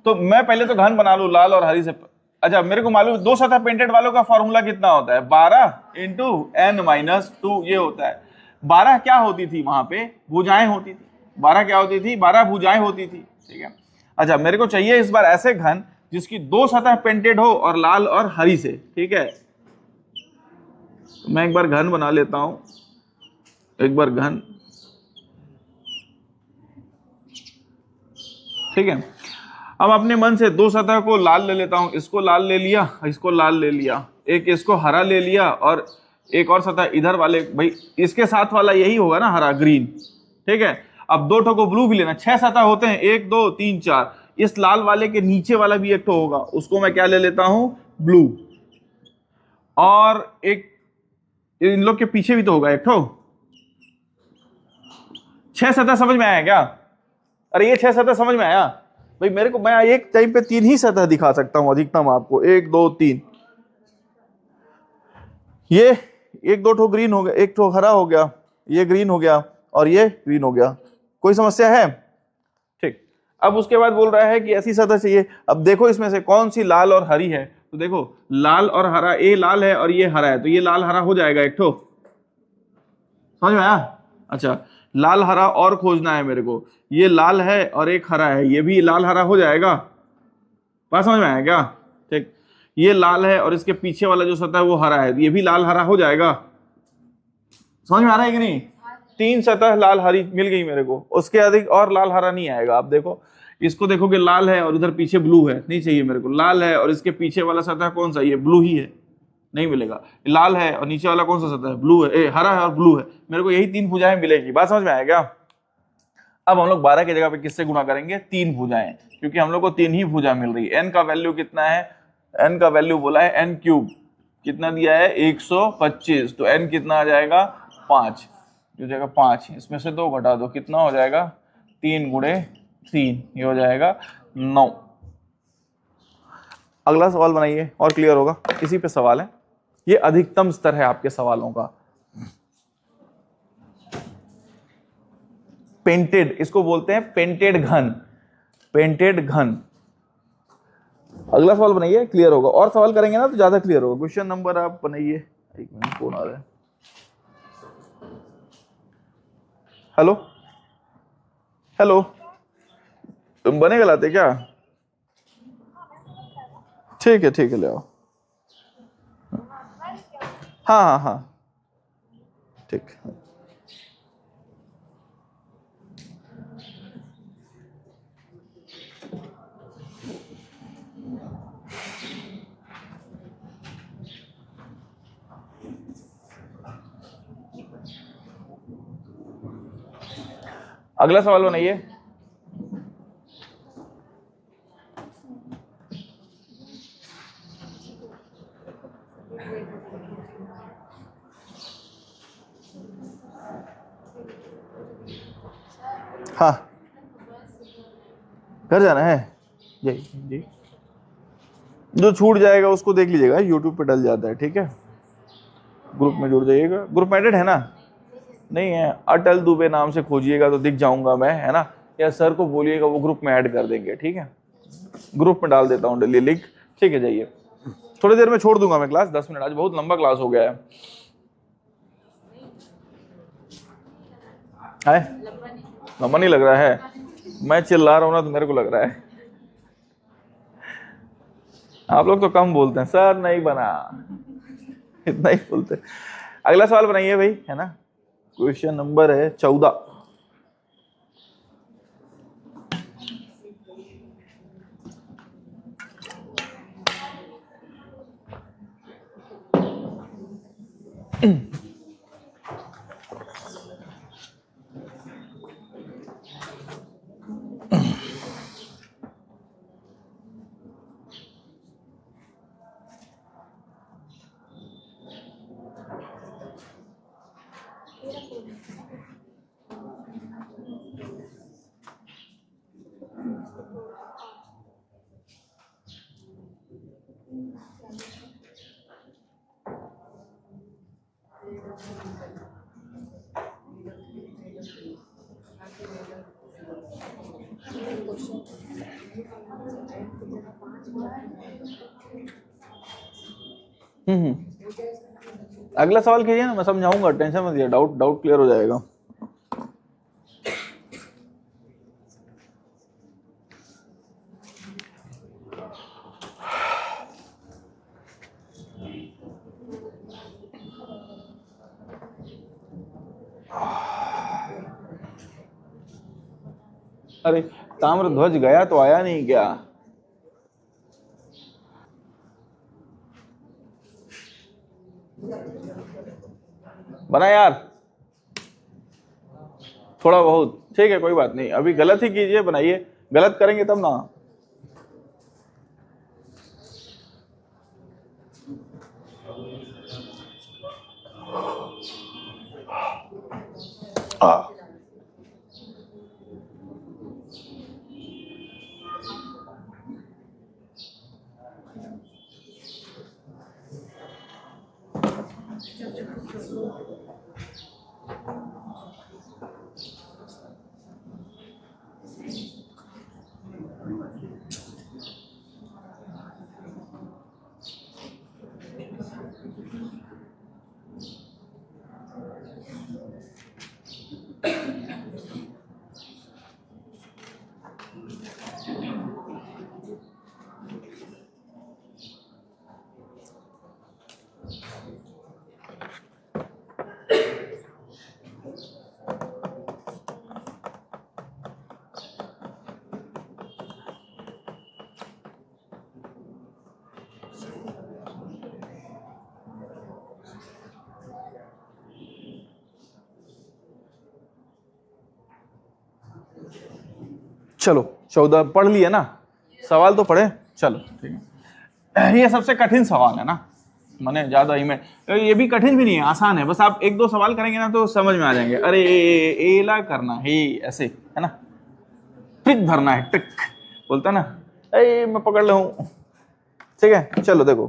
तो मैं पहले तो घन बना लूं लाल और हरी से। अच्छा मेरे को मालूम दो सतह पेंटेड वालों का फॉर्मूला कितना होता है? 12 इंटू n-2 ये होता है। 12 क्या होती थी वहां पे? भुजाएं होती थी। 12 क्या होती थी? 12 भुजाएं होती थी, ठीक है। अच्छा मेरे को चाहिए इस बार ऐसे घन जिसकी दो सतह पेंटेड हो और लाल और हरी से, ठीक है। तो मैं एक बार घन बना लेता हूं, एक बार घन, ठीक है। अब अपने मन से दो सतह को लाल ले लेता हूं, इसको लाल ले लिया, इसको लाल ले लिया, एक इसको हरा ले लिया और एक और सतह इधर वाले, भाई इसके साथ वाला यही होगा ना हरा, ग्रीन, ठीक है। अब दो ठो को ब्लू भी लेना, 6 सतह होते हैं, 1 2 3 4, इस लाल वाले के नीचे वाला भी एक ठो होगा, उसको मैं क्या ले लेता हूं? ब्लू। और एक इन लोग के पीछे भी तो होगा एक ठो। 6 सतह समझ में आया क्या? अरे ये 6 सतह समझ में आया भाई मेरे को? मैं एक टाइम पे 3 ही सतह दिखा सकता हूं अधिकतम आपको, 1 2 3। ये 1 2 ठो ग्रीन हो गया, एक ठो हरा हो गया, ये ग्रीन हो गया और ये ग्रीन हो गया। कोई समस्या है? ठीक। अब उसके बाद बोल रहा है कि ऐसी सतह चाहिए। अब देखो इसमें से कौन सी लाल और हरी है, तो देखो लाल और हरा, ये लाल है और ये हरा है, तो ये लाल हरा हो जाएगा एक ठो, समझ में आया? अच्छा लाल हरा और खोजना है मेरे को, ये लाल है और एक हरा है, ये भी लाल हरा हो जाएगा, बात समझ में आया क्या? ठीक, ये लाल है और इसके पीछे वाला जो सतह है वो हरा है, ये भी लाल हरा हो जाएगा, समझ में आ रहा है कि नहीं? 3 सतह लाल हरी मिल गई मेरे को, उसके अधिक और लाल हरा नहीं आएगा। आप देखो इसको देखोगे लाल है और इधर पीछे ब्लू है, नहीं चाहिए मेरे को। लाल है और इसके पीछे वाला सतह कौन सा? ये ब्लू ही है, नहीं मिलेगा। लाल है और नीचे वाला कौन सा सतह है? ब्लू है, हरा है और ब्लू है, मेरे को यही 3 भुजाएं मिलेगी। बात समझ में आया क्या? अब हम लोग 12 की जगह पे किससे गुणा करेंगे, 3 भुजाएं, क्योंकि हम लोग को 3 ही भुजा मिल रही है। n का वैल्यू कितना है, n का वैल्यू बोला है n क्यूब, कितना दिया है 125, तो n कितना आ जाएगा 5, जो जाएगा 5, इसमें से 2 घटा दो, कितना हो जाएगा 3 गुणे 3, ये हो जाएगा 9। अगला सवाल बनाइए और क्लियर होगा, इसी पे सवाल है, ये अधिकतम स्तर है आपके सवालों का। पेंटेड, इसको बोलते हैं पेंटेड घन, पेंटेड घन। अगला सवाल बनाइए, क्लियर होगा, और सवाल करेंगे ना तो ज्यादा क्लियर होगा। क्वेश्चन नंबर आप बनाइए, एक मिनट कौन आ रहा है, हेलो हेलो, तुम बने गलाते क्या, ठीक है ले आओ, हाँ हाँ हाँ ठीक। अगला सवाल बनाइए। हाँ, घर जाना है जी जी, जो छूट जाएगा उसको देख लीजिएगा, यूट्यूब पे डल जाता है, ठीक है। ग्रुप में जुड़ जाइएगा, ग्रुप में एडेड है ना, नहीं है, अटल दुबे नाम से खोजिएगा तो दिख जाऊंगा मैं, है ना, या सर को बोलिएगा वो ग्रुप में ऐड कर देंगे, ठीक है। ग्रुप में डाल देता हूँ डेली लिंक, ठीक है। जाइए, थोड़ी देर में छोड़ दूंगा मैं क्लास, 10 मिनट, आज बहुत लंबा क्लास हो गया है, लंबा नहीं लग रहा है, मैं चिल्ला रहा हूँ ना तो मेरे को लग रहा है, आप लोग तो कम बोलते हैं, सर नहीं बना, इतना ही बोलते हैं। अगला सवाल बनाइए भाई, है ना, क्वेश्चन नंबर है 14। अगला सवाल कीजिए ना, मैं समझाऊंगा, टेंशन मत लीजिए, डाउट डाउट क्लियर हो जाएगा। अरे ताम्र ध्वज गया तो आया नहीं क्या, बना यार, थोड़ा बहुत, ठीक है कोई बात नहीं, अभी गलत ही कीजिए, बनाइए, गलत करेंगे तब ना। चलो 14 पढ़ लिए ना, सवाल तो पढ़े, चलो ठीक है। ये सबसे कठिन सवाल है ना, मैंने ज्यादा ही में, ये भी कठिन भी नहीं है, आसान है, बस आप एक दो सवाल करेंगे ना तो समझ में आ जाएंगे। अरे एला करना है ऐसे, है ना, ट्रिक धरना है, ट्रिक बोलता ना, मैं पकड़ ले हूं, ठीक है। चलो देखो,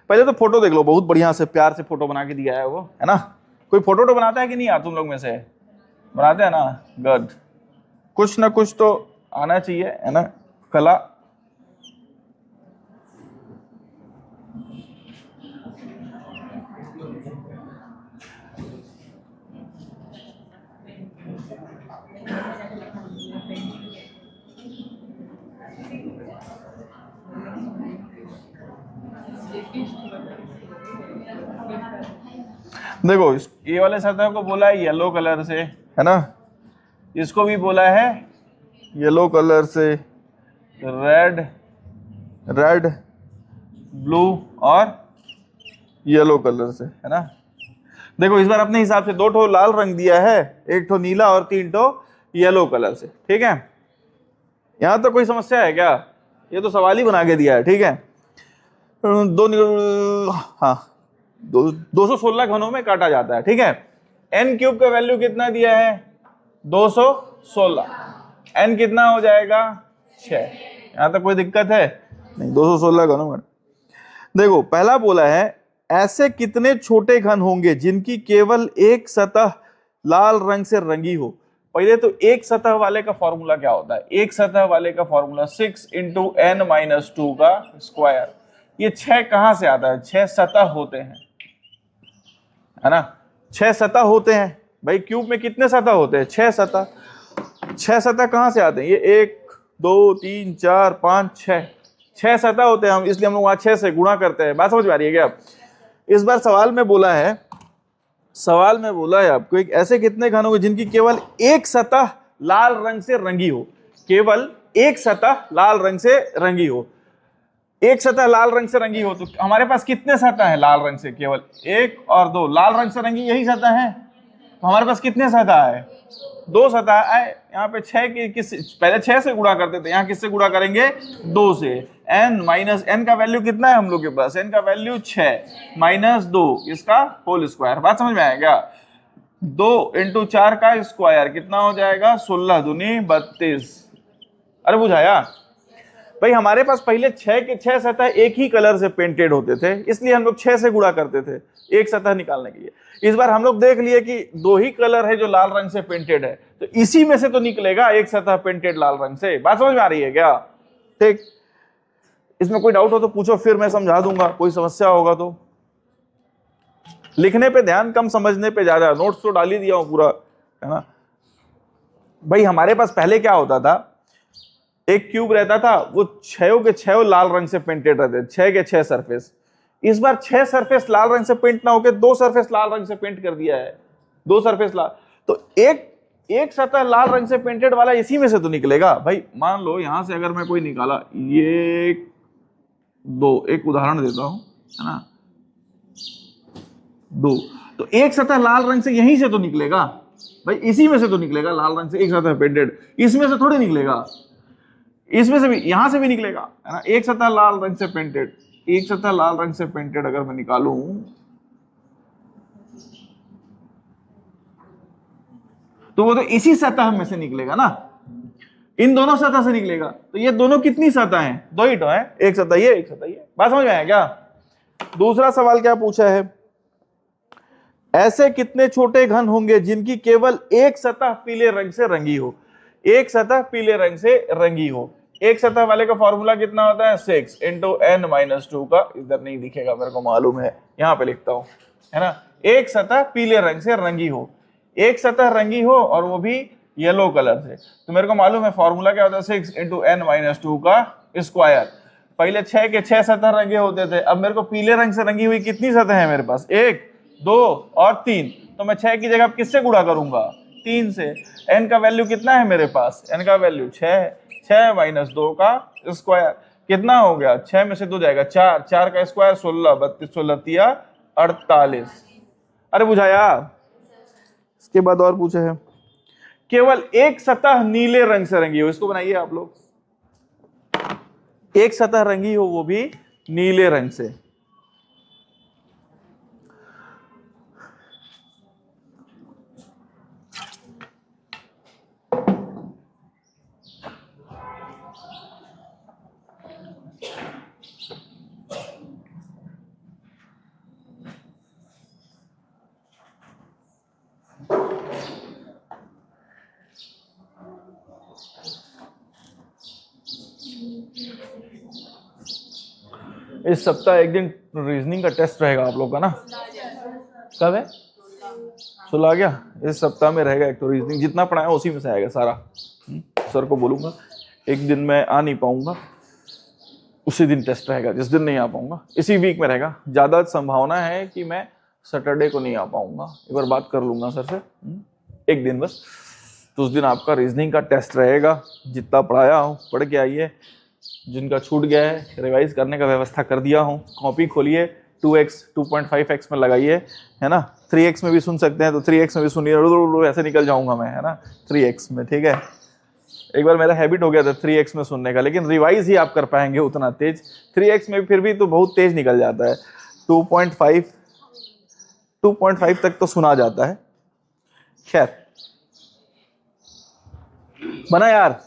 पहले तो फोटो देख लो, बहुत बढ़िया से प्यार से फोटो बना के दिया है वो, है ना। कोई फोटो तो बनाता है कि नहीं यार, तुम लोग में से बनाते हैं ना, गुड, कुछ ना कुछ तो आना चाहिए, है ना, कला। देखो ये वाले सतह को बोला है येलो कलर से, है ना, इसको भी बोला है येलो कलर से, रेड, रेड, ब्लू और येलो कलर से, है ना। देखो इस बार अपने हिसाब से 2 ठो लाल रंग दिया है, 1 ठो नीला और 3 ठो येलो कलर से, ठीक है। यहां तो कोई समस्या है क्या? ये तो सवाल ही बना के दिया है, ठीक है। हाँ 216 घनों में काटा जाता है, ठीक है। n क्यूब का वैल्यू कितना दिया है? 216। n कितना हो जाएगा? 6। यहां तक कोई दिक्कत है नहीं, 216 घनों में। देखो पहला बोला है ऐसे कितने छोटे घन होंगे जिनकी केवल एक सतह लाल रंग से रंगी हो। पहले तो एक सतह वाले का फॉर्मूला क्या होता है? एक सतह वाले का फॉर्मूला 6 × n-2 का स्क्वायर। ये 6 कहां से आता है? 6 सतह होते हैं, है ना, 6 सतह होते हैं। भाई क्यूब में कितने सतह होते हैं? 6 सतह। 6 सतह कहां से आते हैं? ये 1 2 3 4 5 6, 6 सतह होते हैं, हम इसलिए हम लोग वहां 6 से गुणा करते हैं। बात समझ में आ रही है क्या? इस बार सवाल में बोला है, सवाल में बोला है आपको एक ऐसे कितने घन होंगे जिनकी केवल एक सतह लाल रंग से रंगी हो। केवल एक सतह लाल रंग से रंगी हो। एक सतह लाल रंग से रंगी हो तो हमारे पास कितने सतह है लाल रंग से? केवल 1 और 2। लाल रंग से रंगी यही सतह है, तो हमारे पास कितने सतह है? 2 सतह है। यहाँ पे 6 की किस, पहले 6 से गुणा करते थे, यहाँ किससे गुणा करेंगे? 2 से। n का वैल्यू कितना है हम लोग के पास? n का वैल्यू 6 माइनस 2 इसका होल स्क्वायर। बात समझ में आएगा? 2 × 4 का स्क्वायर कितना हो जाएगा? 16 दूनी 32। अरे बुझाया भाई? हमारे पास पहले 6 के 6 सतह एक ही कलर से पेंटेड होते थे, इसलिए हम लोग 6 से गुणा करते थे एक सतह निकालने के लिए। इस बार हम लोग देख लिए कि 2 ही कलर है जो लाल रंग से पेंटेड है, तो इसी में से तो निकलेगा एक सतह पेंटेड लाल रंग से। बात समझ में आ रही है क्या? ठीक, इसमें कोई डाउट हो तो पूछो, फिर मैं समझा दूंगा। कोई समस्या होगा तो लिखने पे ध्यान, कम समझने पे ज्यादा। नोट्स तो डाल ही दिया हूं पूरा, है ना। भाई हमारे पास पहले क्या होता था? एक क्यूब रहता था, वो 6 के 6 लाल रंग से पेंटेड रहते, 6 के 6 सरफेस। इस बार 6 सरफेस लाल रंग से पेंट ना होकर 2 सरफेस लाल रंग से पेंट कर दिया है। 2 सरफेस लाल, तो एक सतह लाल रंग से पेंटेड वाला इसी में से तो निकलेगा। भाई मान लो यहां से अगर मैं कोई निकाला, ये 2, एक उदाहरण देता हूं, है ना, 2, तो एक सतह लाल रंग से यहीं से तो निकलेगा भाई, इसी में से तो निकलेगा लाल रंग से एक सतह पेंटेड। इसमें से थोड़ी निकलेगा, इसमें से भी, यहां से भी निकलेगा, है ना। एक सतह लाल रंग से पेंटेड, एक सतह लाल रंग से पेंटेड अगर मैं निकालूं, तो वो तो इसी सतह में से निकलेगा ना, इन दोनों सतह से निकलेगा। तो ये दोनों कितनी सतह हैं? 2 ही तो है, एक सतह ये, एक सतह ये। बात समझ में आया क्या? दूसरा सवाल क्या पूछा है? ऐसे कितने छोटे घन होंगे जिनकी केवल एक सतह पीले रंग से रंगी हो। एक सतह पीले रंग से रंगी हो। एक सतह वाले का फॉर्मूला कितना होता है? 6 × n-2 का, इधर नहीं दिखेगा मेरे को मालूम है, यहां पे लिखता हूं, है ना। एक सतह पीले रंग से रंगी हो, एक सतह रंगी हो और वो भी येलो कलर से, तो मेरे को मालूम है फॉर्मूला क्या होता है? 6 × n-2 का स्क्वायर। पहले 6 के 6 सतह रंगे होते थे, अब मेरे को पीले रंग से रंगी हुई कितनी सतह है मेरे पास? 1 2 और 3, तो मैं 6 की जगह किससे गुणा करूंगा? 3 से। n का वैल्यू कितना है मेरे पास? n का वैल्यू 6 है। 6 माइनस 2 का स्क्वायर कितना हो गया? 6 में से 2 जाएगा 4, 4 का स्क्वायर 16, 32 16 तिया 48। अरे बुझाया? इसके बाद और पूछे है केवल एक सतह नीले रंग से रंगी हो, इसको बनाइए आप लोग। एक सतह रंगी हो, वो भी नीले रंग से। इस सप्ताह एक दिन रीजनिंग का टेस्ट रहेगा आप लोग का ना। कब है? 16 आ गया। इस सप्ताह में रहेगा एक तो रीजनिंग, जितना पढ़ाया उसी में से आएगा सारा। सर को बोलूंगा, एक दिन मैं आ नहीं पाऊंगा, उसी दिन टेस्ट रहेगा, जिस दिन नहीं आ पाऊंगा इसी वीक में रहेगा। ज्यादा संभावना है कि मैं सैटरडे को नहीं आ पाऊंगा, एक बार बात कर लूंगा सर से, एक दिन बस। तो उस दिन आपका रीजनिंग का टेस्ट रहेगा। जितना पढ़ाया हूँ पढ़ के आइए, जिनका छूट गया है रिवाइज करने का व्यवस्था कर दिया हूँ। कॉपी खोलिए, 2x 2.5x में लगाइए, है ना। 3x में भी सुन सकते हैं तो 3x में भी सुनिए, ऐसे निकल जाऊंगा मैं, है ना, 3x में। ठीक है, एक बार मेरा हैबिट हो गया था 3x में सुनने का, लेकिन रिवाइज ही आप कर पाएंगे उतना तेज। 3x में फिर भी तो बहुत तेज निकल जाता है। 2.5 तक तो सुना जाता है। खैर, बना यार।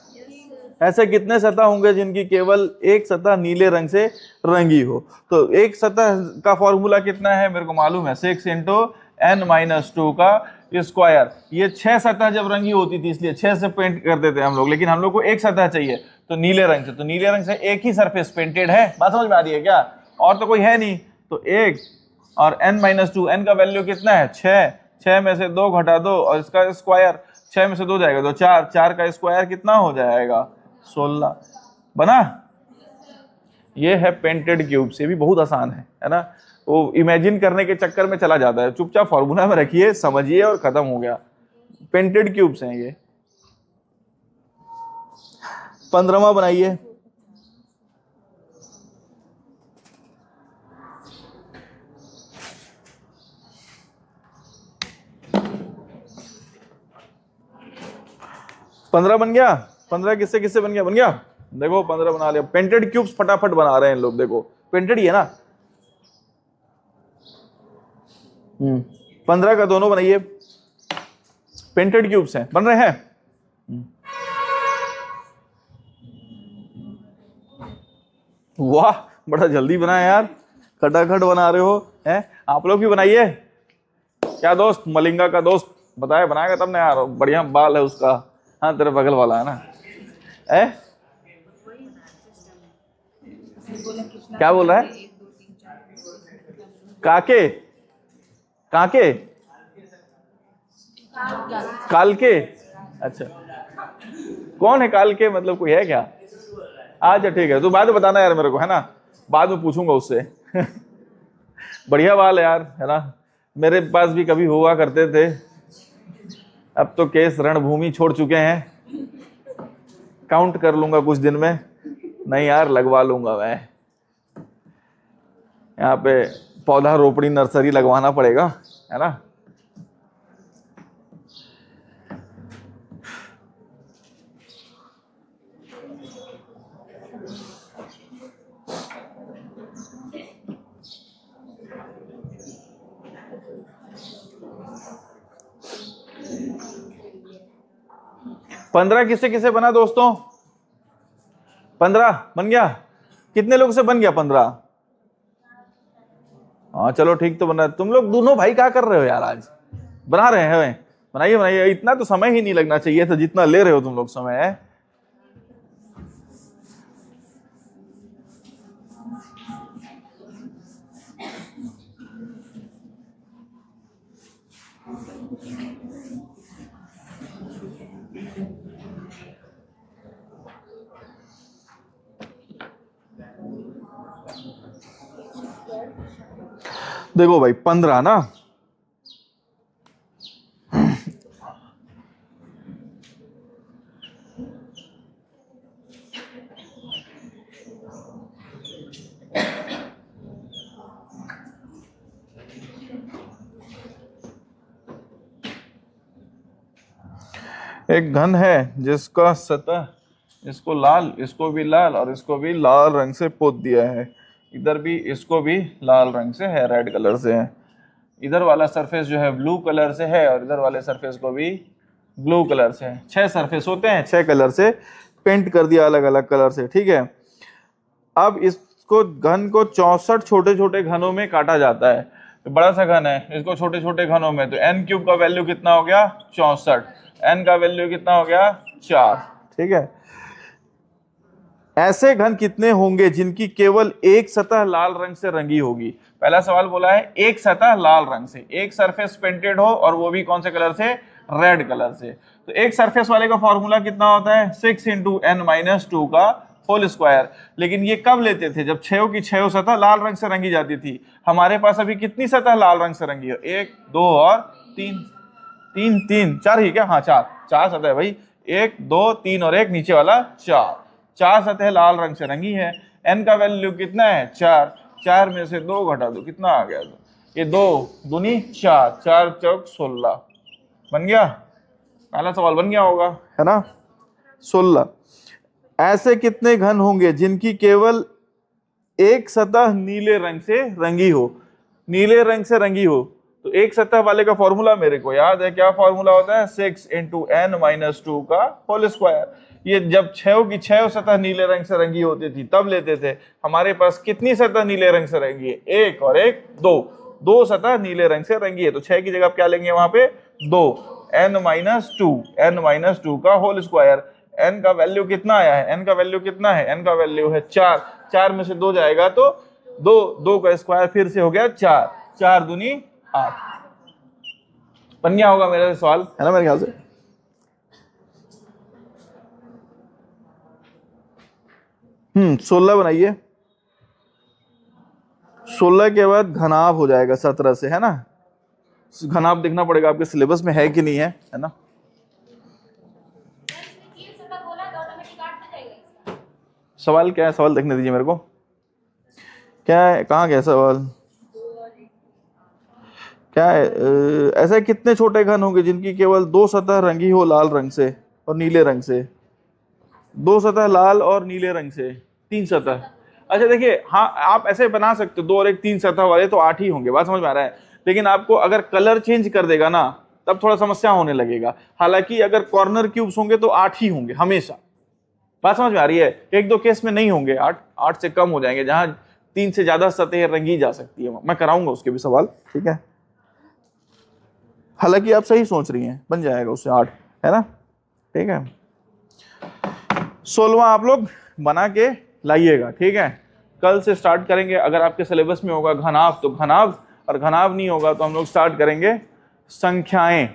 ऐसे कितने सतह होंगे जिनकी केवल एक सतह नीले रंग से रंगी हो? तो एक सतह का फॉर्मूला कितना है मेरे को मालूम है, 6 × n-2 का स्क्वायर। ये 6 सतह जब रंगी होती थी इसलिए 6 से पेंट करते थे हम लोग, लेकिन हम लोग को एक सतह चाहिए तो नीले रंग से। तो नीले रंग से एक ही सरफेस पेंटेड है, बात समझ में आ रही है क्या? और तो कोई है नहीं। तो 1 और n-2, n का वैल्यू कितना है? 6। 6 में से 2 घटा दो और इसका स्क्वायर, 6 में से 2 जाएगा तो 4, 4 का स्क्वायर कितना हो जाएगा? 16। बना। ये है पेंटेड क्यूब्स। ये भी बहुत आसान है ना। वो इमेजिन करने के चक्कर में चला जाता है, चुपचाप फॉर्मूला में रखिए, समझिए और खत्म हो गया। पेंटेड क्यूब्स हैं ये। 15वां बनाइए। पंद्रह बन गया। 15 किससे किससे बन गया? बन गया, देखो 15 बना लिया। पेंटेड क्यूब्स फटाफट बना रहे हैं लोग, देखो पेंटेड ही है ना। 15 का दोनों बनाइए, पेंटेड क्यूब्स हैं, बन रहे हैं। वाह, बड़ा जल्दी बना यार, खटाखट बना रहे हो हैं। आप लोग भी बनाइए। क्या दोस्त, मलिंगा का दोस्त बताया, बनाएगा तब ना यार, बढ़िया बाल है उसका। हाँ, तेरे बगल वाला है ना। क्या बोल रहा है? काके? काके? काल के? अच्छा, कौन है काल के? मतलब कोई है क्या? अच्छा ठीक है, तो बाद में बताना यार मेरे को, है ना, बाद में पूछूंगा उससे। बढ़िया बाल है यार, है ना। मेरे पास भी कभी हुआ करते थे, अब तो केस रणभूमि छोड़ चुके हैं। काउंट कर लूंगा कुछ दिन में। नहीं यार, लगवा लूंगा मैं। यहाँ पे पौधा रोपड़ी नर्सरी लगवाना पड़ेगा, है ना। पंद्रह किससे किससे बना दोस्तों? 15 बन गया। कितने लोग से बन गया 15? हाँ चलो ठीक तो बना। तुम लोग दोनों भाई क्या कर रहे हो यार आज? बना रहे हैं? बनाइए बनाइए, इतना तो समय ही नहीं लगना चाहिए था जितना ले रहे हो तुम लोग समय है। देखो भाई, 15 ना, एक घन है जिसका सतह, इसको लाल, इसको भी लाल और इसको भी लाल रंग से पोत दिया है, इधर भी इसको भी लाल रंग से है, रेड कलर से है, इधर वाला सरफेस जो है ब्लू कलर से है और इधर वाले सरफेस को भी ब्लू कलर से है। 6 सरफेस होते हैं, 6 कलर से पेंट कर दिया अलग अलग कलर से, ठीक है। अब इसको घन को 64 छोटे छोटे घनों में काटा जाता है। तो बड़ा सा घन है, इसको छोटे छोटे घनों में, तो n क्यूब का वैल्यू कितना हो गया 64, n का वैल्यू कितना हो गया 4, ठीक है। ऐसे घन कितने होंगे जिनकी केवल एक सतह लाल रंग से रंगी होगी। पहला सवाल बोला है एक सतह लाल रंग से, एक सरफेस पेंटेड हो और वो भी कौन से कलर से, रेड कलर से। तो एक सरफेस वाले का फॉर्मूला कितना होता है 6 × n-2 का होल स्क्वायर। लेकिन ये कब लेते थे, जब 6 की 6 सतह लाल रंग से रंगी जाती थी। हमारे पास अभी कितनी सतह लाल रंग से रंगी है, 1 2 और 3, 3 4 ही क्या, हाँ 4 सतह है भाई, 1 2 3 और एक नीचे वाला 4 सतह लाल रंग से रंगी है। n का वैल्यू कितना है 4, 4 में से 2 घटा दो, कितना आ गया, ये 2 दूनी 4, 4 चौक 16 बन गया। पहला सवाल बन गया होगा, है ना, 16। ऐसे कितने घन होंगे जिनकी केवल एक सतह नीले रंग से रंगी हो, नीले रंग से रंगी हो। तो एक सतह वाले का फॉर्मूला मेरे को याद है, क्या फॉर्मूला होता है 6 × n-2 का होल स्क्वायर। ये जब 6 की 6 सतह नीले रंग से रंगी होती थी तब लेते थे। हमारे पास कितनी सतह नीले रंग से रंगी है, एक और एक 2 सतह नीले रंग से रंगी है। तो 6 की जगह क्या लेंगे वहां पे 2, n-2 का होल स्क्वायर। n का वैल्यू कितना आया है, n का वैल्यू कितना है, n का वैल्यू है 4, 4 में से 2 जाएगा तो 2 का स्क्वायर फिर से हो गया 4, 4 दूनी 8। बन गया होगा मेरा सवाल, है ना मेरे ख्याल से। 16 बनाइए, 16 के बाद घनाभ हो जाएगा 17 से, है ना। घनाभ देखना पड़ेगा आपके सिलेबस में है कि नहीं है ना। सवाल क्या है, सवाल देखने दीजिए मेरे को, क्या है, कहाँ गया सवाल, क्या है, ऐसे कितने छोटे घन होंगे जिनकी केवल 2 सतह रंगी हो लाल रंग से और नीले रंग से। 2 सतह लाल और नीले रंग से, 3 सतह। अच्छा देखिए, हाँ आप ऐसे बना सकते हो 2 और 1 3 सतह वाले, तो 8 ही होंगे, बात समझ में आ रहा है। लेकिन आपको अगर कलर चेंज कर देगा ना तब थोड़ा समस्या होने लगेगा। हालांकि अगर कॉर्नर क्यूब्स होंगे तो 8 ही होंगे हमेशा, बात समझ में आ रही है। 1-2 केस में नहीं होंगे 8 से कम हो जाएंगे, जहां 3 से ज्यादा सतह रंगी जा सकती है। मैं कराऊंगा उसके भी सवाल, ठीक है। हालांकि आप सही सोच रही हैं, बन जाएगा उससे 8, है ना, ठीक है। 16वां आप लोग बना के लाइएगा, ठीक है। कल से स्टार्ट करेंगे। अगर आपके सिलेबस में होगा घनाभ तो घनाभ, और घनाभ नहीं होगा तो हम लोग स्टार्ट करेंगे संख्याएं।